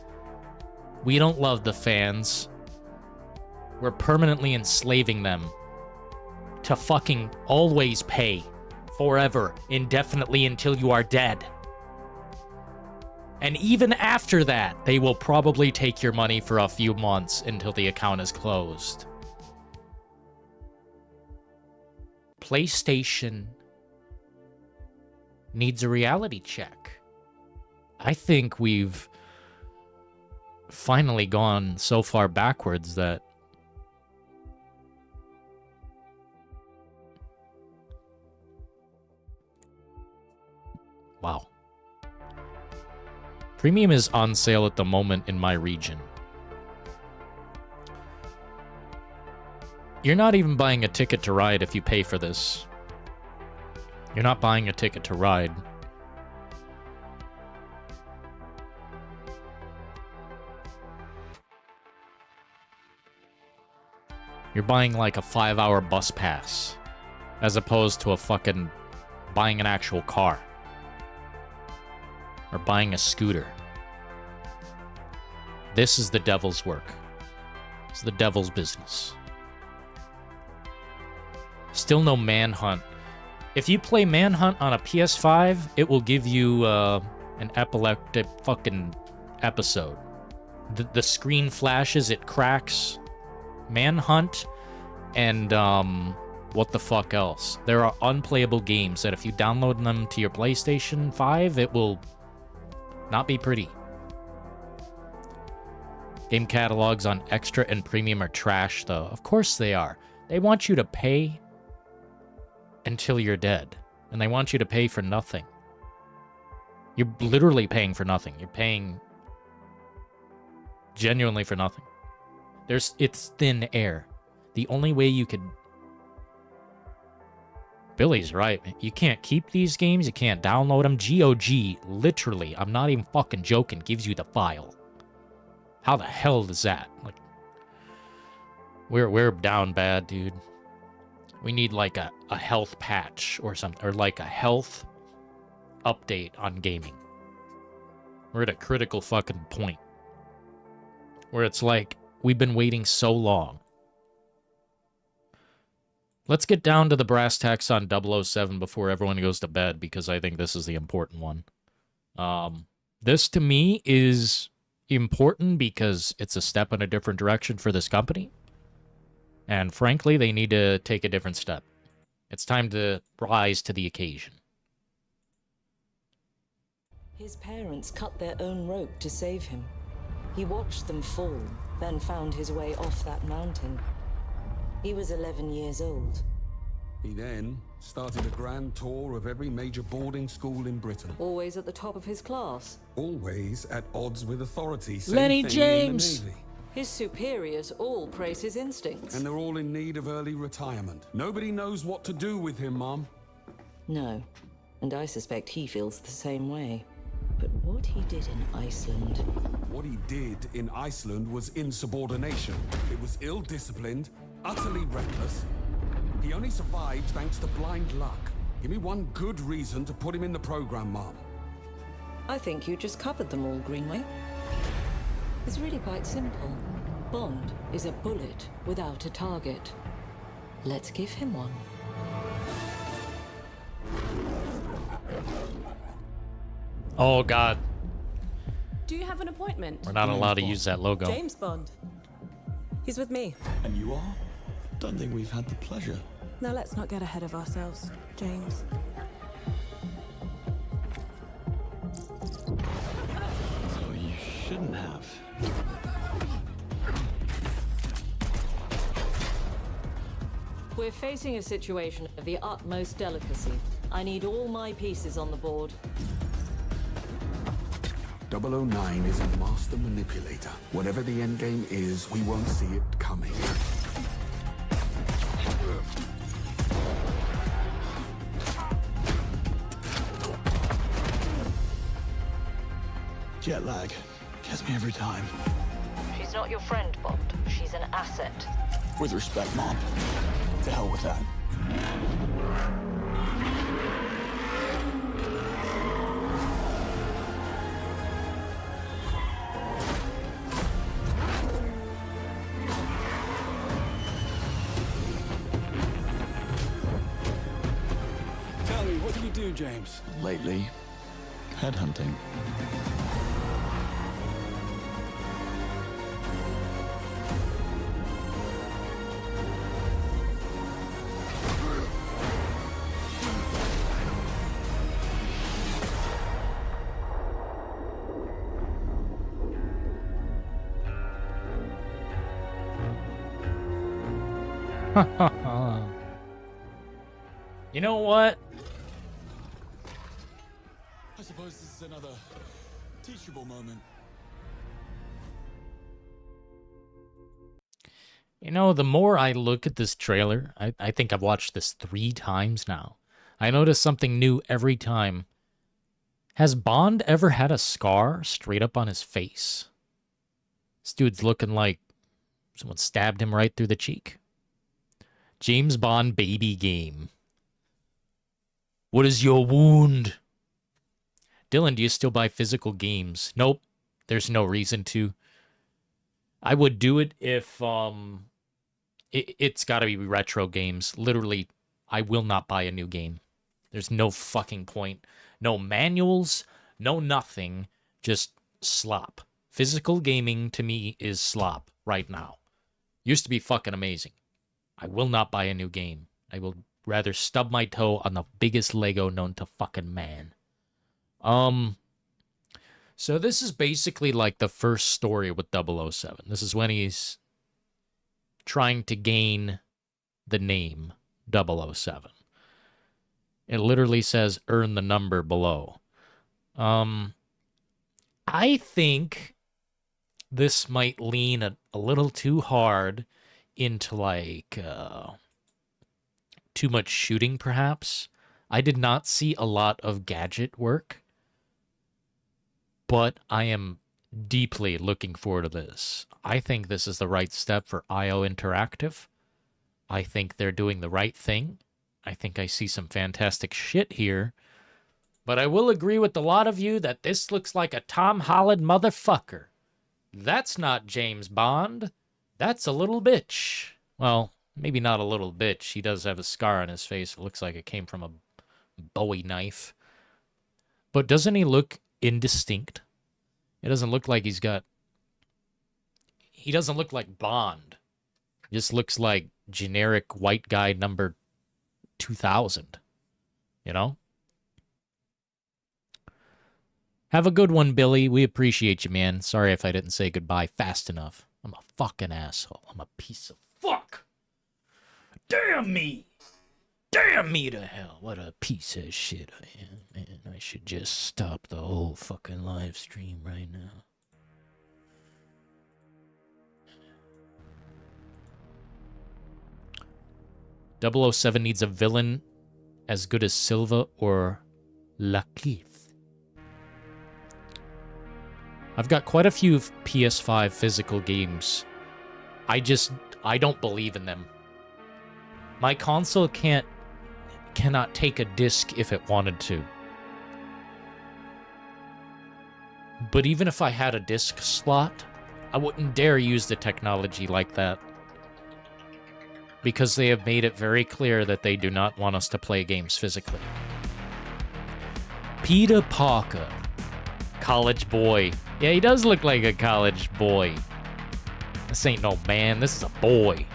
We don't love the fans. We're permanently enslaving them to fucking always pay. Forever, indefinitely until you are dead. And even after that, they will probably take your money for a few months until the account is closed. PlayStation needs a reality check. I think we've finally gone so far backwards that wow. Premium is on sale at the moment in my region. You're not even buying a ticket to ride if you pay for this. You're not buying a ticket to ride. You're buying like a 5-hour bus pass, as opposed to a fucking buying an actual car. Or buying a scooter. This is the devil's work. It's the devil's business. Still no Manhunt. If you play Manhunt on a PS5, it will give you an epileptic fucking episode. The screen flashes, it cracks. Manhunt and what the fuck else? There are unplayable games that if you download them to your PlayStation 5, it will not be pretty. Game catalogs on Extra and Premium are trash, though. Of course they are. They want you to pay until you're dead. And they want you to pay for nothing. You're literally paying for nothing. You're paying genuinely for nothing. It's thin air. The only way you could... Billy's right. You can't keep these games. You can't download them. GOG, literally, I'm not even fucking joking, gives you the file. How the hell does that? Like, we're down bad, dude. We need like a health patch or something, or like a health update on gaming. We're at a critical fucking point where it's like we've been waiting so long. Let's get down to the brass tacks on 007 before everyone goes to bed, because I think this is the important one. This, to me, is important because it's a step in a different direction for this company. And frankly, they need to take a different step. It's time to rise to the occasion. His parents cut their own rope to save him. He watched them fall, then found his way off that mountain. He was 11 years old. He then started a grand tour of every major boarding school in Britain. Always at the top of his class. Always at odds with authority. Same Lenny thing James! in the Navy. His superiors all praise his instincts. And they're all in need of early retirement. Nobody knows what to do with him, Mom. No, and I suspect he feels the same way. But what he did in Iceland... What he did in Iceland was insubordination. It was ill-disciplined, utterly reckless. He only survived thanks to blind luck. Give me one good reason to put him in the program, Mom. I think you just covered them all, Greenway. It's really quite simple. Bond is a bullet without a target. Let's give him one. Oh, God. Do you have an appointment? We're not allowed to use that logo. James Bond. He's with me. And you are? Don't think we've had the pleasure. Now let's not get ahead of ourselves, James. So you shouldn't have. We're facing a situation of the utmost delicacy. I need all my pieces on the board. 009 is a master manipulator. Whatever the endgame is, we won't see it coming. Jet lag gets me every time. She's not your friend, Bond. She's an asset. With respect, Mom. To hell with that. Tell me, what do you do, James? Lately, headhunting. You know what? I suppose this is another teachable moment. You know, the more I look at this trailer, I think I've watched this 3 times now. I notice something new every time. Has Bond ever had a scar straight up on his face? This dude's looking like someone stabbed him right through the cheek. James Bond baby game. What is your wound? Dylan, do you still buy physical games? Nope. There's no reason to. I would do it if it's got to be retro games. Literally, I will not buy a new game. There's no fucking point. No manuals, no nothing. Just slop. Physical gaming to me is slop right now. Used to be fucking amazing. I will not buy a new game. I will rather stub my toe on the biggest Lego known to fucking man. So this is basically like the first story with 007. This is when he's trying to gain the name 007. It literally says earn the number below. I think this might lean a little too hard into like too much shooting perhaps. I did not see a lot of gadget work. But I am deeply looking forward to this. I think this is the right step for IO Interactive. I think they're doing the right thing. I think I see some fantastic shit here. But I will agree with a lot of you that this looks like a Tom Holland motherfucker. That's not James Bond. That's a little bitch. Well, maybe not a little bitch. He does have a scar on his face. It looks like it came from a Bowie knife. But doesn't he look indistinct? It doesn't look like he doesn't look like Bond. He just looks like generic white guy number 2000. You know? Have a good one, Billy. We appreciate you, man. Sorry if I didn't say goodbye fast enough. I'm a fucking asshole. I'm a piece of fuck. Damn me. Damn me to hell. What a piece of shit I am, man. I should just stop the whole fucking live stream right now. .007 needs a villain as good as Silva or Lakeith. I've got quite a few PS5 physical games. I don't believe in them. My console cannot take a disc if it wanted to. But even if I had a disc slot, I wouldn't dare use the technology like that. Because they have made it very clear that they do not want us to play games physically. Peter Parker. College boy. Yeah, he does look like a college boy. This ain't no man, this is a boy.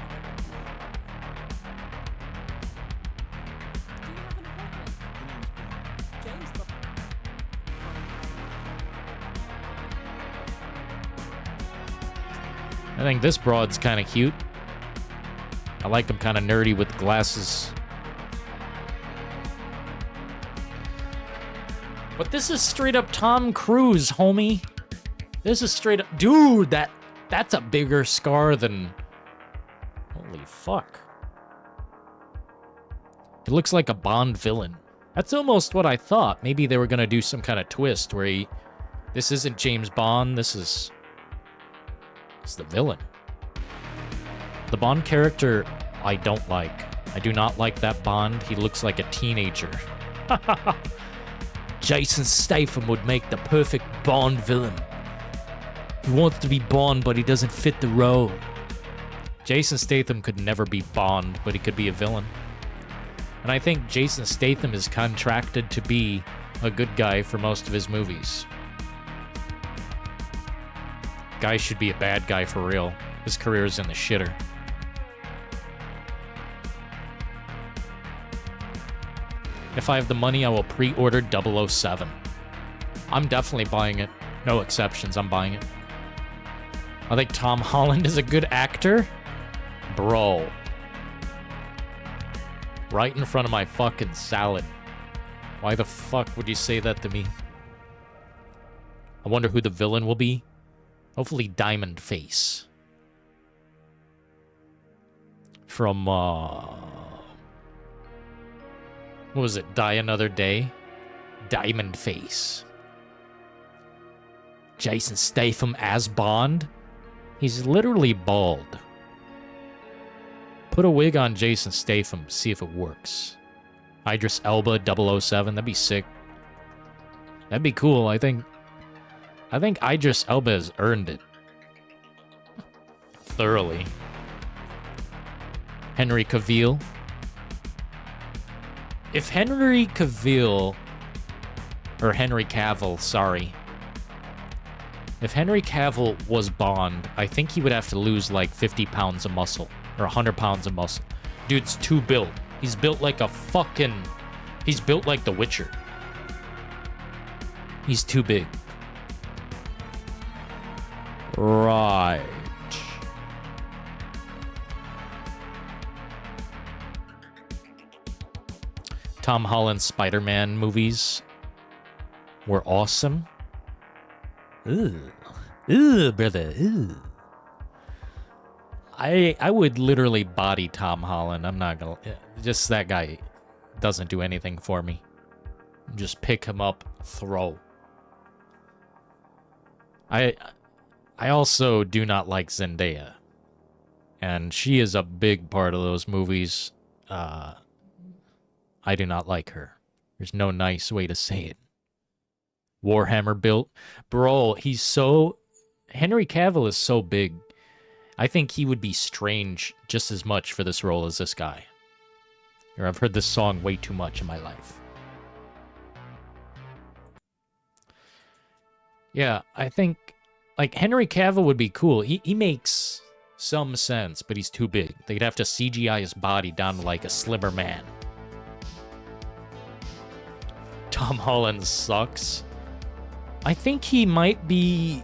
I think this broad's kind of cute. I like him kind of nerdy with glasses. But this is straight up Tom Cruise, homie. This is straight up... Dude, that's a bigger scar than... Holy fuck. It looks like a Bond villain. That's almost what I thought. Maybe they were going to do some kind of twist where this isn't James Bond, it's the villain. The Bond character, I don't like. I do not like that Bond. He looks like a teenager. Jason Statham would make the perfect Bond villain. He wants to be Bond, but he doesn't fit the role. Jason Statham could never be Bond, but he could be a villain. And I think Jason Statham is contracted to be a good guy for most of his movies. Guy should be a bad guy for real. His career is in the shitter. If I have the money, I will pre-order 007. I'm definitely buying it. No exceptions, I'm buying it. I think Tom Holland is a good actor. Bro. Right in front of my fucking salad. Why the fuck would you say that to me? I wonder who the villain will be. Hopefully Diamond Face. From, what was it? Die Another Day? Diamond Face. Jason Statham as Bond? He's literally bald. Put a wig on Jason Statham, see if it works. Idris Elba 007, that'd be sick. That'd be cool. I think Idris Elba has earned it. Thoroughly. Henry Cavill. If Henry Cavill, or Henry Cavill, sorry. If Henry Cavill was Bond, I think he would have to lose like 50 pounds of muscle, or 100 pounds of muscle. Dude's too built. He's built like a fucking... He's built like The Witcher. He's too big. Right. Tom Holland's Spider-Man movies were awesome. Ooh. Ooh, brother. Ooh. I would literally body Tom Holland. I'm not gonna... Just that guy doesn't do anything for me. Just pick him up, throw. I also do not like Zendaya. And she is a big part of those movies. I do not like her. There's no nice way to say it. Warhammer built. Bro, he's so... Henry Cavill is so big. I think he would be strange just as much for this role as this guy. Or I've heard this song way too much in my life. Yeah, I think... Like, Henry Cavill would be cool. He makes some sense, but he's too big. They'd have to CGI his body down to, like, a slimmer man. Tom Holland sucks. I think he might be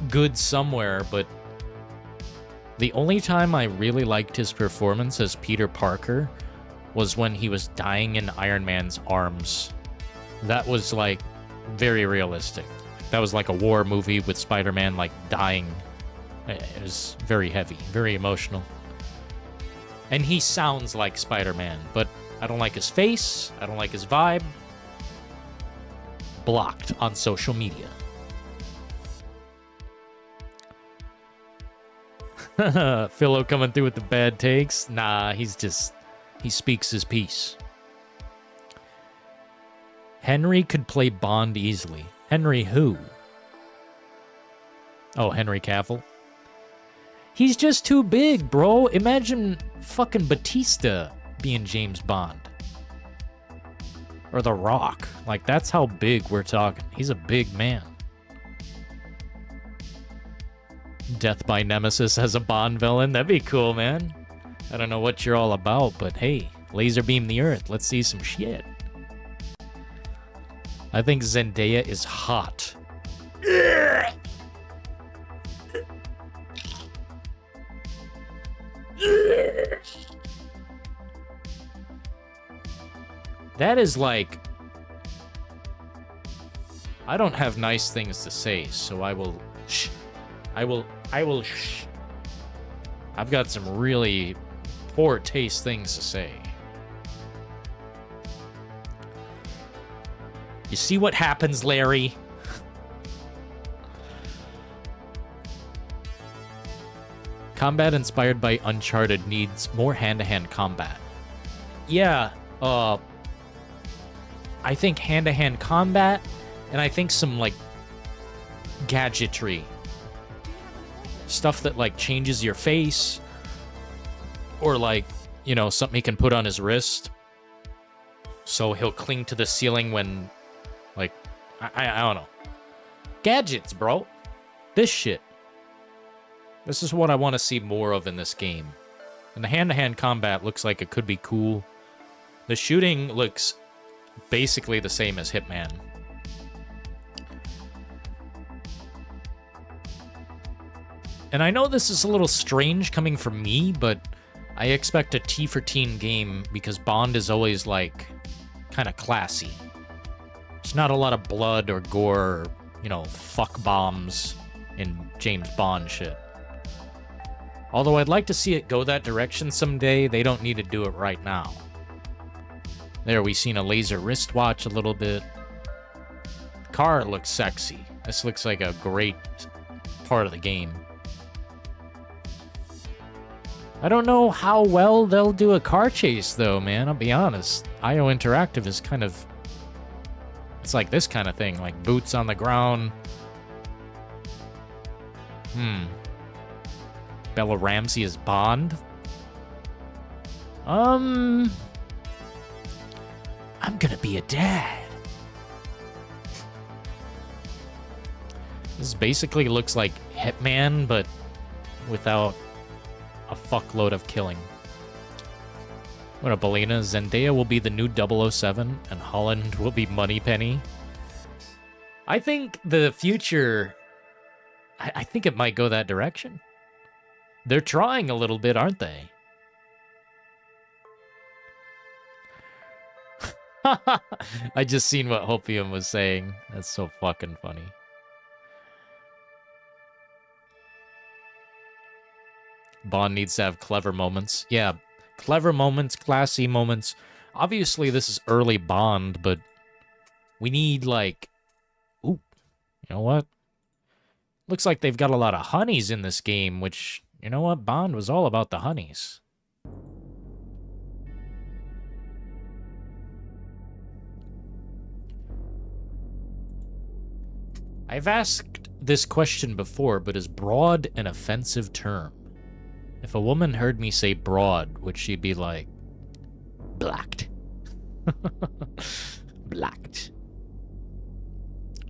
good somewhere, but the only time I really liked his performance as Peter Parker was when he was dying in Iron Man's arms. That was, like, very realistic. That was like a war movie with Spider-Man, like, dying. It was very heavy, very emotional. And he sounds like Spider-Man, but I don't like his face, I don't like his vibe. Blocked on social media. Philo coming through with the bad takes. Nah, he speaks his piece. Henry could play Bond easily. Henry who? Oh, Henry Cavill. He's just too big, bro. Imagine fucking Batista being James Bond. Or The Rock. Like, that's how big we're talking. He's a big man. Death by Nemesis as a Bond villain. That'd be cool, man. I don't know what you're all about, but hey, laser beam the Earth. Let's see some shit. I think Zendaya is hot. That is like... I don't have nice things to say, so I will... Shh. I will shh. I've got some really poor taste things to say. You see what happens, Larry? Combat inspired by Uncharted needs more hand-to-hand combat. Yeah, I think hand-to-hand combat, and I think some, like, gadgetry. Stuff that, like, changes your face. Or, like, you know, something he can put on his wrist. So he'll cling to the ceiling when, like, I don't know. Gadgets, bro. This shit. This is what I want to see more of in this game. And the hand-to-hand combat looks like it could be cool. The shooting looks basically the same as Hitman. And I know this is a little strange coming from me, but I expect a T for teen game because Bond is always, like, kind of classy. There's not a lot of blood or gore or you know, fuck bombs and James Bond shit. Although I'd like to see it go that direction someday, they don't need to do it right now. There, we seen a laser wristwatch a little bit. Car looks sexy. This looks like a great part of the game. I don't know how well they'll do a car chase, though, man. I'll be honest. IO Interactive is kind of... It's like this kind of thing, like boots on the ground. Bella Ramsey is Bond? I'm gonna be a dad. This basically looks like Hitman, but without a fuckload of killing. What up, Belina? Zendaya will be the new 007, and Holland will be Moneypenny. I think the future... I think it might go that direction. They're trying a little bit, aren't they? I just seen what Hopium was saying. That's so fucking funny. Bond needs to have clever moments. Yeah, clever moments, classy moments. Obviously, this is early Bond, but we need, like... Ooh, you know what? Looks like they've got a lot of honeys in this game, which, you know what? Bond was all about the honeys. I've asked this question before, but is broad an offensive term? If a woman heard me say broad, would she be like, blacked? Blacked.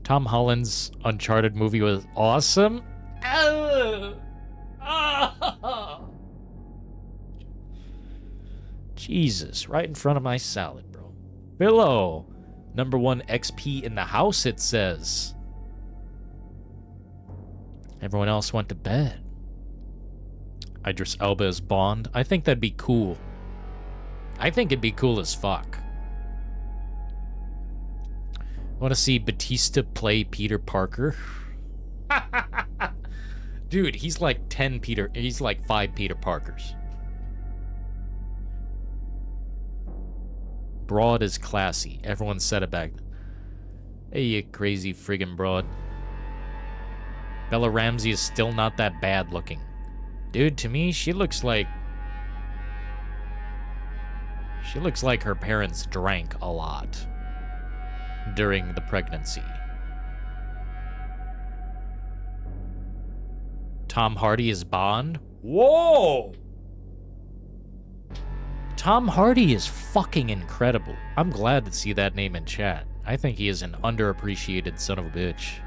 Tom Holland's Uncharted movie was awesome. Jesus, right in front of my salad, bro. Philo, #1 XP in the house, it says. Everyone else went to bed. Idris Elba as Bond. I think that'd be cool. I think it'd be cool as fuck. Want to see Batista play Peter Parker? Dude, he's like 10 Peter... He's like 5 Peter Parkers. Broad is classy. Everyone said it back. Hey, you crazy friggin' broad. Bella Ramsey is still not that bad looking. Dude, to me, she looks like... She looks like her parents drank a lot during the pregnancy. Tom Hardy is Bond? Whoa! Tom Hardy is fucking incredible. I'm glad to see that name in chat. I think he is an underappreciated son of a bitch.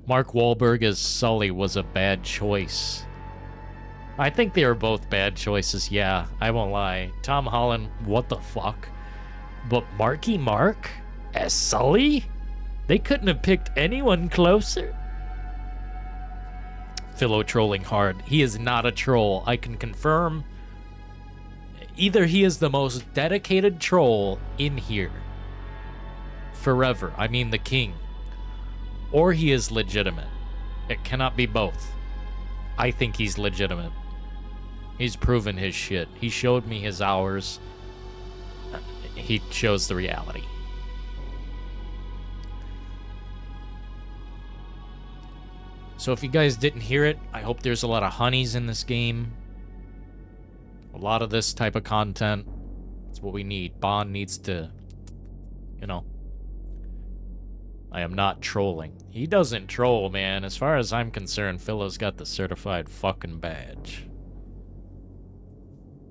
Mark Wahlberg as Sully was a bad choice. I think they were both bad choices, yeah, I won't lie. Tom Holland, what the fuck? But Marky Mark as Sully? They couldn't have picked anyone closer. Philo trolling hard. He is not a troll, I can confirm. Either he is the most dedicated troll in here. Forever, I mean the king. Or he is legitimate. It cannot be both. I think he's legitimate. He's proven his shit. He showed me his hours. He shows the reality. So if you guys didn't hear it, I hope there's a lot of honeys in this game. A lot of this type of content. That's what we need. Bond needs to, you know. I am not trolling. He doesn't troll, man. As far as I'm concerned, Philo's got the certified fucking badge.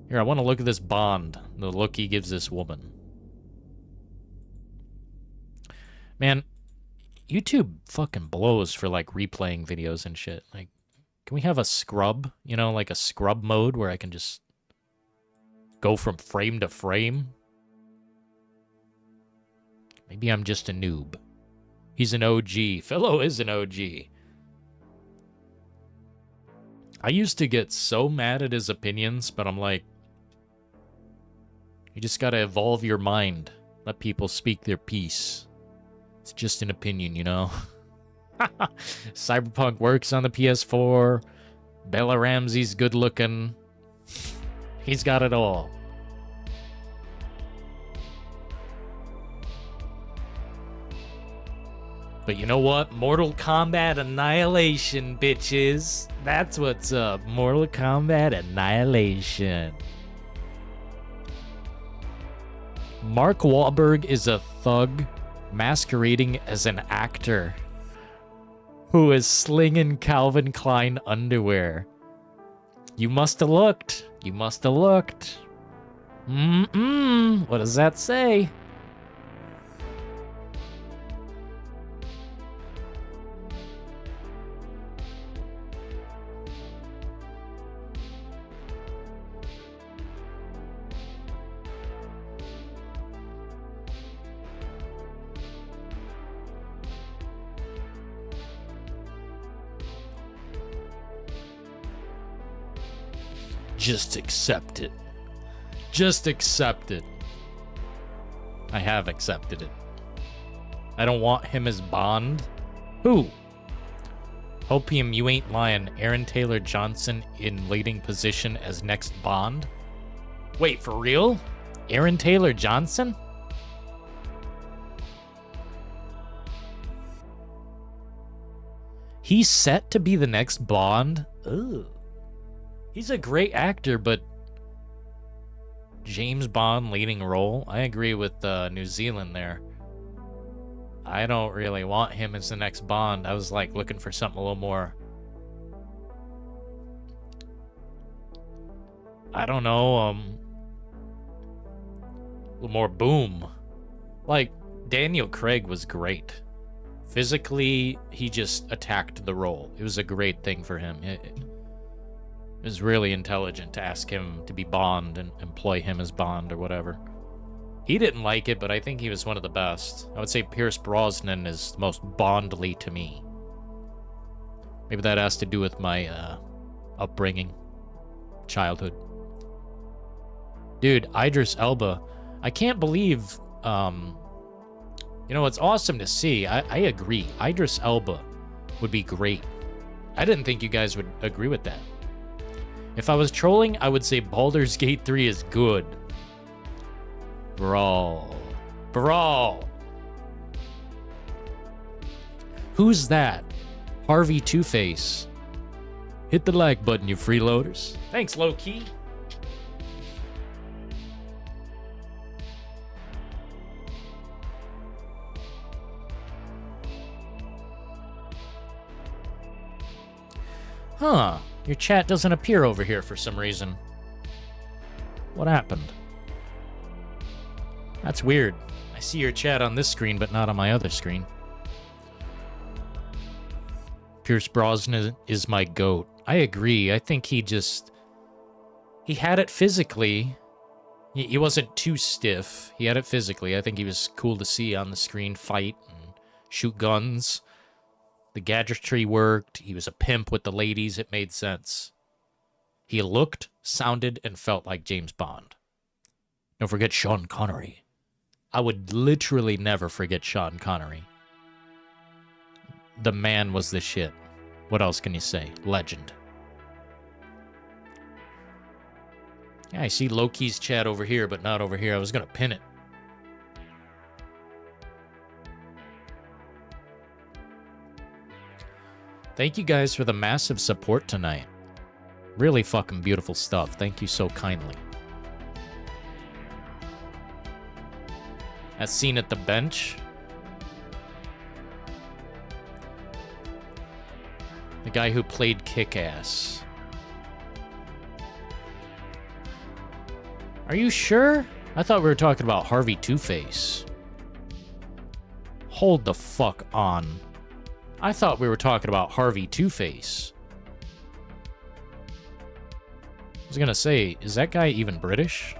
Here, I want to look at this Bond. The look he gives this woman. Man, YouTube fucking blows for, like, replaying videos and shit. Like, can we have a scrub? You know, like a scrub mode where I can just go from frame to frame? Maybe I'm just a noob. He's an OG. Philo is an OG. I used to get so mad at his opinions, but I'm like, you just gotta evolve your mind. Let people speak their piece. It's just an opinion, you know? Cyberpunk works on the PS4. Bella Ramsey's good looking. He's got it all. But you know what? Mortal Kombat Annihilation, bitches. That's what's up. Mortal Kombat Annihilation. Mark Wahlberg is a thug masquerading as an actor who is slinging Calvin Klein underwear. You must have looked. You must have looked. What does that say? Just accept it. Just accept it. I have accepted it. I don't want him as Bond. Who? Hopium, you ain't lying. Aaron Taylor Johnson in leading position as next Bond? Wait, for real? Aaron Taylor Johnson? He's set to be the next Bond? Ugh. He's a great actor, but James Bond leading role? I agree with New Zealand there. I don't really want him as the next Bond. I was like looking for something a little more, I don't know, a little more boom. Like, Daniel Craig was great. Physically, he just attacked the role. It was a great thing for him. It was really intelligent to ask him to be Bond and employ him as Bond or whatever. He didn't like it, but I think he was one of the best. I would say Pierce Brosnan is the most Bondly to me. Maybe that has to do with my upbringing, childhood. Dude, Idris Elba. I can't believe, you know, it's awesome to see. I agree. Idris Elba would be great. I didn't think you guys would agree with that. If I was trolling, I would say Baldur's Gate 3 is good. Brawl. Brawl. Who's that? Harvey Two-Face. Hit the like button, you freeloaders. Thanks, low-key. Huh. Your chat doesn't appear over here for some reason. What happened? That's weird. I see your chat on this screen, but not on my other screen. Pierce Brosnan is my GOAT. I agree. I think he had it physically. He wasn't too stiff. He had it physically. I think he was cool to see on the screen, fight and shoot guns. The gadgetry worked. He was a pimp with the ladies. It made sense. He looked, sounded, and felt like James Bond. Don't forget Sean Connery. I would literally never forget Sean Connery. The man was the shit. What else can you say? Legend. Yeah, I see Loki's chat over here, but not over here. I was going to pin it. Thank you guys for the massive support tonight. Really fucking beautiful stuff. Thank you so kindly. As seen at the bench. The guy who played Kick-Ass. Are you sure? I thought we were talking about Harvey Two-Face. Hold the fuck on. I thought we were talking about Harvey Two-Face. I was gonna say, is that guy even British?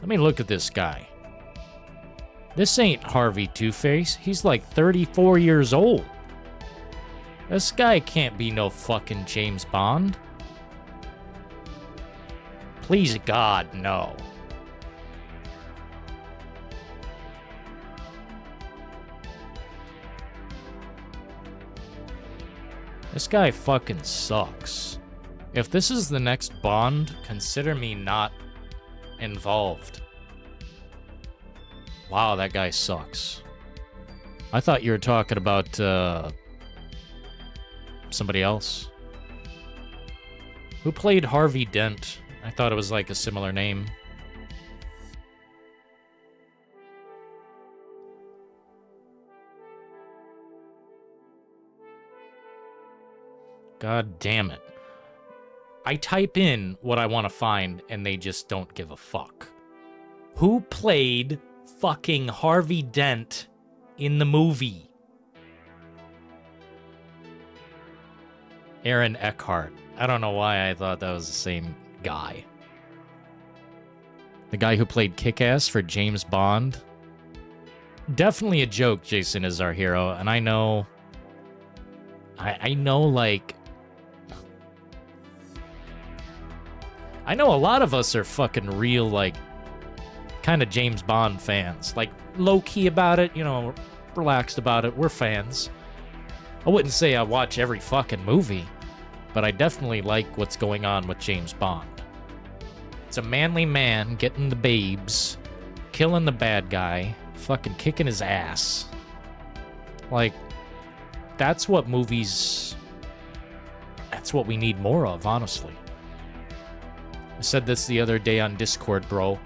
Let me look at this guy. This ain't Harvey Two-Face. He's like 34 years old. This guy can't be no fucking James Bond. Please God, no. This guy fucking sucks. If this is the next Bond, consider me not involved. Wow, that guy sucks. I thought you were talking about, somebody else. Who played Harvey Dent? I thought it was like a similar name. God damn it. I type in what I want to find, and they just don't give a fuck. Who played fucking Harvey Dent in the movie? Aaron Eckhart. I don't know why I thought that was the same guy. The guy who played Kick-Ass for James Bond. Definitely a joke, Jason is our hero, and I know... I know, like... I know a lot of us are fucking real, like, kind of James Bond fans. Like, low-key about it, you know, relaxed about it. We're fans. I wouldn't say I watch every fucking movie, but I definitely like what's going on with James Bond. It's a manly man getting the babes, killing the bad guy, fucking kicking his ass. Like, that's what movies... That's what we need more of, honestly. I said this the other day on Discord, bro.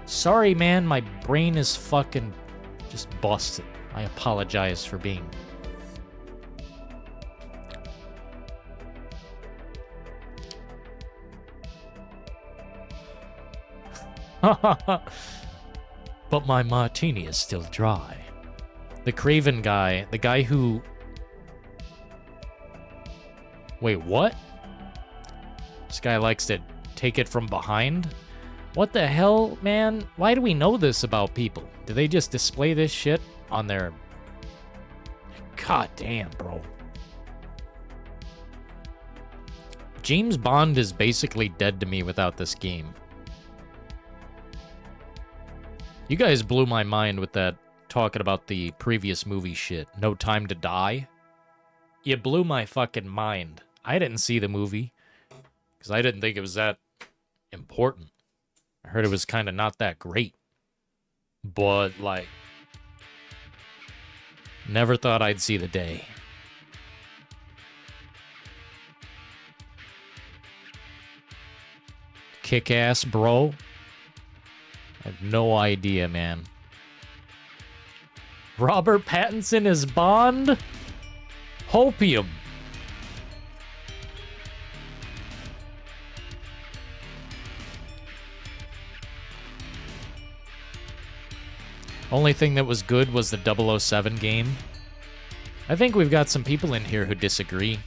Sorry, man, my brain is fucking just busted. I apologize for being... But my martini is still dry. The Craven guy, the guy who... Wait, what? This guy likes to take it from behind? What the hell, man? Why do we know this about people? Do they just display this shit on their... God damn, bro. James Bond is basically dead to me without this game. You guys blew my mind with that talking about the previous movie shit. No Time to Die. You blew my fucking mind. I didn't see the movie because I didn't think it was that important. I heard it was kind of not that great. But, like, never thought I'd see the day. Kick-ass, bro. I have no idea, man. Robert Pattinson is Bond? Hopium. Only thing that was good was the 007 game. I think we've got some people in here who disagree.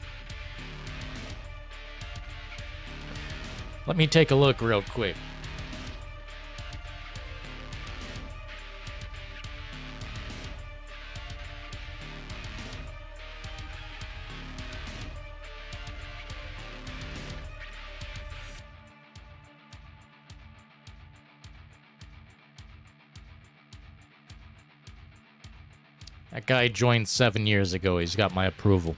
Let me take a look real quick. That guy joined 7 years ago. He's got my approval.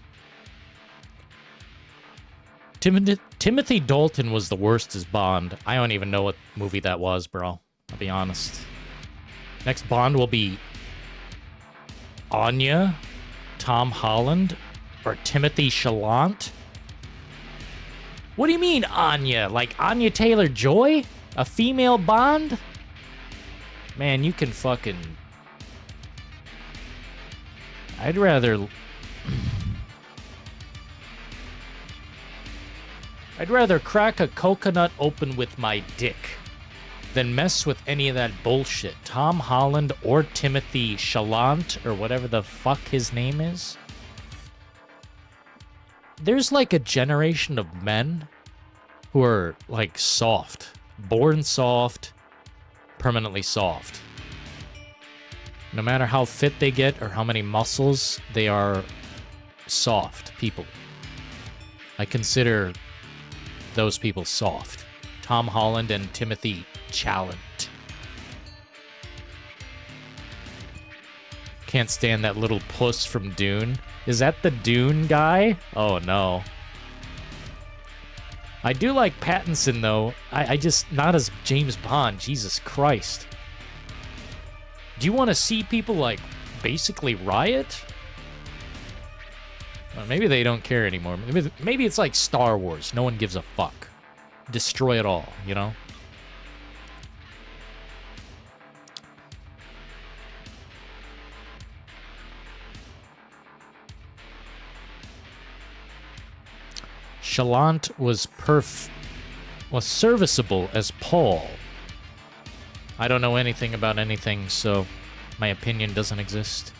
Timothy Dalton was the worst as Bond. I don't even know what movie that was, bro. I'll be honest. Next Bond will be Anya, Tom Holland, or Timothy Chalamet. What do you mean, Anya? Like Anya Taylor-Joy? A female Bond? Man, you can fucking... I'd rather crack a coconut open with my dick than mess with any of that bullshit. Tom Holland or Timothy Chalamet or whatever the fuck his name is. There's like a generation of men who are like soft. Born soft, permanently soft. No matter how fit they get or how many muscles, they are soft people. I consider those people soft. Tom Holland and Timothy Chalamet. Can't stand that little puss from Dune. Is that the Dune guy? Oh no. I do like Pattinson though. I just, not as James Bond. Jesus Christ. Do you want to see people like basically riot? Well, maybe they don't care anymore. Maybe it's like Star Wars. No one gives a fuck. Destroy it all, you know? Chalant was serviceable as Paul. I don't know anything about anything, so my opinion doesn't exist.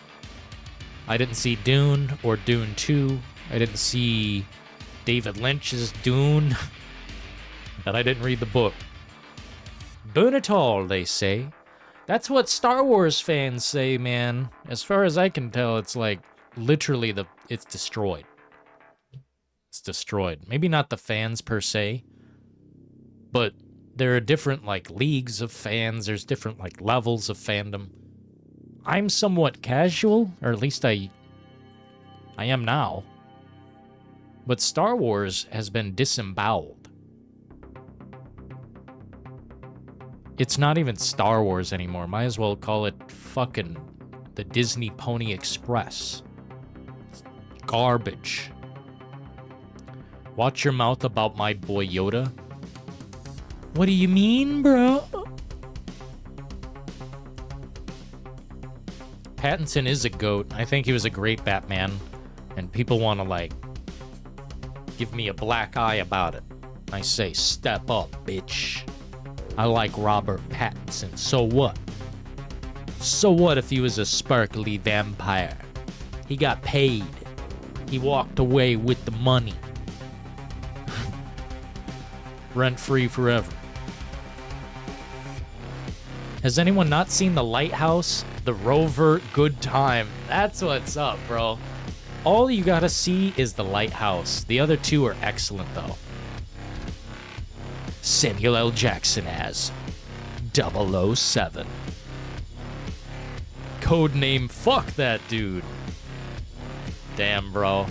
I didn't see Dune or Dune 2. I didn't see David Lynch's Dune. And I didn't read the book. Burn it all, they say. That's what Star Wars fans say, man. As far as I can tell, it's like literally it's destroyed. It's destroyed. Maybe not the fans per se, but there are different like leagues of fans. There's different like levels of fandom. I'm somewhat casual, or at least I am now. But Star Wars has been disemboweled. It's not even Star Wars anymore. Might as well call it fucking the Disney Pony Express. It's garbage. Watch your mouth about my boy Yoda. What do you mean, bro? Pattinson is a goat. I think he was a great Batman. And people want to, like, give me a black eye about it. I say, step up, bitch. I like Robert Pattinson. So what? So what if he was a sparkly vampire? He got paid. He walked away with the money. Rent-free forever. Has anyone not seen The Lighthouse? The Rover Good Time. That's what's up, bro. All you gotta see is The Lighthouse. The other two are excellent, though. Samuel L. Jackson as 007. Codename fuck that dude. Damn, bro.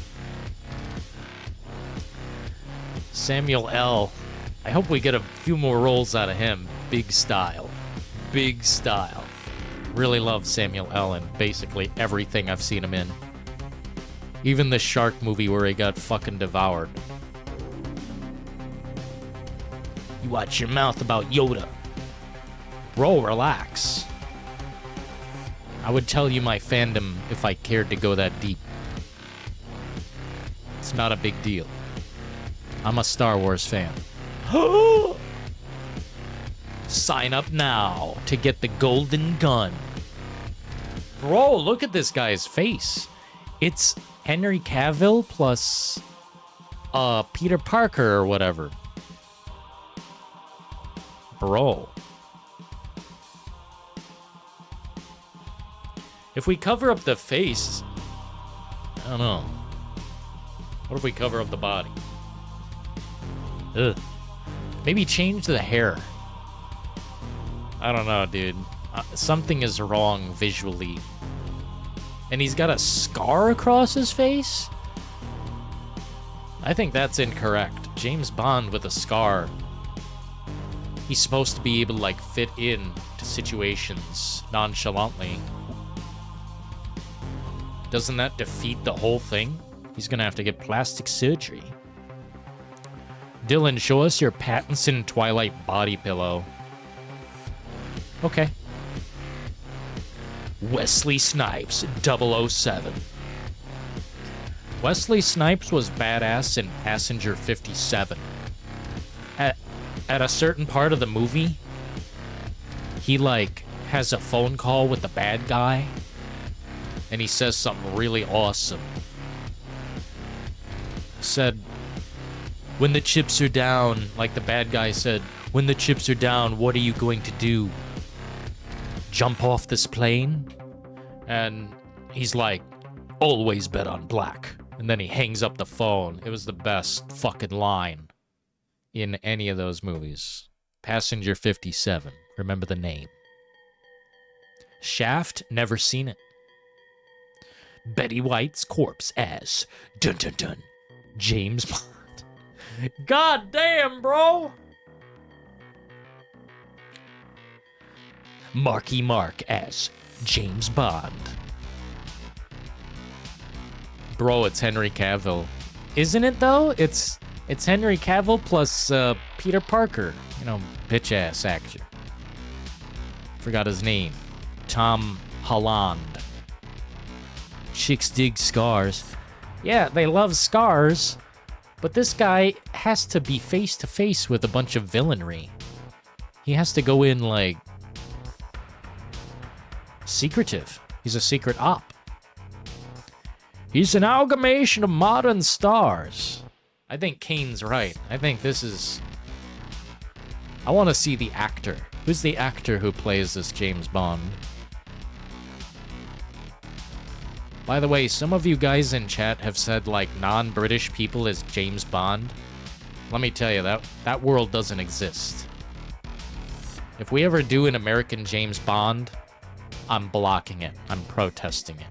Samuel L. I hope we get a few more roles out of him. Big style. Big style. Really love Samuel L. in basically everything I've seen him in. Even the shark movie where he got fucking devoured. You watch your mouth about Yoda. Bro, relax. I would tell you my fandom if I cared to go that deep. It's not a big deal. I'm a Star Wars fan. Sign up now to get the golden gun. Bro, look at this guy's face. It's Henry Cavill plus Peter Parker or whatever. Bro. If we cover up the face, I don't know. What if we cover up the body? Ugh. Maybe change the hair. I don't know, dude. Something is wrong visually. And he's got a scar across his face? I think that's incorrect. James Bond with a scar. He's supposed to be able to, like, fit in to situations nonchalantly. Doesn't that defeat the whole thing? He's gonna have to get plastic surgery. Dylan, show us your Pattinson Twilight body pillow. Okay. Wesley Snipes, 007. Wesley Snipes was badass in Passenger 57. At a certain part of the movie, he, like, has a phone call with the bad guy, and he says something really awesome. Said, when the chips are down, like the bad guy said, when the chips are down, what are you going to do? Jump off this plane? And he's like, always bet on black. And then he hangs up the phone. It was the best fucking line in any of those movies. Passenger 57. Remember the name. Shaft, never seen it. Betty White's corpse as dun dun dun James Bond. God damn, bro. Marky Mark as James Bond. Bro, it's Henry Cavill. Isn't it though? It's Henry Cavill plus Peter Parker. You know, bitch ass actor. Forgot his name. Tom Holland. Chicks dig scars. Yeah, they love scars, but this guy has to be face to face with a bunch of villainy. He has to go in like secretive. He's a secret op. He's an amalgamation of modern stars. I think Kane's right. I think this is... I want to see the actor. Who's the actor who plays this James Bond? By the way, some of you guys in chat have said, like, non-British people as James Bond. Let me tell you, that world doesn't exist. If we ever do an American James Bond, I'm blocking it. I'm protesting it.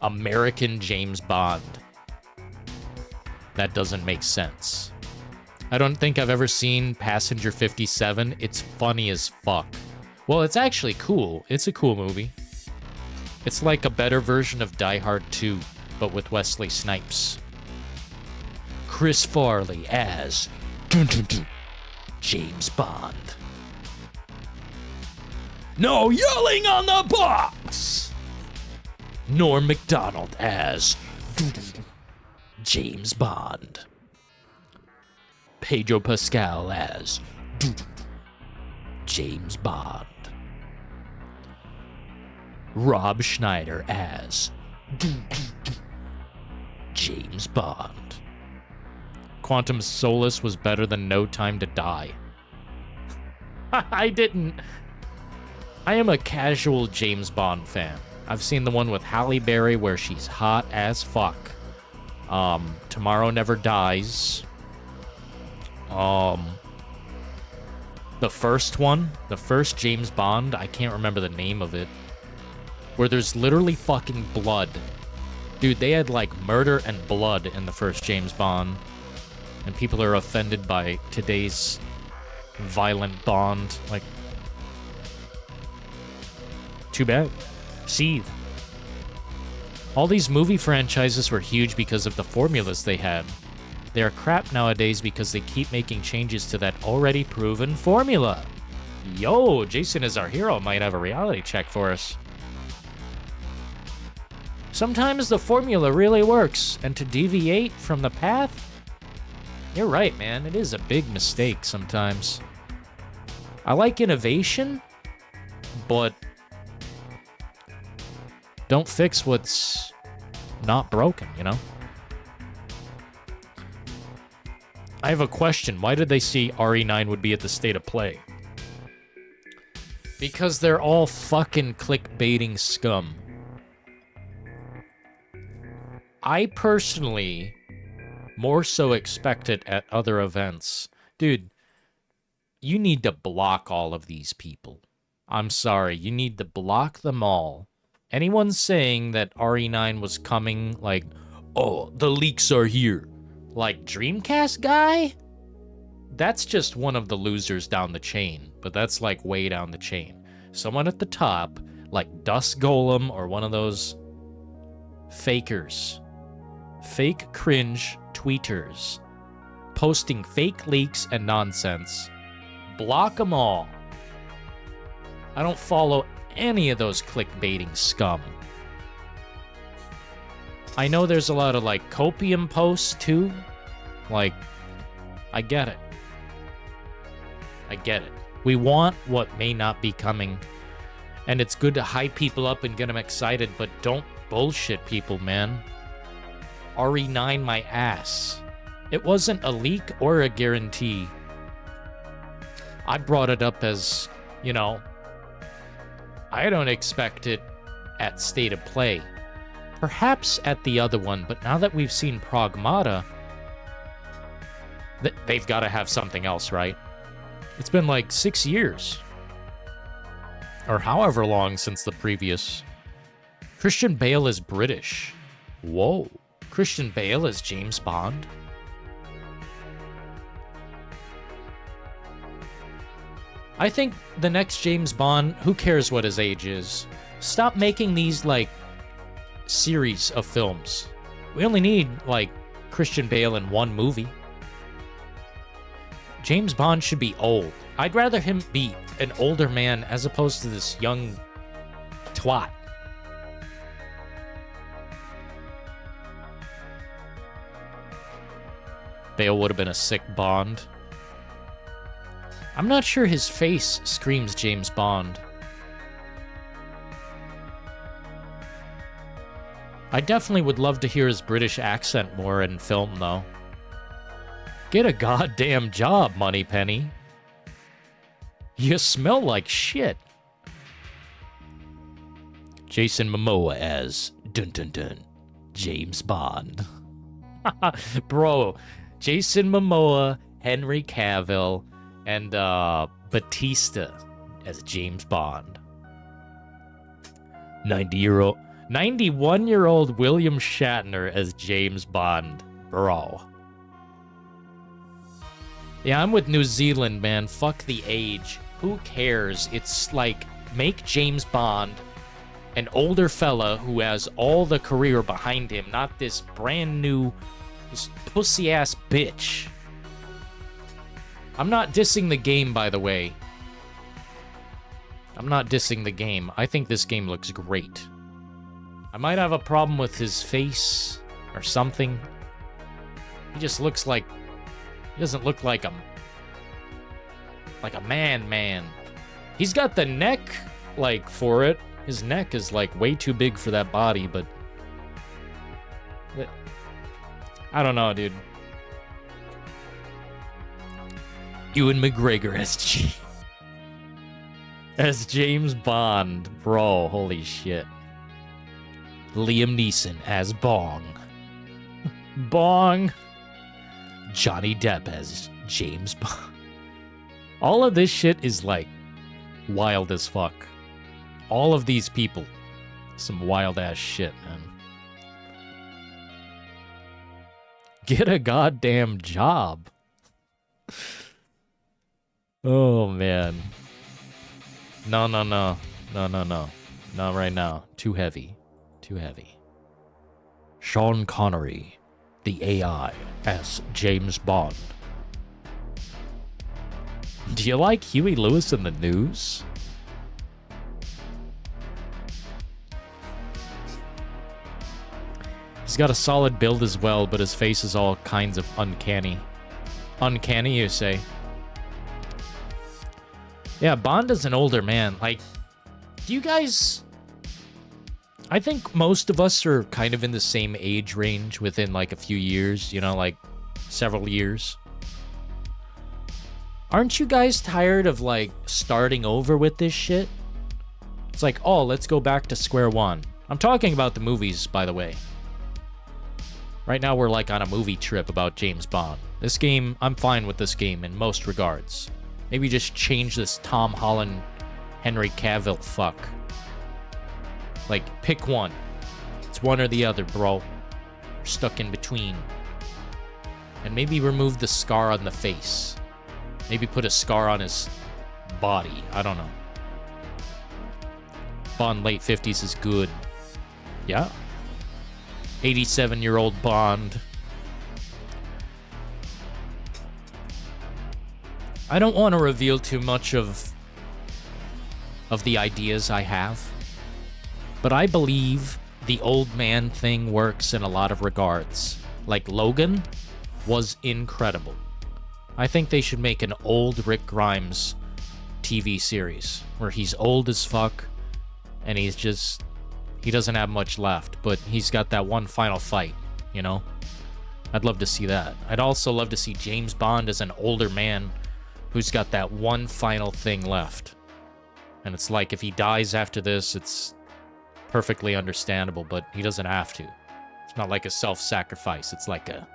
American James Bond. That doesn't make sense. I don't think I've ever seen Passenger 57. It's funny as fuck. Well, it's actually cool. It's a cool movie. It's like a better version of Die Hard 2, but with Wesley Snipes. Chris Farley as James Bond. No yelling on the box! Norm Macdonald as James Bond. Pedro Pascal as James Bond. Rob Schneider as James Bond. Quantum Solace was better than No Time to Die. I am a casual James Bond fan. I've seen the one with Halle Berry where she's hot as fuck. Tomorrow Never Dies. The first one, the first James Bond, I can't remember the name of it, where there's literally fucking blood. Dude, they had like murder and blood in the first James Bond, and people are offended by today's violent Bond. Like, too bad. Seethe. All these movie franchises were huge because of the formulas they had. They are crap nowadays because they keep making changes to that already proven formula. Yo, Jason is our hero might have a reality check for us. Sometimes the formula really works, and to deviate from the path, you're right, man. It is a big mistake sometimes. I like innovation, but don't fix what's not broken, you know? I have a question. Why did they see RE9 would be at the State of Play? Because they're all fucking clickbaiting scum. I personally more so expect it at other events. Dude, you need to block all of these people. I'm sorry, you need to block them all. Anyone saying that RE9 was coming, like, oh, the leaks are here. Like, Dreamcast guy? That's just one of the losers down the chain, but that's, like, way down the chain. Someone at the top, like Dust Golem or one of those fakers. Fake cringe tweeters. Posting fake leaks and nonsense. Block them all. I don't follow any of those clickbaiting scum. I know there's a lot of, like, copium posts, too. Like, I get it. I get it. We want what may not be coming. And it's good to hype people up and get them excited, but don't bullshit people, man. RE9 my ass. It wasn't a leak or a guarantee. I brought it up as, you know, I don't expect it at State of Play. perhaps at the other one, but now that we've seen Pragmata, they've got to have something else, right? It's been like 6 years. Or however long since the previous. Christian Bale is British. Whoa. Christian Bale is James Bond? I think the next James Bond, who cares what his age is? Stop making these, like, series of films. We only need, like, Christian Bale in one movie. James Bond should be old. I'd rather him be an older man as opposed to this young twat. Bale would have been a sick Bond. I'm not sure his face screams James Bond. I definitely would love to hear his British accent more in film, though. Get a goddamn job, Moneypenny. You smell like shit. Jason Momoa as dun dun dun James Bond. Bro, Jason Momoa, Henry Cavill, and Batista as James Bond. 91-year-old William Shatner as James Bond. Bro. Yeah, I'm with New Zealand, man. Fuck the age. Who cares? It's like, make James Bond an older fella who has all the career behind him, not this brand new, this pussy-ass bitch. I'm not dissing the game, by the way. I'm not dissing the game. I think this game looks great. I might have a problem with his face or something. He just looks like... He doesn't look like a man. He's got the neck, like, for it. His neck is, like, way too big for that body, but... I don't know, dude. Ewan McGregor as James Bond. Bro, holy shit. Liam Neeson as Bong. Bong. Johnny Depp as James Bond. All of this shit is, like, wild as fuck. All of these people. Some wild-ass shit, man. Get a goddamn job. Oh, man. No. Not right now. Too heavy. Sean Connery, the AI, as James Bond. Do you like Huey Lewis in the News? He's got a solid build as well, but his face is all kinds of uncanny. Uncanny, you say? Yeah, Bond is an older man. Like, do you guys... I think most of us are kind of in the same age range within, like, a few years. You know, like, several years. Aren't you guys tired of, like, starting over with this shit? It's like, oh, let's go back to square one. I'm talking about the movies, by the way. Right now, we're, like, on a movie trip about James Bond. This game, I'm fine with this game in most regards. Maybe just change this Tom Holland, Henry Cavill fuck. Like, pick one. It's one or the other, bro. You're stuck in between. And maybe remove the scar on the face. Maybe put a scar on his body. I don't know. Bond late 50s is good. Yeah. 87-year-old Bond. I don't want to reveal too much of the ideas I have. But I believe the old man thing works in a lot of regards. Like, Logan was incredible. I think they should make an old Rick Grimes TV series where he's old as fuck and he's just... He doesn't have much left, but he's got that one final fight, you know? I'd love to see that. I'd also love to see James Bond as an older man who's got that one final thing left. And it's like, if he dies after this, it's perfectly understandable, but he doesn't have to. It's not like a self-sacrifice. It's like a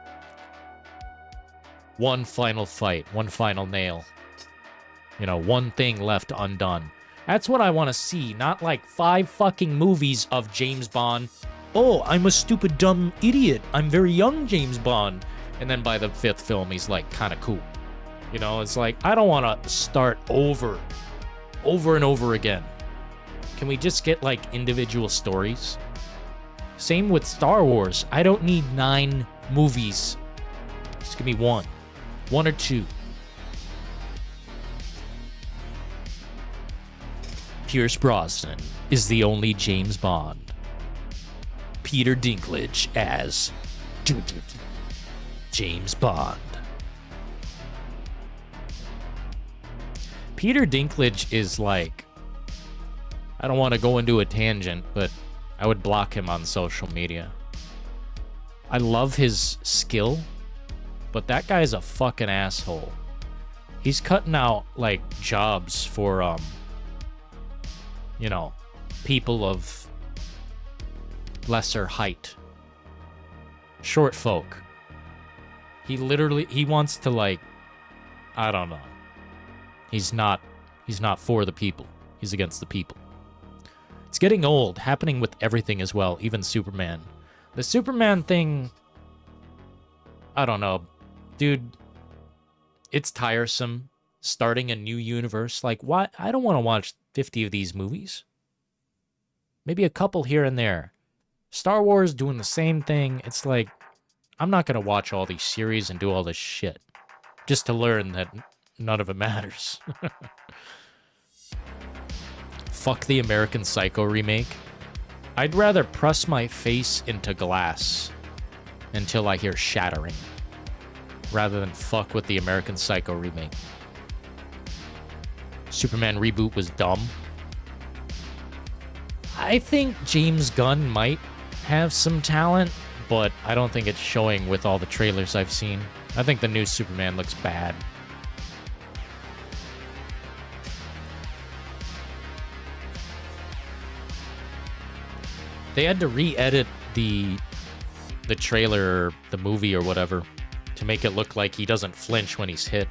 one final fight, one final nail. You know, one thing left undone. That's what I want to see, not like 5 fucking movies of James Bond. Oh, I'm a stupid, dumb idiot. I'm very young James Bond. And then by the 5th film, he's like kind of cool. You know, it's like, I don't want to start over and over again. Can we just get like individual stories? Same with Star Wars. I don't need 9 movies. Just give me 1 or 2. Pierce Brosnan is the only James Bond. Peter Dinklage as James Bond. Peter Dinklage is like, I don't want to go into a tangent, but I would block him on social media. I love his skill, but that guy's a fucking asshole. He's cutting out like jobs for you know, people of lesser height. Short folk. He wants to like, I don't know. He's not for the people. He's against the people. It's getting old, happening with everything as well, even Superman. The Superman thing, I don't know. Dude, it's tiresome starting a new universe. Like, why? I don't want to watch 50 of these movies. Maybe a couple here and there. Star Wars doing the same thing. It's like, I'm not going to watch all these series and do all this shit just to learn that none of it matters. Fuck the American Psycho remake. I'd rather press my face into glass until I hear shattering rather than fuck with the American Psycho remake. Superman reboot was dumb. I think James Gunn might have some talent, but I don't think it's showing with all the trailers I've seen. I think the new Superman looks bad. They had to re-edit the trailer, the movie or whatever, to make it look like he doesn't flinch when he's hit.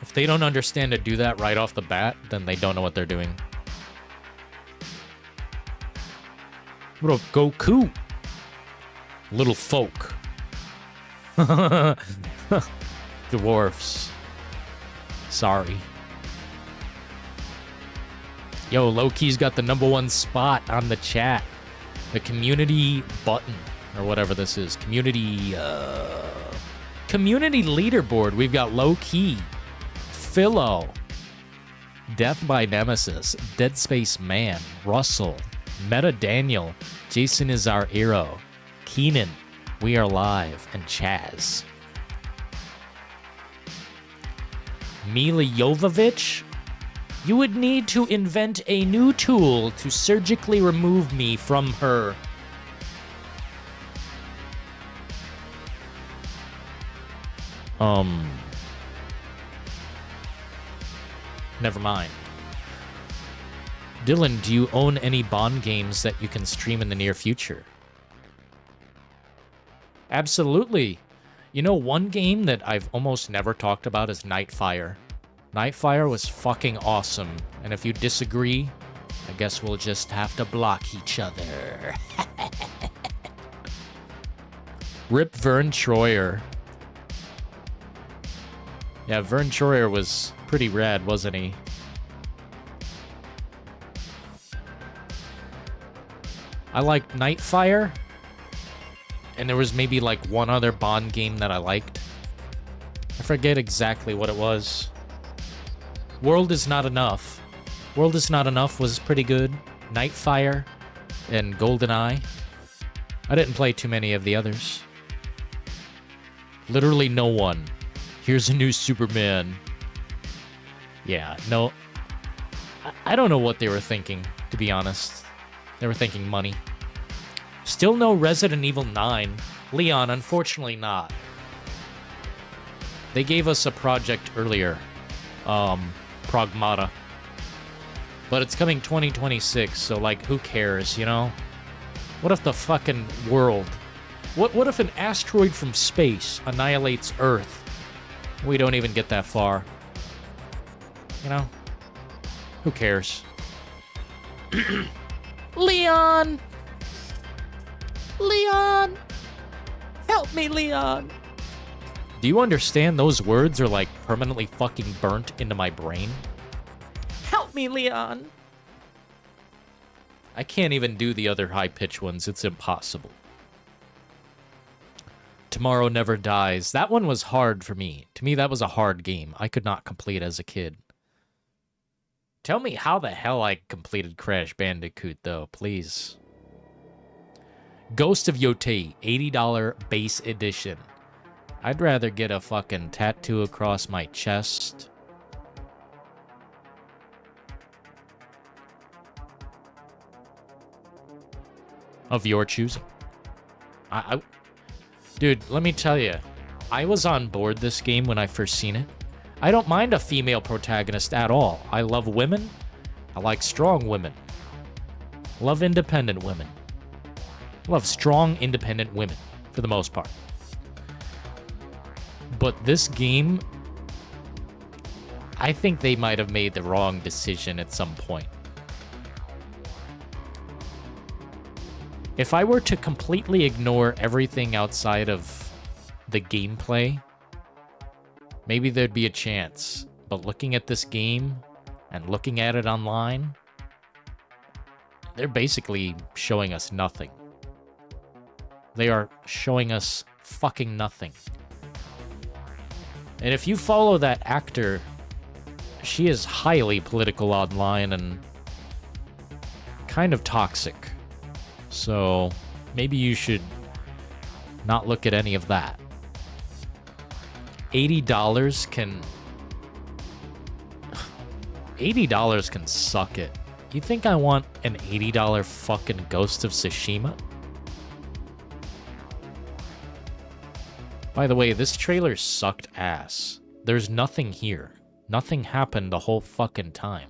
If they don't understand to do that right off the bat, then they don't know what they're doing. What up, Goku? Little folk. Dwarfs. Sorry. Yo, Loki's got the #1 spot on the chat. The community button, or whatever this is. Community leaderboard. We've got Loki, Philo, Death by Nemesis, Dead Space Man, Russell, Meta Daniel, Jason is our hero, Keenan, We Are Live, and Chaz. Mila Jovovich, you would need to invent a new tool to surgically remove me from her. Never mind. Dylan, do you own any Bond games that you can stream in the near future? Absolutely. You know, one game that I've almost never talked about is Nightfire. Nightfire was fucking awesome. And if you disagree, I guess we'll just have to block each other. Rip Vern Troyer. Yeah, Vern Troyer was pretty rad, wasn't he? I liked Nightfire. And there was maybe like one other Bond game that I liked. I forget exactly what it was. World Is Not Enough. World Is Not Enough was pretty good. Nightfire and GoldenEye. I didn't play too many of the others. Literally no one. Here's a new Superman. Yeah, no. I don't know what they were thinking, to be honest. They were thinking money. Still no Resident Evil 9. Leon, unfortunately not. They gave us a project earlier. Pragmata. But it's coming 2026, so, like, who cares, you know? What if the fucking world... What if an asteroid from space annihilates Earth? We don't even get that far. You know? Who cares? Leon! Leon! Help me, Leon! Do you understand those words are, like, permanently fucking burnt into my brain? Help me, Leon! I can't even do the other high-pitched ones. It's impossible. Tomorrow Never Dies. That one was hard for me. To me, that was a hard game. I could not complete as a kid. Tell me how the hell I completed Crash Bandicoot, though, please. Ghost of Yotei, $80 base edition. I'd rather get a fucking tattoo across my chest. Of your choosing. Dude, let me tell you. I was on board this game when I first seen it. I don't mind a female protagonist at all. I love women. I like strong women. Love independent women. Love strong, independent women, for the most part. But this game, I think they might have made the wrong decision at some point. If I were to completely ignore everything outside of the gameplay, maybe there'd be a chance. But looking at this game and looking at it online, they're basically showing us nothing. They are showing us fucking nothing. And if you follow that actor, she is highly political online and kind of toxic. So maybe you should not look at any of that. $80 can... $80 can suck it. You think I want an $80 fucking Ghost of Tsushima? By the way, this trailer sucked ass. There's nothing here. Nothing happened the whole fucking time.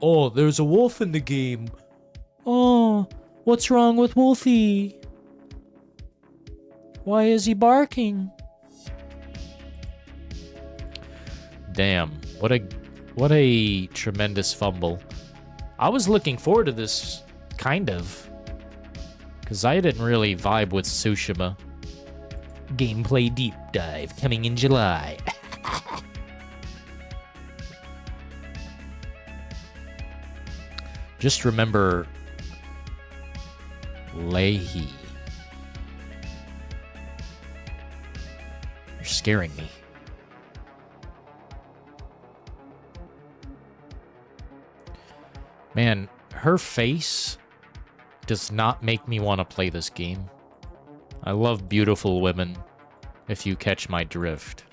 Oh, there's a wolf in the game. Oh, what's wrong with Wolfie? Why is he barking? Damn, what a tremendous fumble. I was looking forward to this, kind of. Because I didn't really vibe with Tsushima. Gameplay Deep Dive coming in July. Just remember Leahy. You're scaring me. Man, her face does not make me want to play this game. I love beautiful women, if you catch my drift.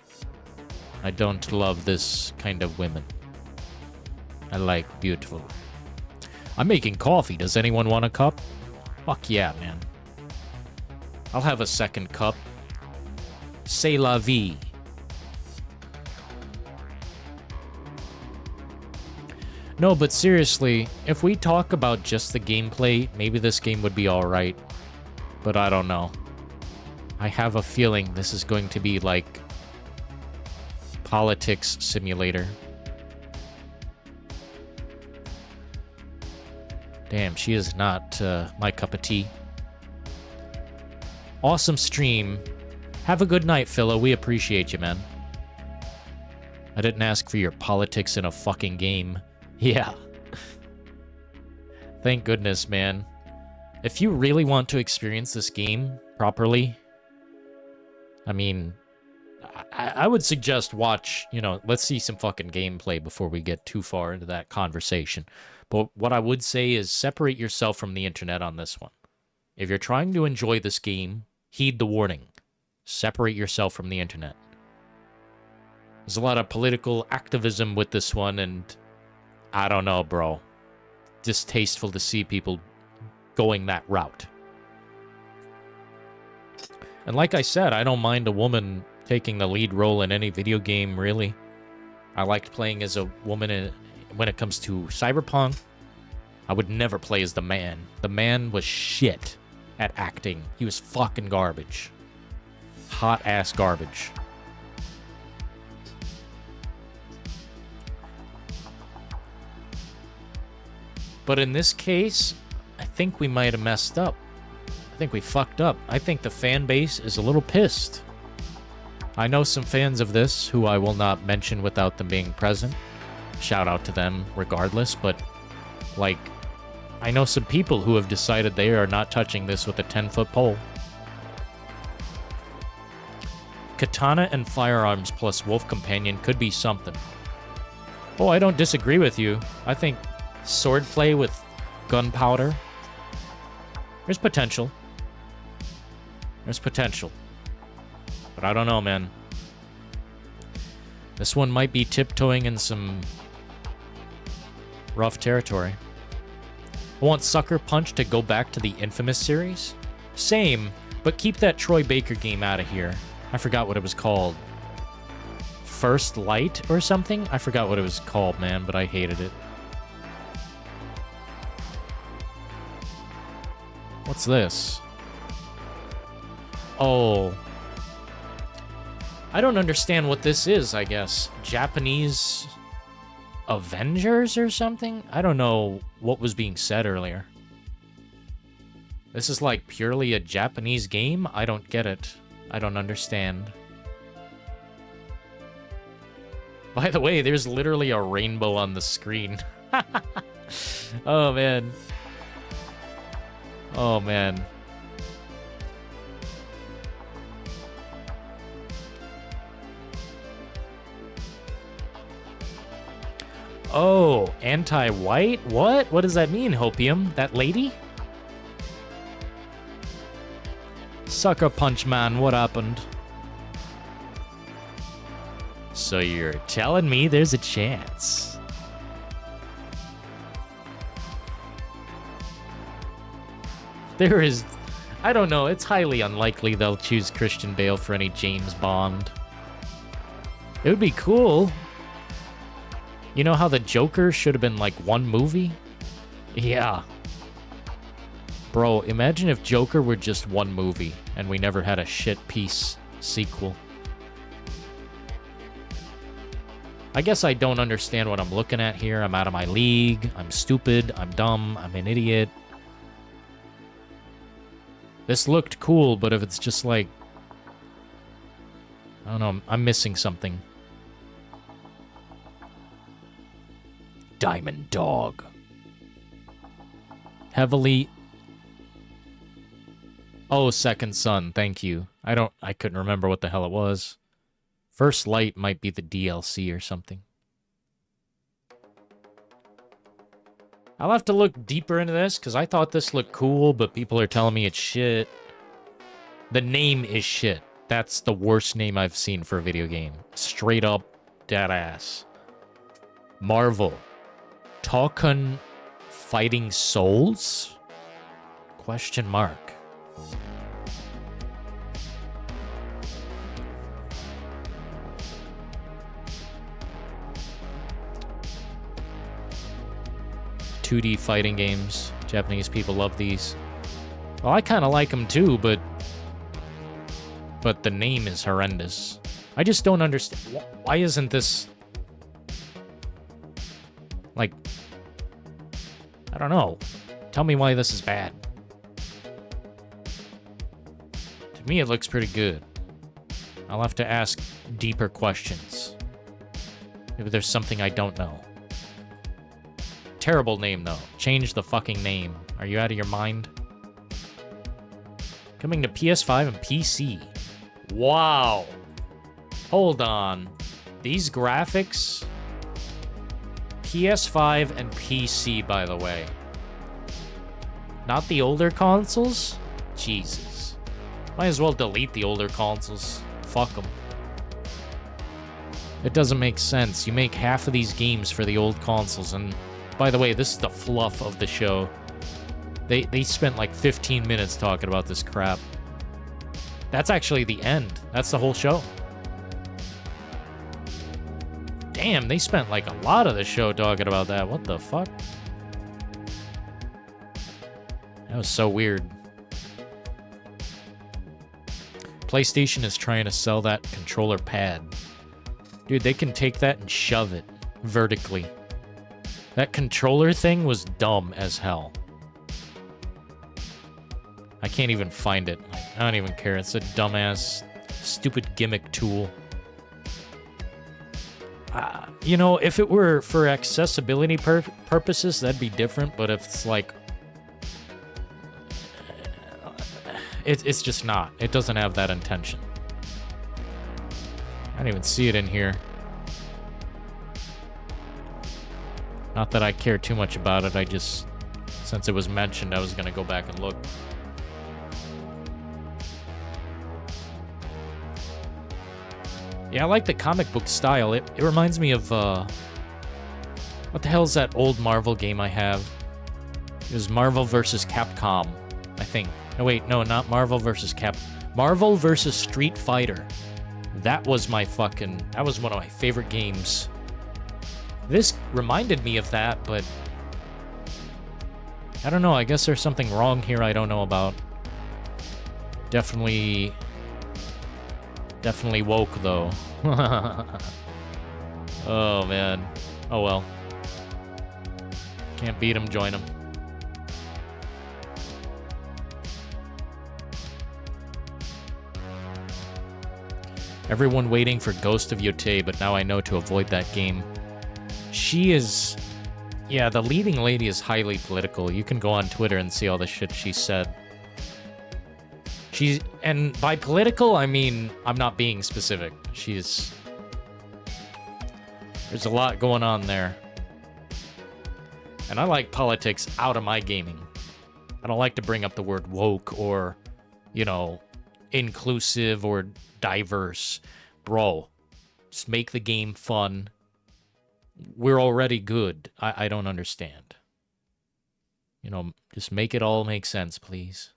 I don't love this kind of women. I like beautiful. I'm making coffee. Does anyone want a cup? Fuck yeah, man. I'll have a second cup. C'est la vie. No, but seriously, if we talk about just the gameplay, maybe this game would be alright. But I don't know. I have a feeling this is going to be like Politics Simulator. Damn, she is not my cup of tea. Awesome stream. Have a good night, Philo. We appreciate you, man. I didn't ask for your politics in a fucking game. Yeah. Thank goodness, man. If you really want to experience this game properly, I mean, I would suggest watch, you know, let's see some fucking gameplay before we get too far into that conversation. But what I would say is separate yourself from the internet on this one. If you're trying to enjoy this game, heed the warning. Separate yourself from the internet. There's a lot of political activism with this one, and I don't know, bro. Distasteful to see people going that route. And like I said, I don't mind a woman taking the lead role in any video game, really. I liked playing as a woman when it comes to Cyberpunk, I would never play as the man. The man was shit at acting. He was fucking garbage. Hot ass garbage. But in this case, I think we might have messed up. I think we fucked up. I think the fan base is a little pissed. I know some fans of this who I will not mention without them being present. Shout out to them regardless, but like, I know some people who have decided they are not touching this with a 10-foot pole. Katana and firearms plus wolf companion could be something. Oh, I don't disagree with you. I think swordplay with gunpowder. There's potential. There's potential. But I don't know, man. This one might be tiptoeing in some rough territory. I want Sucker Punch to go back to the Infamous series. Same, but keep that Troy Baker game out of here. I forgot what it was called. First Light or something? I forgot what it was called, man, but I hated it. What's this? Oh. I don't understand what this is, I guess. Japanese Avengers or something? I don't know what was being said earlier. This is like purely a Japanese game? I don't get it. I don't understand. By the way, there's literally a rainbow on the screen. Oh, man. Oh, man. Oh, anti-white? What? What does that mean, Hopium? That lady? Sucker Punch Man, what happened? So you're telling me there's a chance? There is... I don't know, it's highly unlikely they'll choose Christian Bale for any James Bond. It would be cool. You know how the Joker should have been like one movie? Yeah. Bro, imagine if Joker were just one movie and we never had a shit piece sequel. I guess I don't understand what I'm looking at here. I'm out of my league. I'm stupid. I'm dumb. I'm an idiot. This looked cool, but if it's just like... I don't know. I'm missing something. Diamond Dog. Heavily... Oh, Second Son. Thank you. I couldn't remember what the hell it was. First Light might be the DLC or something. I'll have to look deeper into this, because I thought this looked cool, but people are telling me it's shit. The name is shit. That's the worst name I've seen for a video game. Straight up, dead ass. Marvel. Talkin' Fighting Souls? Question mark. .2D fighting games. Japanese people love these. Well, I kind of like them too, but the name is horrendous. I just don't understand. Why isn't this... Like... I don't know. Tell me why this is bad. To me, it looks pretty good. I'll have to ask deeper questions. Maybe there's something I don't know. Terrible name, though. Change the fucking name. Are you out of your mind? Coming to PS5 and PC. Wow. Hold on. These graphics... PS5 and PC, by the way. Not the older consoles? Jesus. Might as well delete the older consoles. Fuck them. It doesn't make sense. You make half of these games for the old consoles, and... By the way, this is the fluff of the show. They spent like 15 minutes talking about this crap. That's actually the end. That's the whole show. Damn. Damn, they spent like a lot of the show talking about that. What the fuck? That was so weird. PlayStation is trying to sell that controller pad. Dude, they can take that and shove it vertically. That controller thing was dumb as hell. I can't even find it. I don't even care. It's a dumbass, stupid gimmick tool. You know, if it were for accessibility purposes, that'd be different. But if it's like... It's just not. It doesn't have that intention. I don't even see it in here. Not that I care too much about it. I just... Since it was mentioned, I was going to go back and look. Yeah, I like the comic book style. It reminds me of, what the hell is that old Marvel game I have? It was Marvel vs. Capcom, I think. No, wait, no, not Marvel vs. Marvel vs. Street Fighter. That was my fucking... That was one of my favorite games. This reminded me of that, but... I don't know, I guess there's something wrong here I don't know about. Definitely woke, though. Oh, man. Oh, well. Can't beat him, join him. Everyone waiting for Ghost of Yotei, but now I know to avoid that game. She is... Yeah, the leading lady is highly political. You can go on Twitter and see all the shit she said. And by political, I mean, I'm not being specific. There's a lot going on there. And I like politics out of my gaming. I don't like to bring up the word woke or, you know, inclusive or diverse. Bro, just make the game fun. We're already good. I don't understand. You know, just make it all make sense, please.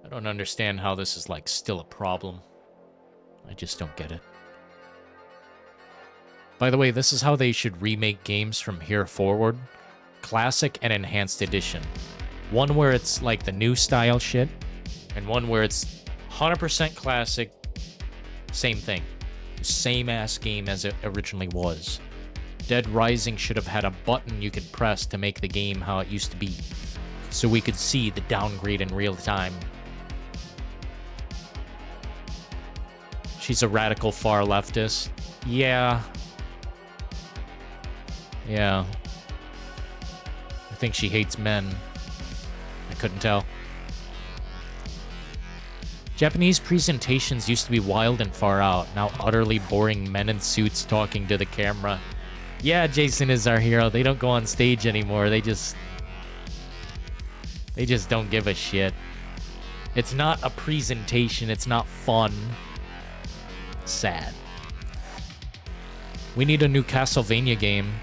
I don't understand how this is, like, still a problem. I just don't get it. By the way, this is how they should remake games from here forward. Classic and Enhanced Edition. One where it's, like, the new style shit, and one where it's 100% classic, same thing. Same-ass game as it originally was. Dead Rising should have had a button you could press to make the game how it used to be, so we could see the downgrade in real time. She's a radical far leftist. Yeah. Yeah. I think she hates men. I couldn't tell. Japanese presentations used to be wild and far out. Now utterly boring men in suits talking to the camera. Yeah, Jason is our hero. They don't go on stage anymore. They just don't give a shit. It's not a presentation. It's not fun. Sad. We need a new Castlevania game.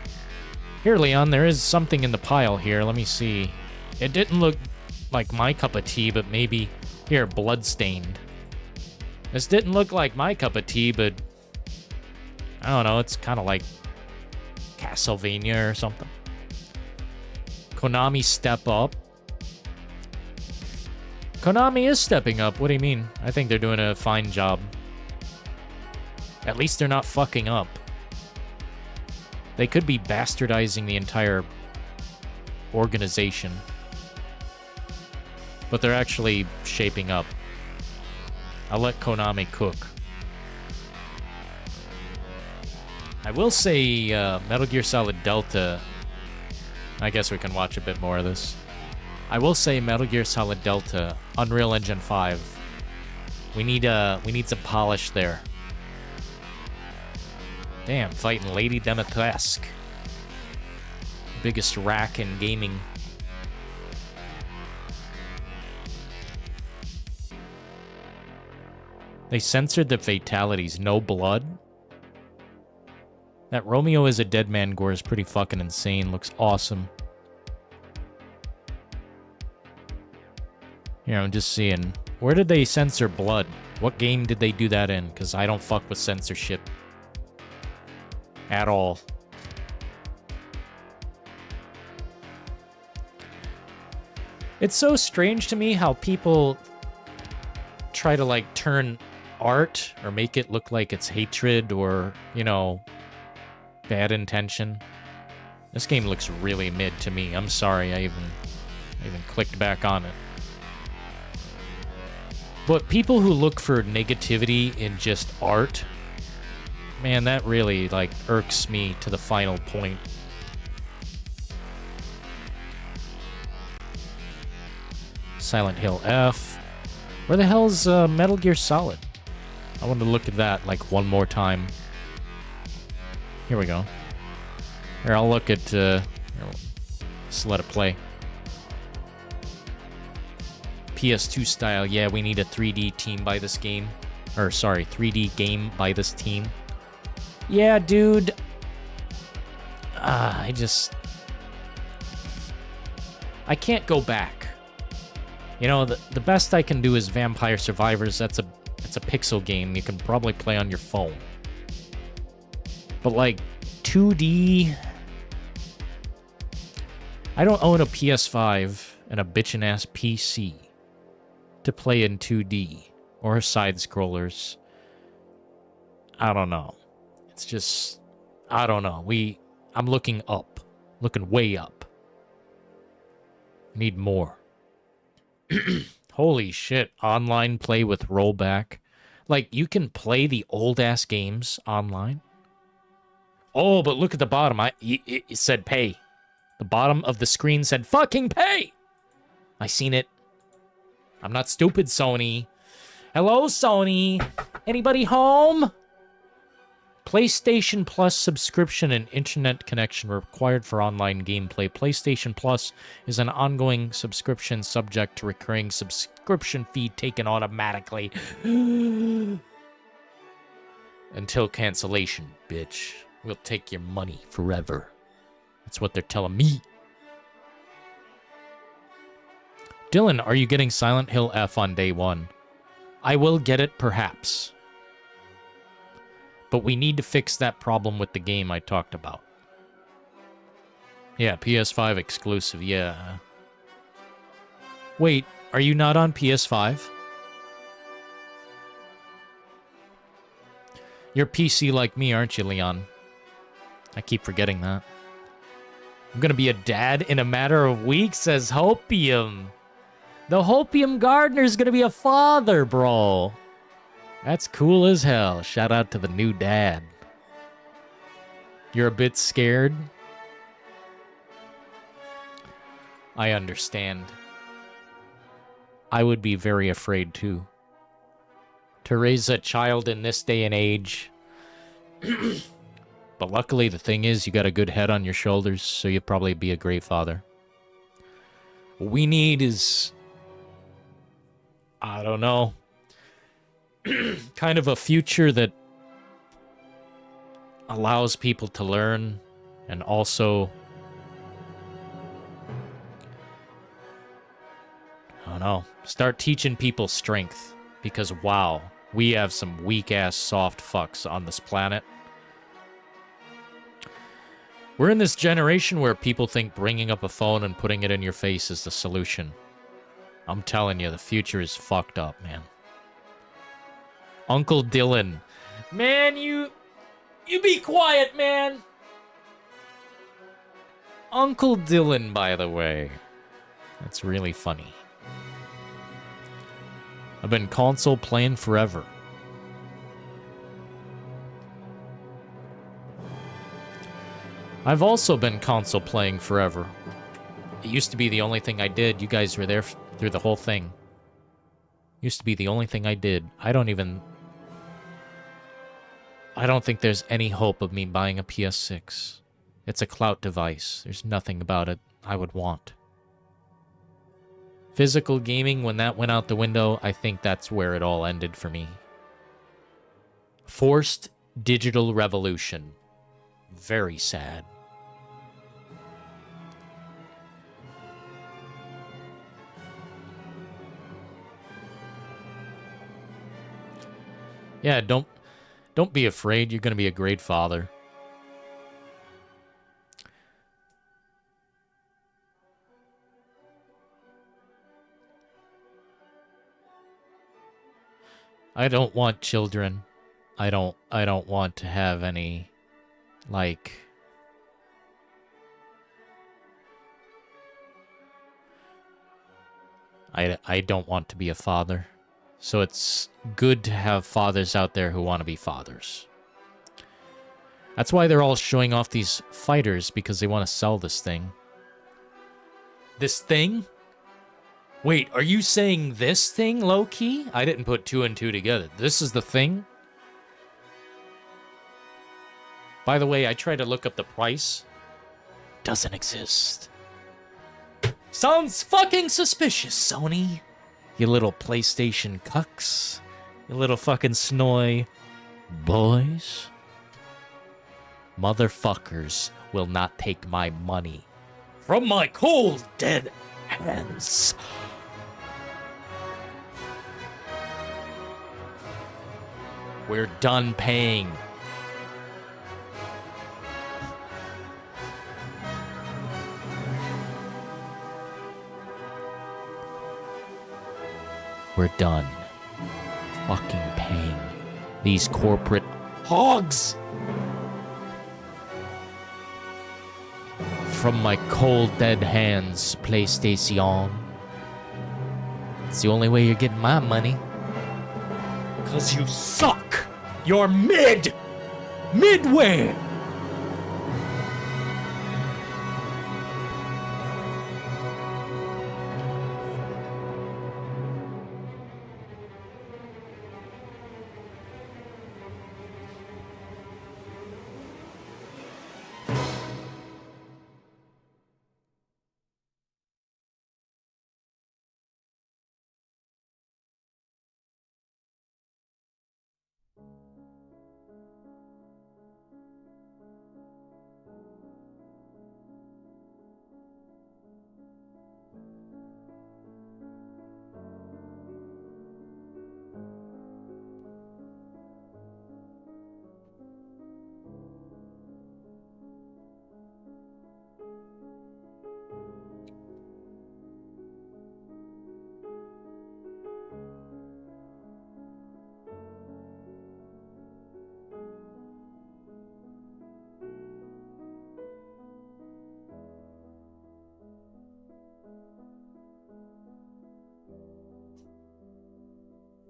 Here, Leon, there is something in the pile here. Let me see. It didn't look like my cup of tea, but maybe... Here, Bloodstained. This didn't look like my cup of tea, but... I don't know, it's kind of like Castlevania or something. Konami step up. Konami is stepping up. What do you mean? I think they're doing a fine job. At least they're not fucking up. They could be bastardizing the entire organization. But they're actually shaping up. I'll let Konami cook. I will say Metal Gear Solid Delta... I guess we can watch a bit more of this. I will say Metal Gear Solid Delta, Unreal Engine 5. We need some polish there. Damn, fighting Lady Demetresque. Biggest rack in gaming. They censored the fatalities. No blood? That Romeo is a dead man gore is pretty fucking insane. Looks awesome. Here, I'm just seeing. Where did they censor blood? What game did they do that in? Because I don't fuck with censorship. At all. It's so strange to me how people try to, like, turn art or make it look like it's hatred or, you know, bad intention. This game looks really mid to me. I'm sorry I even clicked back on it. But people who look for negativity in just art, man, that really, like, irks me to the final point. Silent Hill F. Where the hell's Metal Gear Solid? I want to look at that, like, one more time. Here we go. Here, I'll look at, just let it play. PS2 style, yeah, we need a 3D team by this game. Or, sorry, 3D game by this team. Yeah, dude. I can't go back. You know, the best I can do is Vampire Survivors. That's a pixel game you can probably play on your phone. But, like, 2D... I don't own a PS5 and a bitchin'-ass PC to play in 2D or side-scrollers. I don't know. It's just... I don't know. I'm looking up. Looking way up. Need more. Holy shit. Online play with rollback. Like, you can play the old-ass games online? Oh, but look at the bottom. It said pay. The bottom of the screen said fucking pay! I seen it. I'm not stupid, Sony. Hello, Sony? Anybody home? PlayStation Plus subscription and internet connection required for online gameplay. PlayStation Plus is an ongoing subscription subject to recurring subscription fee taken automatically. Until cancellation, bitch. We'll take your money forever. That's what they're telling me. Dylan, are you getting Silent Hill F on day one? I will get it, perhaps. But we need to fix that problem with the game I talked about. Yeah, PS5 exclusive, yeah. Wait, are you not on PS5? You're PC like me, aren't you, Leon? I keep forgetting that. I'm gonna be a dad in a matter of weeks, says Hopium. The Hopium Gardener's gonna be a father, bro. That's cool as hell. Shout out to the new dad. You're a bit scared? I understand. I would be very afraid too. To raise a child in this day and age. But luckily, the thing is, you got a good head on your shoulders, so you'll probably be a great father. What we need is... I don't know. Kind of a future that allows people to learn and also... I don't know. Start teaching people strength. Because, wow, we have some weak-ass soft fucks on this planet. We're in this generation where people think bringing up a phone and putting it in your face is the solution. I'm telling you, the future is fucked up, man. Uncle Dylan. Man, you be quiet, man. Uncle Dylan, by the way. That's really funny. I've been console playing forever. I've also been console playing forever. It used to be the only thing I did. You guys were there through the whole thing. Used to be the only thing I did. I don't think there's any hope of me buying a PS6. It's a clout device. There's nothing about it I would want. Physical gaming, when that went out the window, I think that's where it all ended for me. Forced digital revolution. Very sad. Yeah, don't be afraid. You're gonna be a great father. I don't want children. I don't want to have any, like... I don't want to be a father. So it's good to have fathers out there who want to be fathers. That's why they're all showing off these fighters, because they want to sell this thing. This thing? Wait, are you saying this thing, low-key? I didn't put 2 and 2 together. This is the thing? By the way, I tried to look up the price. Doesn't exist. Sounds fucking suspicious, Sony. You little PlayStation cucks. You little fucking snoy boys. Motherfuckers will not take my money from my cold, dead hands. We're done paying. We're done fucking paying these corporate hogs from my cold dead hands, PlayStation. It's the only way you're getting my money. 'Cause you suck! You're midway!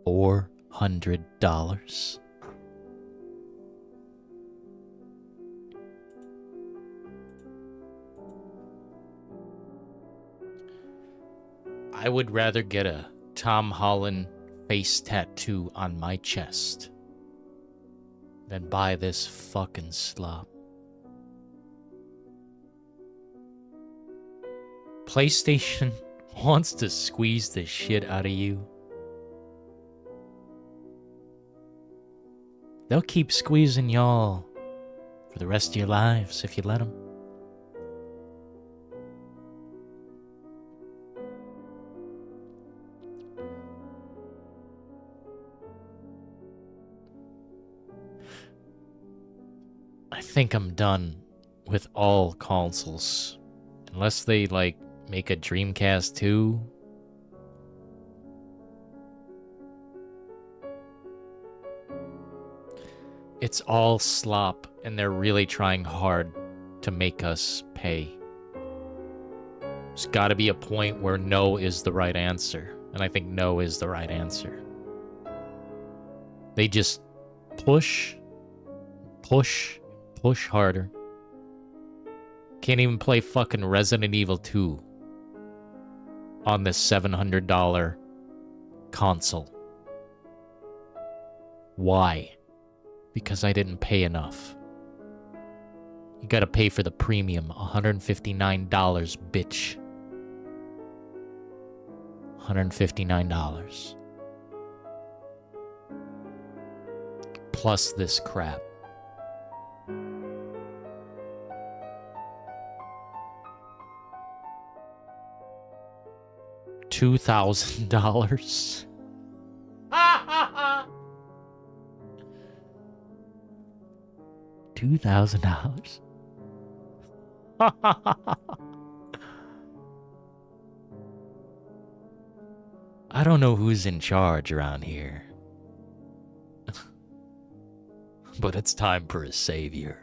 $400. I would rather get a Tom Holland face tattoo on my chest than buy this fucking slop. PlayStation wants to squeeze the shit out of you. They'll keep squeezing y'all for the rest of your lives if you let them. I think I'm done with all consoles. Unless they, like, make a Dreamcast 2. It's all slop, and they're really trying hard to make us pay. There's gotta be a point where no is the right answer. And I think no is the right answer. They just push harder. Can't even play fucking Resident Evil 2 on this $700 console. Why? Because I didn't pay enough. You gotta pay for the premium, $159, bitch. $159. Plus this crap. $2,000. $2,000. I don't know who's in charge around here. But it's time for a savior.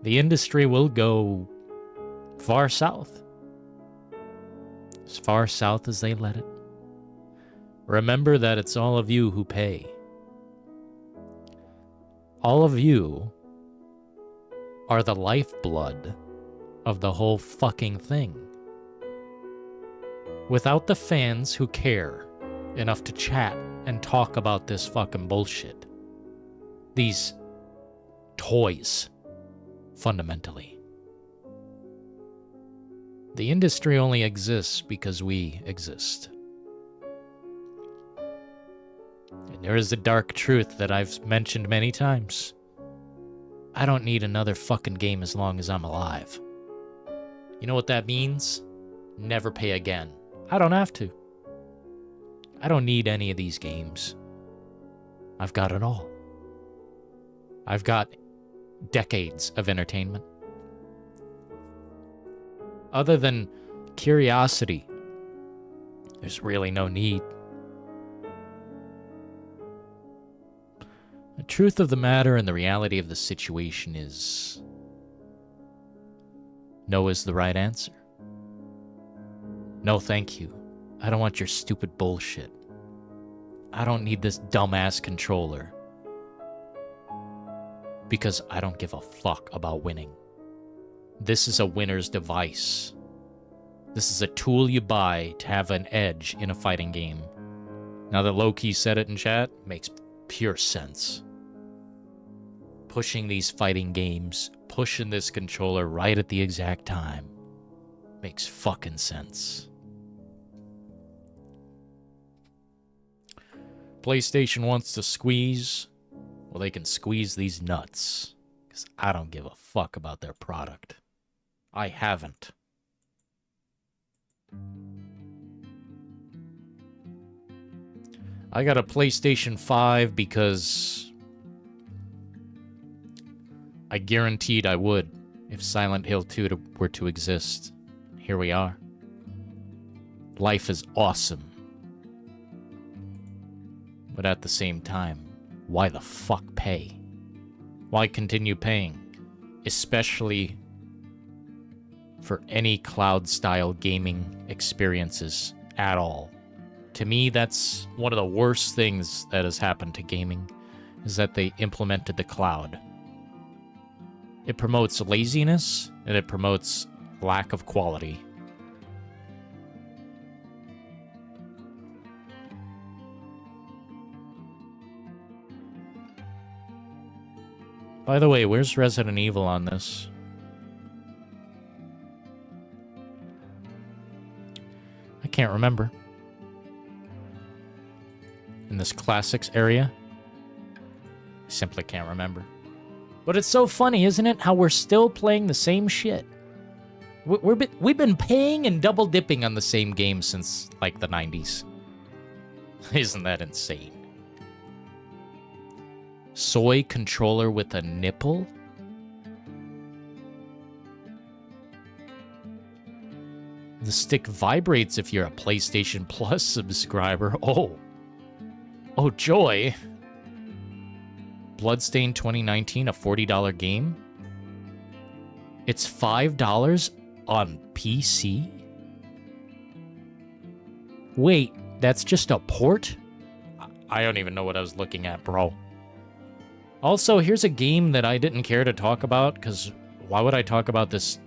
The industry will go far south. As far south as they let it. Remember that it's all of you who pay. All of you are the lifeblood of the whole fucking thing. Without the fans who care enough to chat and talk about this fucking bullshit. These toys, fundamentally. The industry only exists because we exist. And there is a dark truth that I've mentioned many times. I don't need another fucking game as long as I'm alive. You know what that means? Never pay again. I don't have to. I don't need any of these games. I've got it all. I've got decades of entertainment. Other than curiosity, there's really no need. The truth of the matter and the reality of the situation is no is the right answer. No, thank you. I don't want your stupid bullshit. I don't need this dumbass controller. Because I don't give a fuck about winning. This is a winner's device. This is a tool you buy to have an edge in a fighting game. Now that Loki said it in chat, makes pure sense. Pushing these fighting games, pushing this controller right at the exact time, makes fucking sense. PlayStation wants to squeeze. Well, they can squeeze these nuts. Because I don't give a fuck about their product. I haven't. I got a PlayStation 5 because I guaranteed I would if Silent Hill 2 were to exist. Here we are. Life is awesome. But at the same time, why the fuck pay? Why continue paying? Especially for any cloud-style gaming experiences at all. To me, that's one of the worst things that has happened to gaming, is that they implemented the cloud. It promotes laziness, and it promotes lack of quality. By the way, where's Resident Evil on this? I can't remember. In this classics area? I simply can't remember. But it's so funny, isn't it? How we're still playing the same shit. We've been paying and double dipping on the same game since, like, the 90s. Isn't that insane? Soy controller with a nipple? The stick vibrates if you're a PlayStation Plus subscriber. Oh, joy. Bloodstained 2019, a $40 game? It's $5 on PC? Wait, that's just a port? I don't even know what I was looking at, bro. Also, here's a game that I didn't care to talk about, because why would I talk about this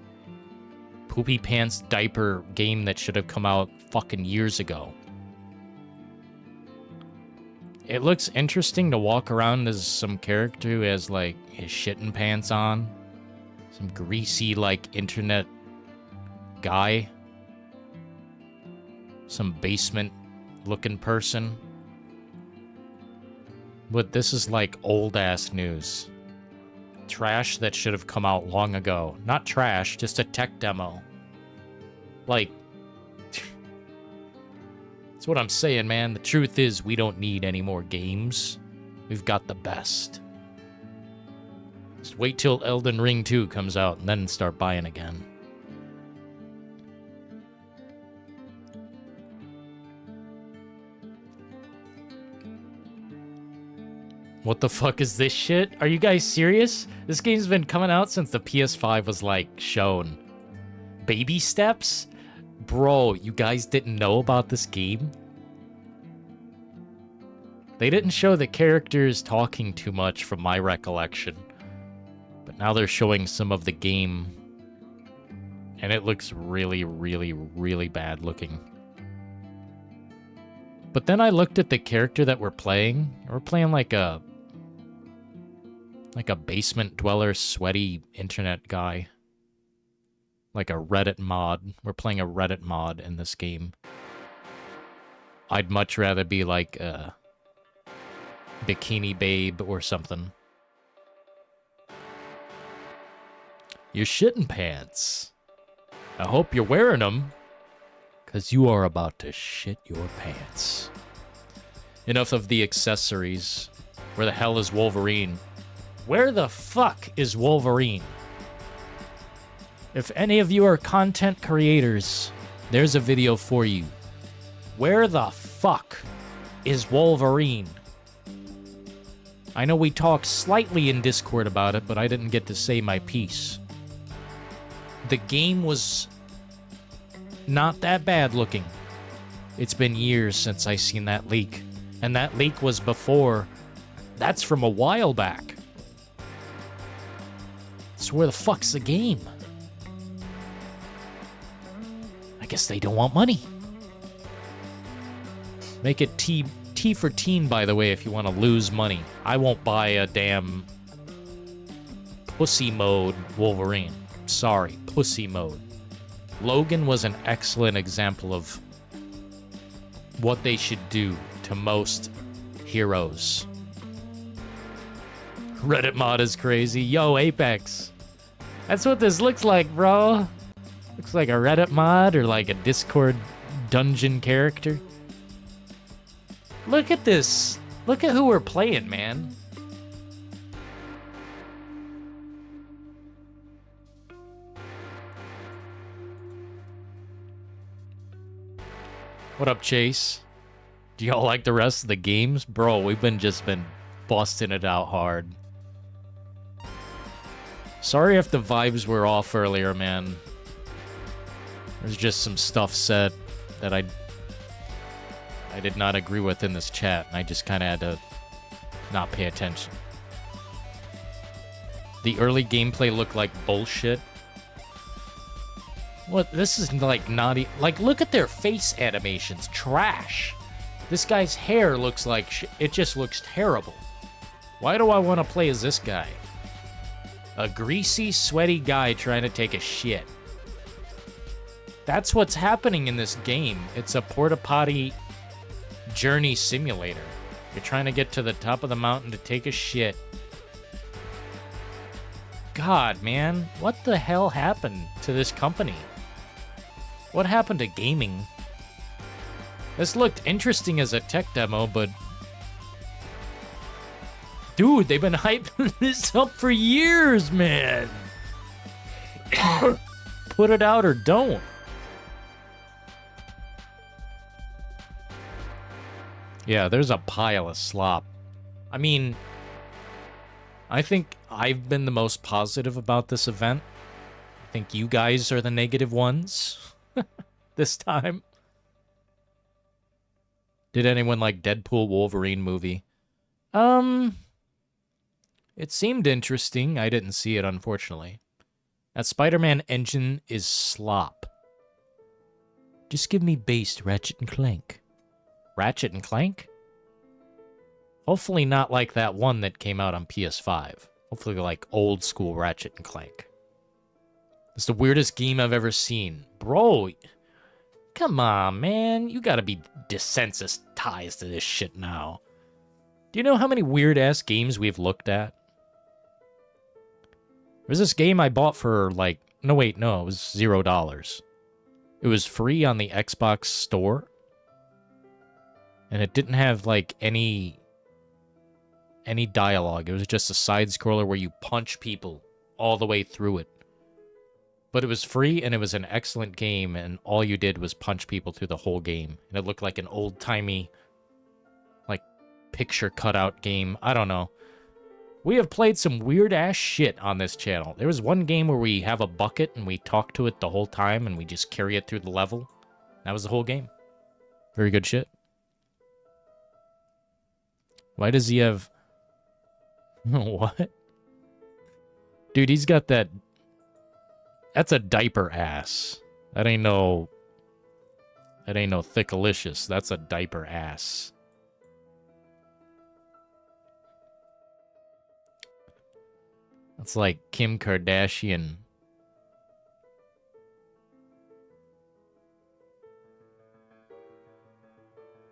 poopy pants diaper game that should have come out fucking years ago? It looks interesting to walk around as some character who has, like, his shitting pants on. Some greasy, like, internet guy. Some basement-looking person. But this is, like, old-ass news. Trash that should have come out long ago. Not trash, just a tech demo. Like, it's what I'm saying, man. The truth is, we don't need any more games. We've got the best. Just wait till Elden Ring 2 comes out and then start buying again. What the fuck is this shit? Are you guys serious? This game's been coming out since the PS5 was, like, shown. Baby steps? Bro, you guys didn't know about this game? They didn't show the characters talking too much from my recollection. But now they're showing some of the game. And it looks really, really, really bad looking. But then I looked at the character that we're playing. We're playing like a basement dweller, sweaty internet guy. Like a Reddit mod. We're playing a Reddit mod in this game. I'd much rather be like a Bikini Babe or something. You're shitting pants. I hope you're wearing them, because you are about to shit your pants. Enough of the accessories. Where the hell is Wolverine? Where the fuck is Wolverine? If any of you are content creators, there's a video for you. Where the fuck is Wolverine? I know we talked slightly in Discord about it, but I didn't get to say my piece. The game was not that bad looking. It's been years since I seen that leak. And that leak was before. That's from a while back. So where the fuck's the game? I guess they don't want money. Make it T for teen, by the way, if you want to lose money. I won't buy a damn pussy mode Wolverine. Sorry, pussy mode. Logan was an excellent example of what they should do to most heroes. Reddit mod is crazy. Yo, Apex. That's what this looks like, bro. Looks like a Reddit mod or like a Discord dungeon character. Look at this. Look at who we're playing, man. What up, Chase? Do y'all like the rest of the games? Bro, we've just been busting it out hard. Sorry if the vibes were off earlier, man. There's just some stuff said that I did not agree with in this chat, and I just kind of had to not pay attention. The early gameplay looked like bullshit. What? This is like not like, look at their face animations. Trash. This guy's hair looks like it just looks terrible. Why do I want to play as this guy? A greasy, sweaty guy trying to take a shit. That's what's happening in this game. It's a porta potty journey simulator. You're trying to get to the top of the mountain to take a shit. God, man, what the hell happened to this company? What happened to gaming? This looked interesting as a tech demo, but... Dude, they've been hyping this up for years, man! Put it out or don't. Yeah, there's a pile of slop. I mean, I think I've been the most positive about this event. I think you guys are the negative ones this time. Did anyone like Deadpool Wolverine movie? It seemed interesting. I didn't see it, unfortunately. That Spider-Man engine is slop. Just give me based Ratchet and Clank. Ratchet and Clank? Hopefully not like that one that came out on PS5. Hopefully like old school Ratchet and Clank. It's the weirdest game I've ever seen. Bro, come on, man. You gotta be desensitized to this shit now. Do you know how many weird-ass games we've looked at? There's this game I bought for like... No, wait, no. It was $0. It was free on the Xbox store. And it didn't have, like, any dialogue. It was just a side-scroller where you punch people all the way through it. But it was free, and it was an excellent game, and all you did was punch people through the whole game. And it looked like an old-timey, like, picture cutout game. I don't know. We have played some weird-ass shit on this channel. There was one game where we have a bucket, and we talk to it the whole time, and we just carry it through the level. That was the whole game. Very good shit. Why does he have... What? Dude, he's got that... That's a diaper ass. That ain't no thickalicious. That's a diaper ass. That's like Kim Kardashian.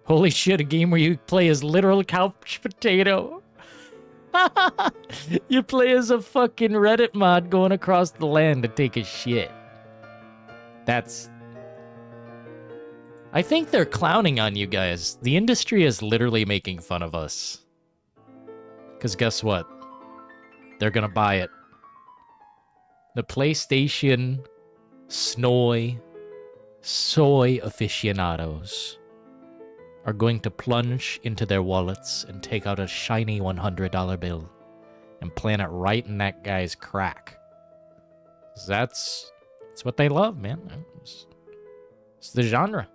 Holy shit, a game where you play as literal couch potato. You play as a fucking Reddit mod going across the land to take a shit. That's... I think they're clowning on you guys. The industry is literally making fun of us. Because guess what? They're gonna buy it. The PlayStation soy aficionados are going to plunge into their wallets and take out a shiny $100 bill and plant it right in that guy's crack. That's what they love, man. It's the genre.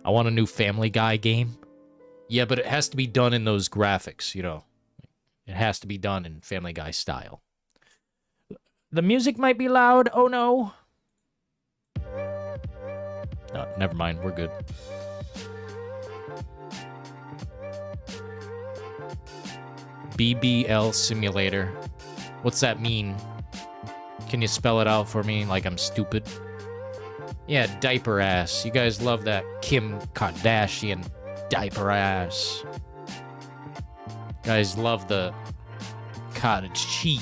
I want a new Family Guy game. Yeah, but it has to be done in those graphics, you know. It has to be done in Family Guy style. The music might be loud. Oh, no. No, never mind. We're good. BBL Simulator. What's that mean? Can you spell it out for me like I'm stupid? Yeah, diaper ass. You guys love that Kim Kardashian diaper ass. You guys love the cottage cheese.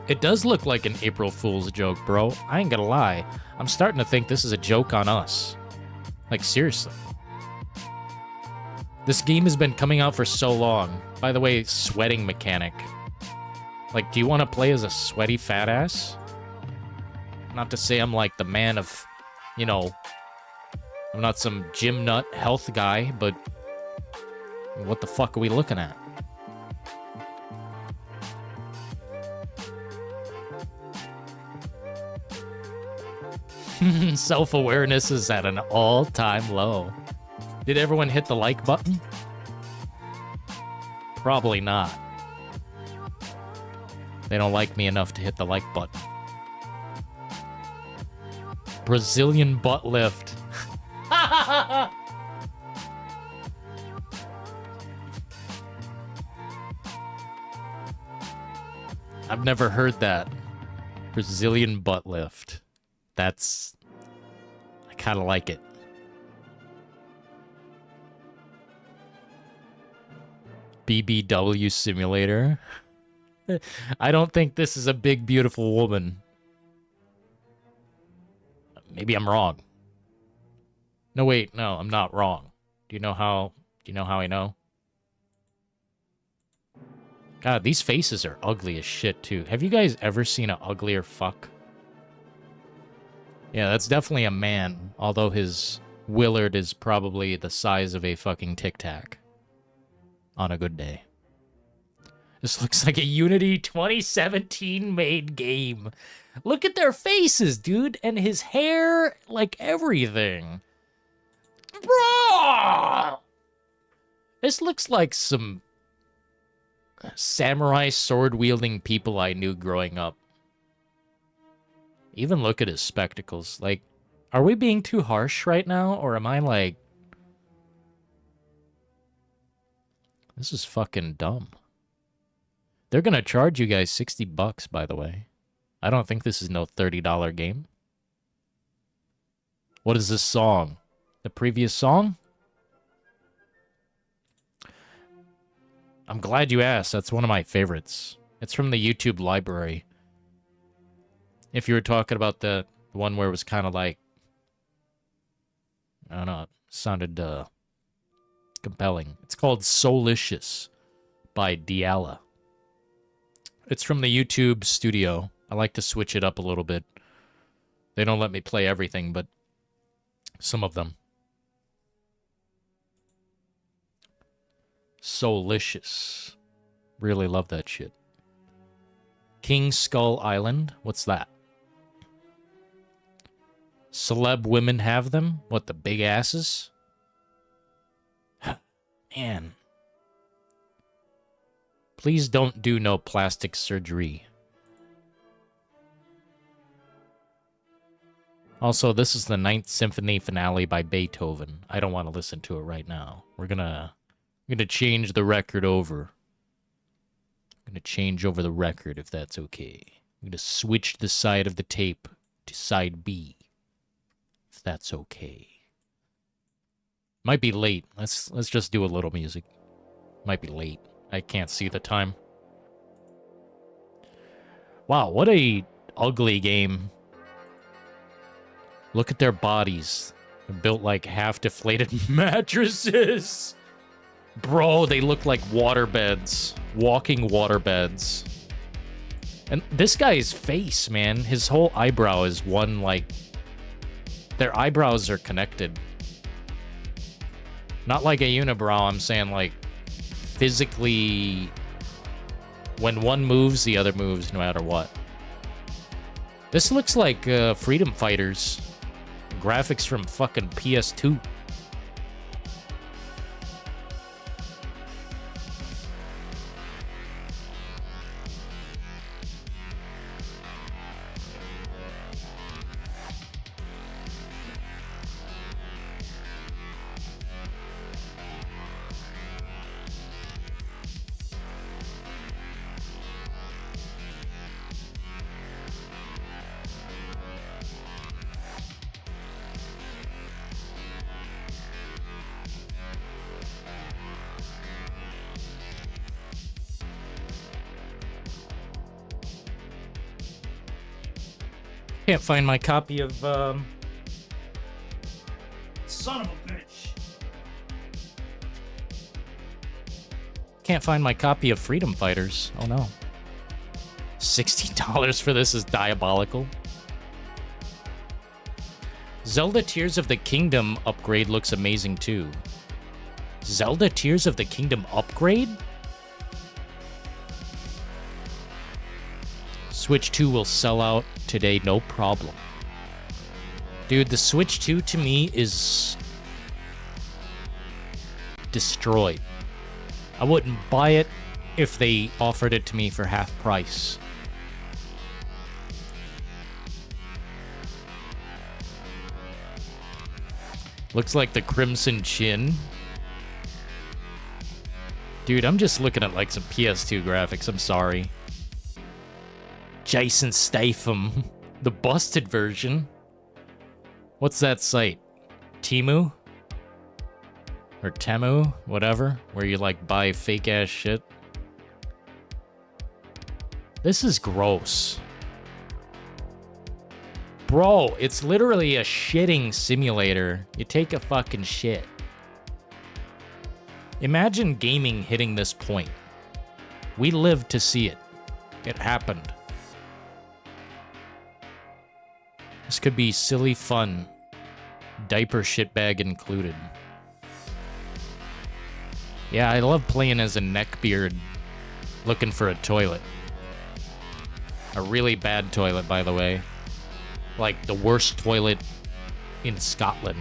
It does look like an April Fool's joke, bro. I ain't gonna lie. I'm starting to think this is a joke on us. Like, seriously. This game has been coming out for so long. By the way, sweating mechanic. Like, do you want to play as a sweaty fat ass? Not to say I'm like the man of, you know, I'm not some gym nut health guy, but what the fuck are we looking at? Self-awareness is at an all-time low. Did everyone hit the like button? Probably not. They don't like me enough to hit the like button. Brazilian butt lift. I've never heard that. Brazilian butt lift. That's... I kind of like it. BBW Simulator. I don't think this is a big, beautiful woman. Maybe I'm wrong. No, wait, no, I'm not wrong. Do you know how I know? God, these faces are ugly as shit, too. Have you guys ever seen an uglier fuck? Yeah, that's definitely a man, although his Willard is probably the size of a fucking Tic Tac. On a good day. This looks like a Unity 2017 made game. Look at their faces, dude, and his hair, like everything. Bro! This looks like some samurai sword-wielding people I knew growing up. Even look at his spectacles. Like, are we being too harsh right now, or am I like... This is fucking dumb. They're gonna charge you guys $60, by the way. I don't think this is no $30 game. What is this song? The previous song? I'm glad you asked. That's one of my favorites. It's from the YouTube library. If you were talking about the one where it was kind of like I don't know. It sounded compelling. It's called Soulicious by Diala. It's from the YouTube studio. I like to switch it up a little bit. They don't let me play everything, but some of them. Soulicious. Really love that shit. King Skull Island? What's that? Celeb women have them? What, the big asses? Man. Please don't do no plastic surgery. Also, this is the 9th Symphony finale by Beethoven. I don't want to listen to it right now. We're gonna change the record over. I'm gonna change over the record if that's okay. I'm gonna switch the side of the tape to side B. If that's okay. Might be late. Let's just do a little music. Might be late. I can't see the time. Wow, what a ugly game. Look at their bodies. They're built like half-deflated mattresses. Bro, they look like waterbeds. Walking waterbeds. And this guy's face, man. His whole eyebrow is one, like... Their eyebrows are connected. Not like a unibrow, I'm saying, like, physically... When one moves, the other moves no matter what. This looks like Freedom Fighters. Graphics from fucking PS2. Can't find my copy of, Son of a bitch. Can't find my copy of Freedom Fighters. Oh no. $60 for this is diabolical. Zelda Tears of the Kingdom upgrade looks amazing too. Zelda Tears of the Kingdom upgrade? Switch 2 will sell out today, no problem. Dude, the Switch 2 to me is destroyed. I wouldn't buy it if they offered it to me for half price. Looks like the Crimson Chin. Dude, I'm just looking at like some PS2 graphics, I'm sorry. Jason Statham, the busted version. What's that site? Temu? Or Temu? Whatever. Where you like buy fake ass shit. This is gross. Bro, it's literally a shitting simulator. You take a fucking shit. Imagine gaming hitting this point. We lived to see it. It happened. This could be silly fun. Diaper shitbag included. Yeah, I love playing as a neckbeard looking for a toilet. A really bad toilet, by the way. Like the worst toilet in Scotland.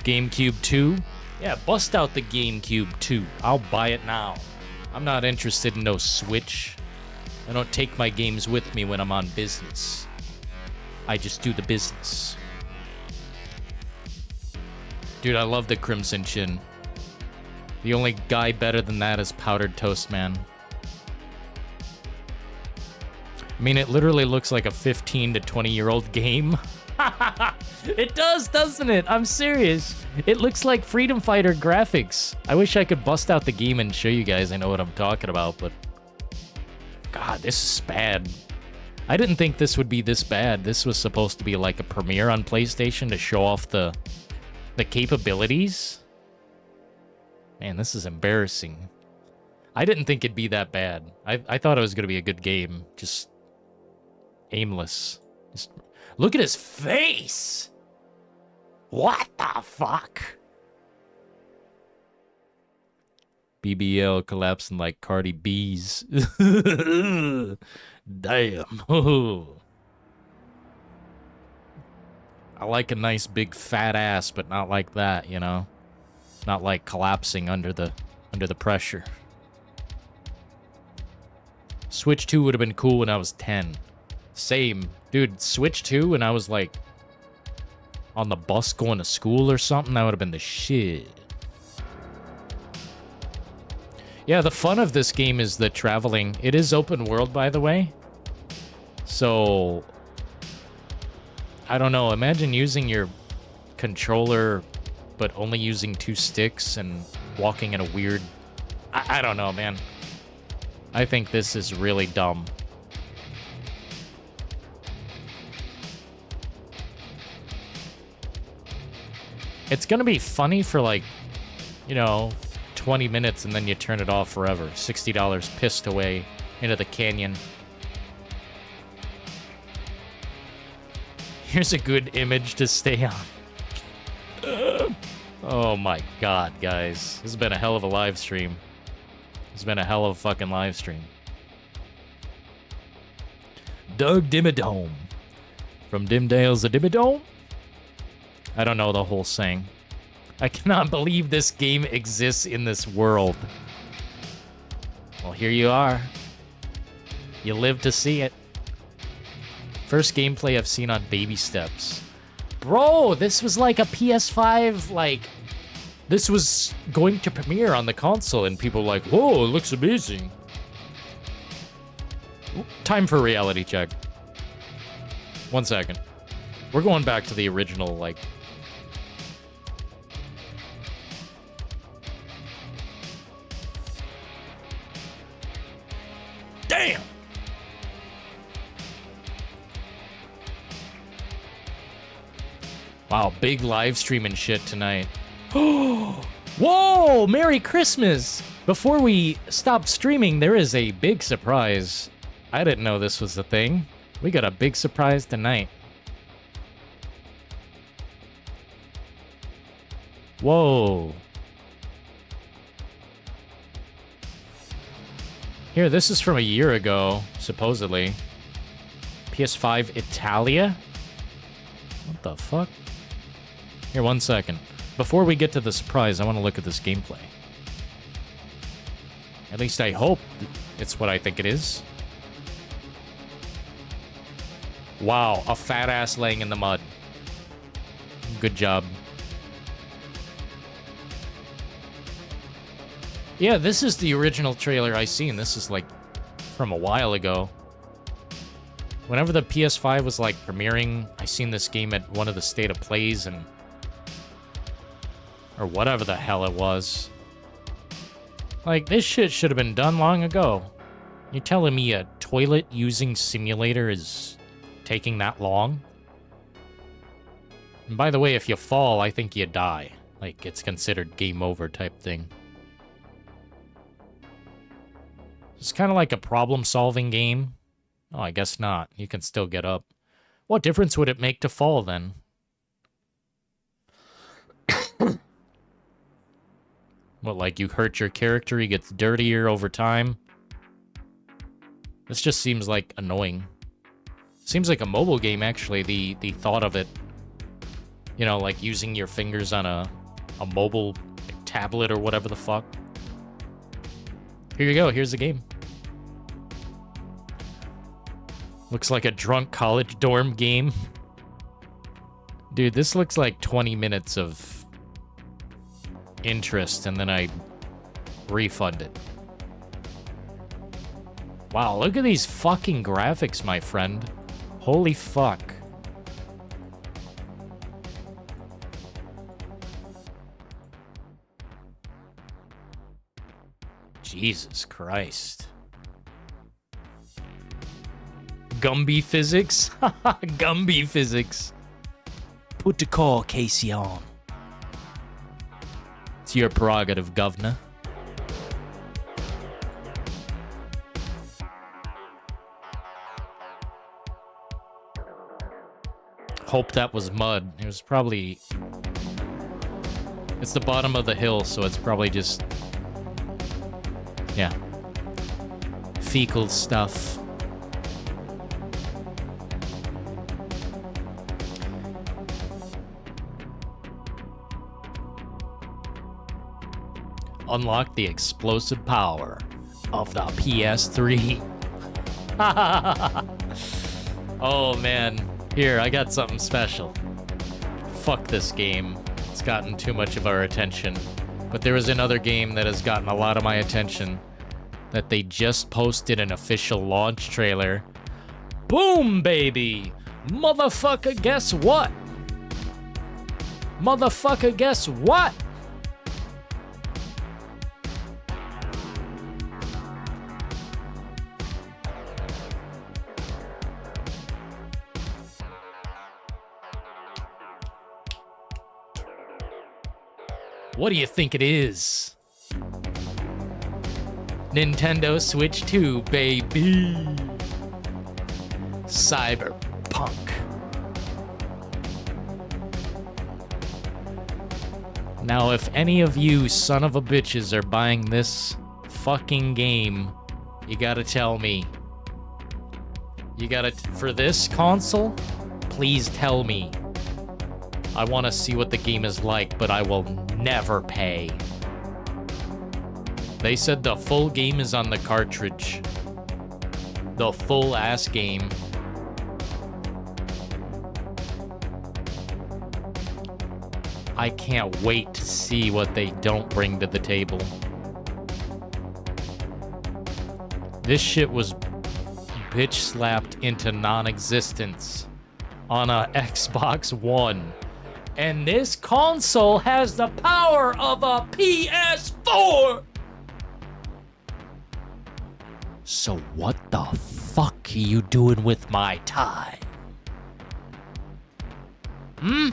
GameCube 2? Yeah, bust out the GameCube 2. I'll buy it now. I'm not interested in no Switch. I don't take my games with me when I'm on business. I just do the business. Dude, I love the Crimson Chin. The only guy better than that is Powdered Toast Man. I mean, it literally looks like a 15 to 20-year-old game. It does, doesn't it? I'm serious. It looks like Freedom Fighter graphics. I wish I could bust out the game and show you guys I know what I'm talking about, but... God, this is bad. I didn't think this would be this bad. This was supposed to be like a premiere on PlayStation to show off the capabilities. Man, this is embarrassing. I didn't think it'd be that bad. I thought it was going to be a good game. Just aimless. Just look at his face! What the fuck? BBL collapsing like Cardi B's. Damn. I like a nice big fat ass, but not like that, you know? Not like collapsing under the pressure. Switch 2 would have been cool when I was 10. Same. Dude, Switch 2 when I was like on the bus going to school or something, that would have been the shit. Yeah, the fun of this game is the traveling. It is open world, by the way. So, I don't know. Imagine using your controller, but only using 2 sticks and walking in a weird... I don't know, man. I think this is really dumb. It's gonna be funny for like, you know, 20 minutes and then you turn it off forever. $60 pissed away into the canyon. Here's a good image to stay on. Oh my god, guys. This has been a hell of a live stream. It's been a hell of a fucking live stream. Doug Dimmadome. From Dimdale's a Dimmadome? I don't know the whole saying. I cannot believe this game exists in this world. Well, here you are. You live to see it. First gameplay I've seen on baby steps. Bro, this was like a PS5, like... This was going to premiere on the console, and people were like, whoa, it looks amazing. Time for a reality check. 1 second. We're going back to the original, like... Damn! Wow, big live stream and shit tonight. Whoa! Merry Christmas! Before we stop streaming, there is a big surprise. I didn't know this was a thing. We got a big surprise tonight. Whoa. Here, this is from a year ago, supposedly. PS5 Italia? What the fuck? Here, 1 second. Before we get to the surprise, I want to look at this gameplay. At least I hope it's what I think it is. Wow, a fat ass laying in the mud. Good job. Yeah, this is the original trailer I seen. This is like from a while ago. Whenever the PS5 was like premiering, I seen this game at one of the State of Plays and... or whatever the hell it was. Like, this shit should have been done long ago. You're telling me a toilet using simulator is taking that long? And by the way, if you fall, I think you die. Like, it's considered game over type thing. It's kind of like a problem-solving game. Oh, I guess not. You can still get up. What difference would it make to fall, then? What, like you hurt your character, he gets dirtier over time? This just seems like annoying. Seems like a mobile game, actually, the thought of it. You know, like using your fingers on a mobile tablet or whatever the fuck. Here you go, here's the game. Looks like a drunk college dorm game. Dude, this looks like 20 minutes of interest, and then I refund it. Wow, look at these fucking graphics, my friend. Holy fuck. Jesus Christ. Gumby physics? Gumby physics. Put the call, Casey, on. It's your prerogative, governor. Hope that was mud. It was probably... It's the bottom of the hill, so it's probably just... Yeah. Fecal stuff. Unlock the explosive power of the PS3. Oh man, here, I got something special. Fuck this game. It's gotten too much of our attention. But there is another game that has gotten a lot of my attention that they just posted an official launch trailer. Boom, baby! Motherfucker, guess what? Motherfucker, guess what? What do you think it is? Nintendo Switch 2, baby. Cyberpunk. Now, if any of you son of a bitches are buying this fucking game, you gotta tell me. You gotta, for this console, please tell me. I want to see what the game is like, but I will never pay. They said the full game is on the cartridge. The full ass game. I can't wait to see what they don't bring to the table. This shit was bitch slapped into non-existence on a Xbox One. And this console has the power of a PS4! So what the fuck are you doing with my time? Hmm?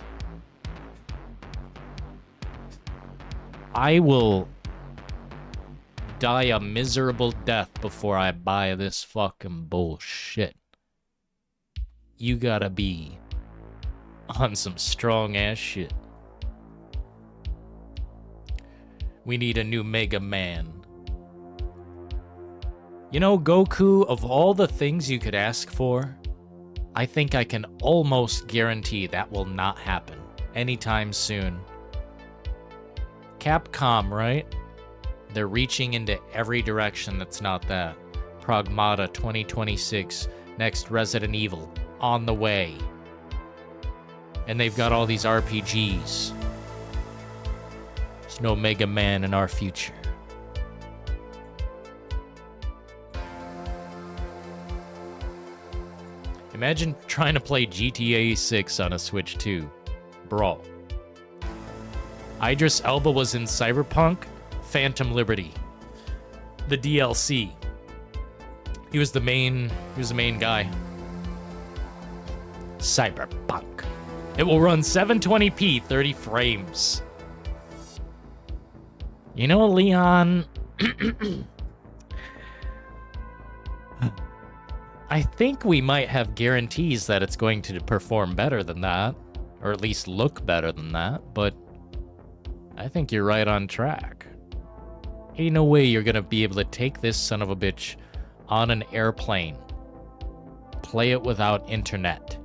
I will die a miserable death before I buy this fucking bullshit. You gotta be on some strong ass shit. We need a new Mega Man. You know, Goku, of all the things you could ask for, I think I can almost guarantee that will not happen anytime soon. Capcom, right? They're reaching into every direction that's not that. Pragmata 2026, next Resident Evil, on the way. And they've got all these RPGs. There's no Mega Man in our future. Imagine trying to play GTA 6 on a Switch 2. Bro. Idris Elba was in Cyberpunk, Phantom Liberty. The DLC. He was the main guy. Cyberpunk. It will run 720p, 30 frames. You know, Leon, I think we might have guarantees that it's going to perform better than that, or at least look better than that, but I think you're right on track. Ain't no way you're gonna be able to take this son of a bitch on an airplane, play it without internet.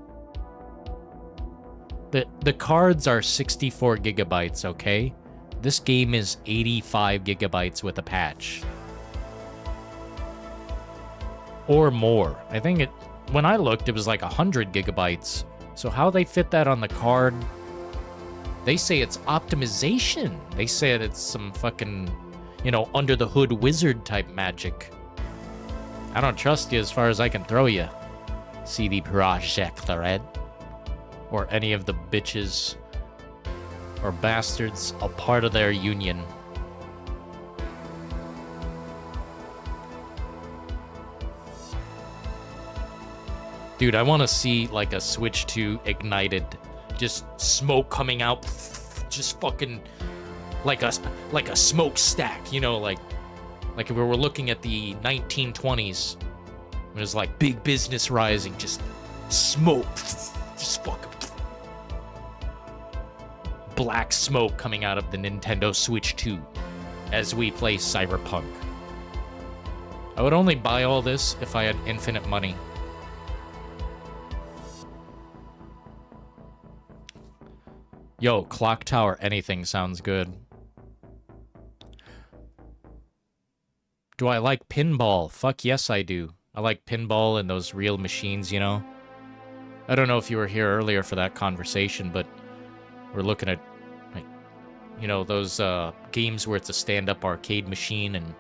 The cards are 64 gigabytes, okay? This game is 85 gigabytes with a patch. Or more. I think when I looked, it was like 100 gigabytes. So how they fit that on the card? They say it's optimization. They said it's some fucking, you know, under the hood wizard type magic. I don't trust you as far as I can throw you, CD Projekt Red. Or any of the bitches or bastards a part of their union. Dude, I want to see like a Switch 2 ignited, just smoke coming out, just fucking like a smokestack, you know, like if we were looking at the 1920s, it was like big business rising, just smoke, just fucking black smoke coming out of the Nintendo Switch 2 as we play Cyberpunk. I would only buy all this if I had infinite money. Yo, Clock Tower, anything sounds good. Do I like pinball? Fuck yes, I do. I like pinball and those real machines, you know? I don't know if you were here earlier for that conversation, but we're looking at, like, you know, those games where it's a stand-up arcade machine and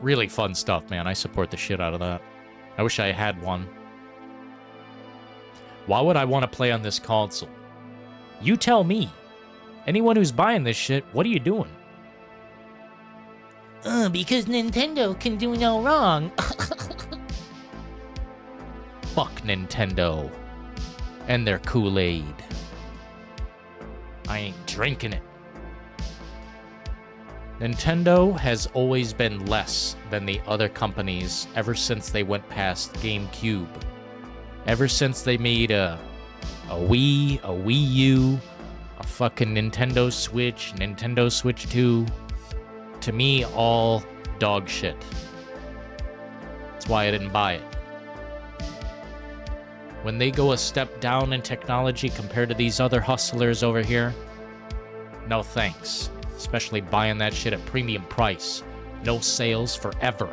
really fun stuff, man. I support the shit out of that. I wish I had one. Why would I want to play on this console? You tell me. Anyone who's buying this shit, what are you doing? Because Nintendo can do no wrong. Fuck Nintendo. And their Kool-Aid. I ain't drinking it. Nintendo has always been less than the other companies ever since they went past GameCube. Ever since they made a Wii, a Wii U, a fucking Nintendo Switch, Nintendo Switch 2. To me, all dog shit. That's why I didn't buy it. When they go a step down in technology compared to these other hustlers over here, no thanks. Especially buying that shit at premium price. No sales forever.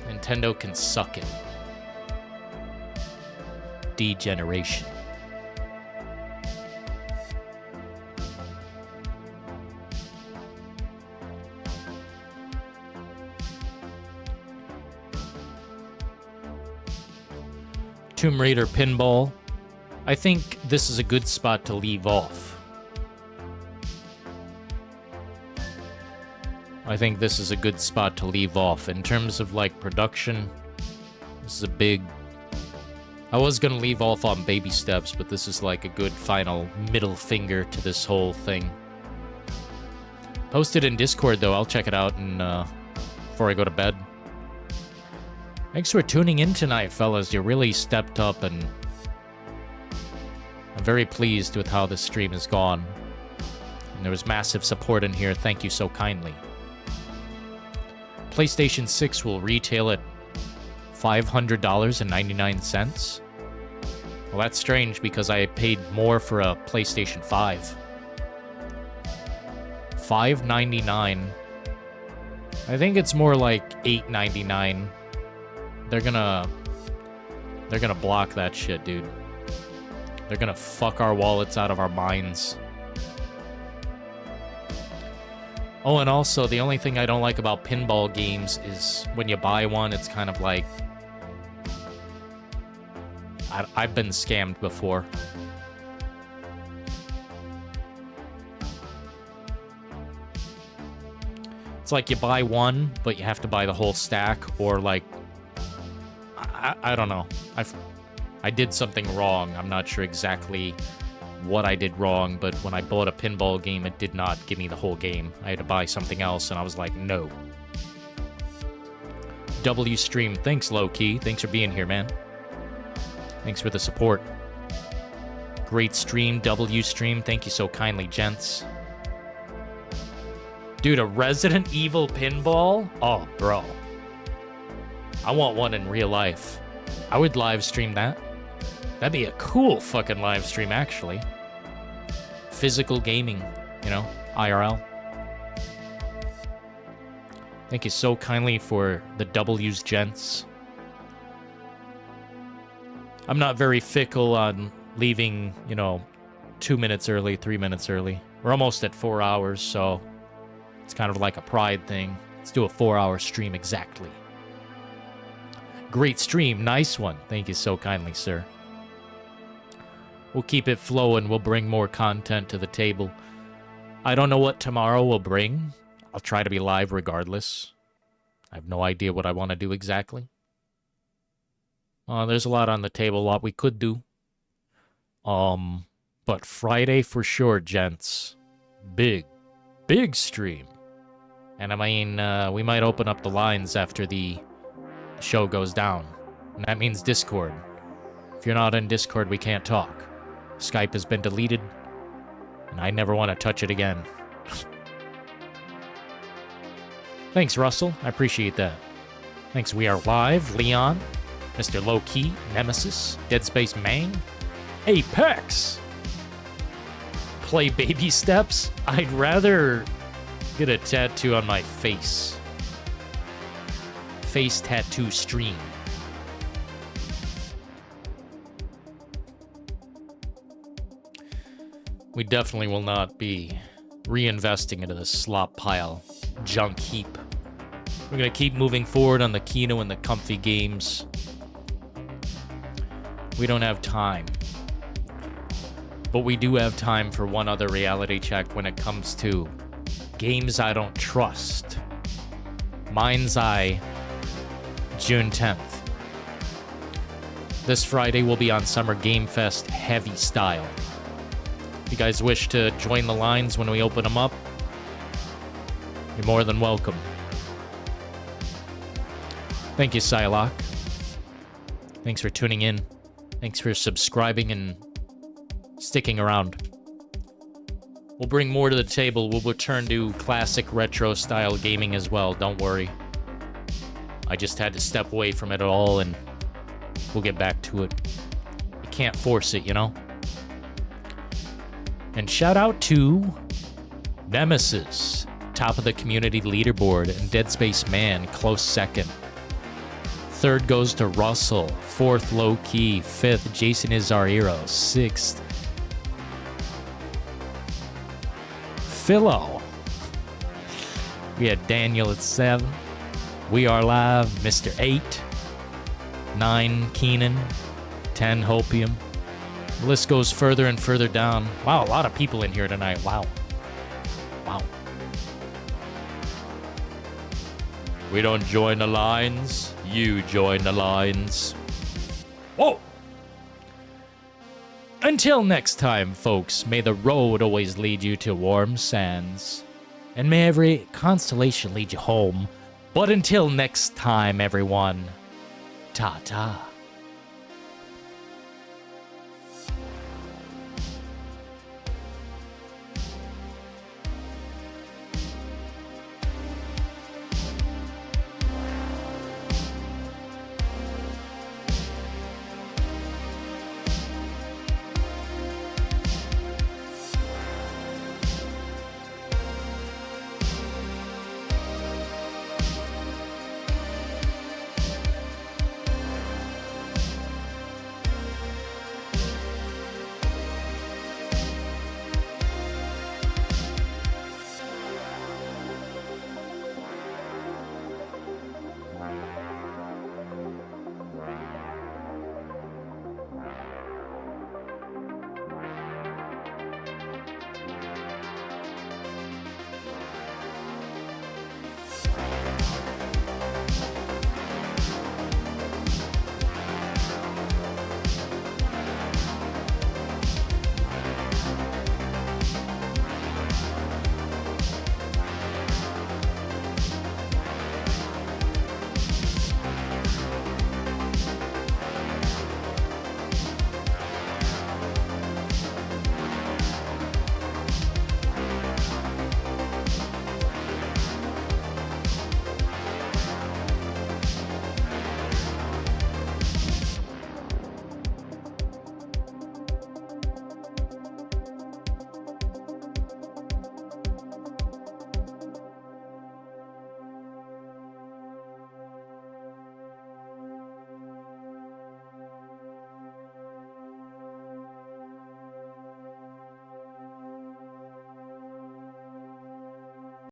Nintendo can suck it. Degeneration. Tomb Raider Pinball. I think this is a good spot to leave off. I think this is a good spot to leave off. In terms of, like, production, this is a big... I was gonna leave off on baby steps, but this is like a good final middle finger to this whole thing. Post it in Discord, though. I'll check it out and before I go to bed. Thanks for tuning in tonight, fellas. You really stepped up, and I'm very pleased with how this stream has gone. And there was massive support in here. Thank you so kindly. PlayStation 6 will retail at $500.99. Well, that's strange because I paid more for a PlayStation 5. $5.99. I think it's more like $8.99. They're gonna block that shit, dude. They're gonna fuck our wallets out of our minds. Oh, and also, the only thing I don't like about pinball games is when you buy one, it's kind of like... I've been scammed before. It's like you buy one, but you have to buy the whole stack, or like... I don't know. I did something wrong. I'm not sure exactly what I did wrong, but when I bought a pinball game, it did not give me the whole game. I had to buy something else, and I was like, no. W Stream, thanks, Low-Key. Thanks for being here, man. Thanks for the support. Great stream, W Stream. Thank you so kindly, gents. Dude, a Resident Evil pinball? Oh, bro. I want one in real life. I would live stream that. That'd be a cool fucking live stream, actually. Physical gaming, you know, IRL. Thank you so kindly for the W's, gents. I'm not very fickle on leaving, you know, 2 minutes early, 3 minutes early. We're almost at 4 hours, so it's kind of like a pride thing. Let's do a 4-hour stream exactly. Great stream. Nice one. Thank you so kindly, sir. We'll keep it flowing. We'll bring more content to the table. I don't know what tomorrow will bring. I'll try to be live regardless. I have no idea what I want to do exactly. There's a lot on the table, a lot we could do. But Friday for sure, gents. Big stream. And I mean, we might open up the lines after the show goes down. And that means Discord. If you're not in Discord, we can't talk. Skype has been deleted, and I never want to touch it again. Thanks, Russell. I appreciate that. Thanks, We Are Live, Leon, Mr. Low-Key, Nemesis, Dead Space Mang, Apex. Play Baby Steps? I'd rather get a tattoo on my face. Face tattoo stream. We definitely will not be reinvesting into this slop pile junk heap. We're going to keep moving forward on the Kino and the comfy games. We don't have time. But we do have time for one other reality check when it comes to games I don't trust. Mind's Eye, June 10th. This Friday will be on Summer Game Fest heavy style. If you guys wish to join the lines when we open them up, you're more than welcome. Thank you, Psylocke. Thanks for tuning in. Thanks for subscribing and sticking around. We'll bring more to the table. We'll return to classic retro-style gaming as well, don't worry. I just had to step away from it all, and we'll get back to it. You can't force it, you know? And shout out to Nemesis, top of the community leaderboard, and Dead Space Man, close second. Third goes to Russell. Fourth, Low-Key. Fifth, Jason is our hero. Sixth, Philo. We had Daniel at 7. We Are Live, Mr. 8. 9, Keenan. 10, Hopium. The list goes further and further down. Wow, a lot of people in here tonight. Wow. Wow. We don't join the lines. You join the lines. Whoa! Until next time, folks, may the road always lead you to warm sands. And may every constellation lead you home. But until next time, everyone, ta-ta.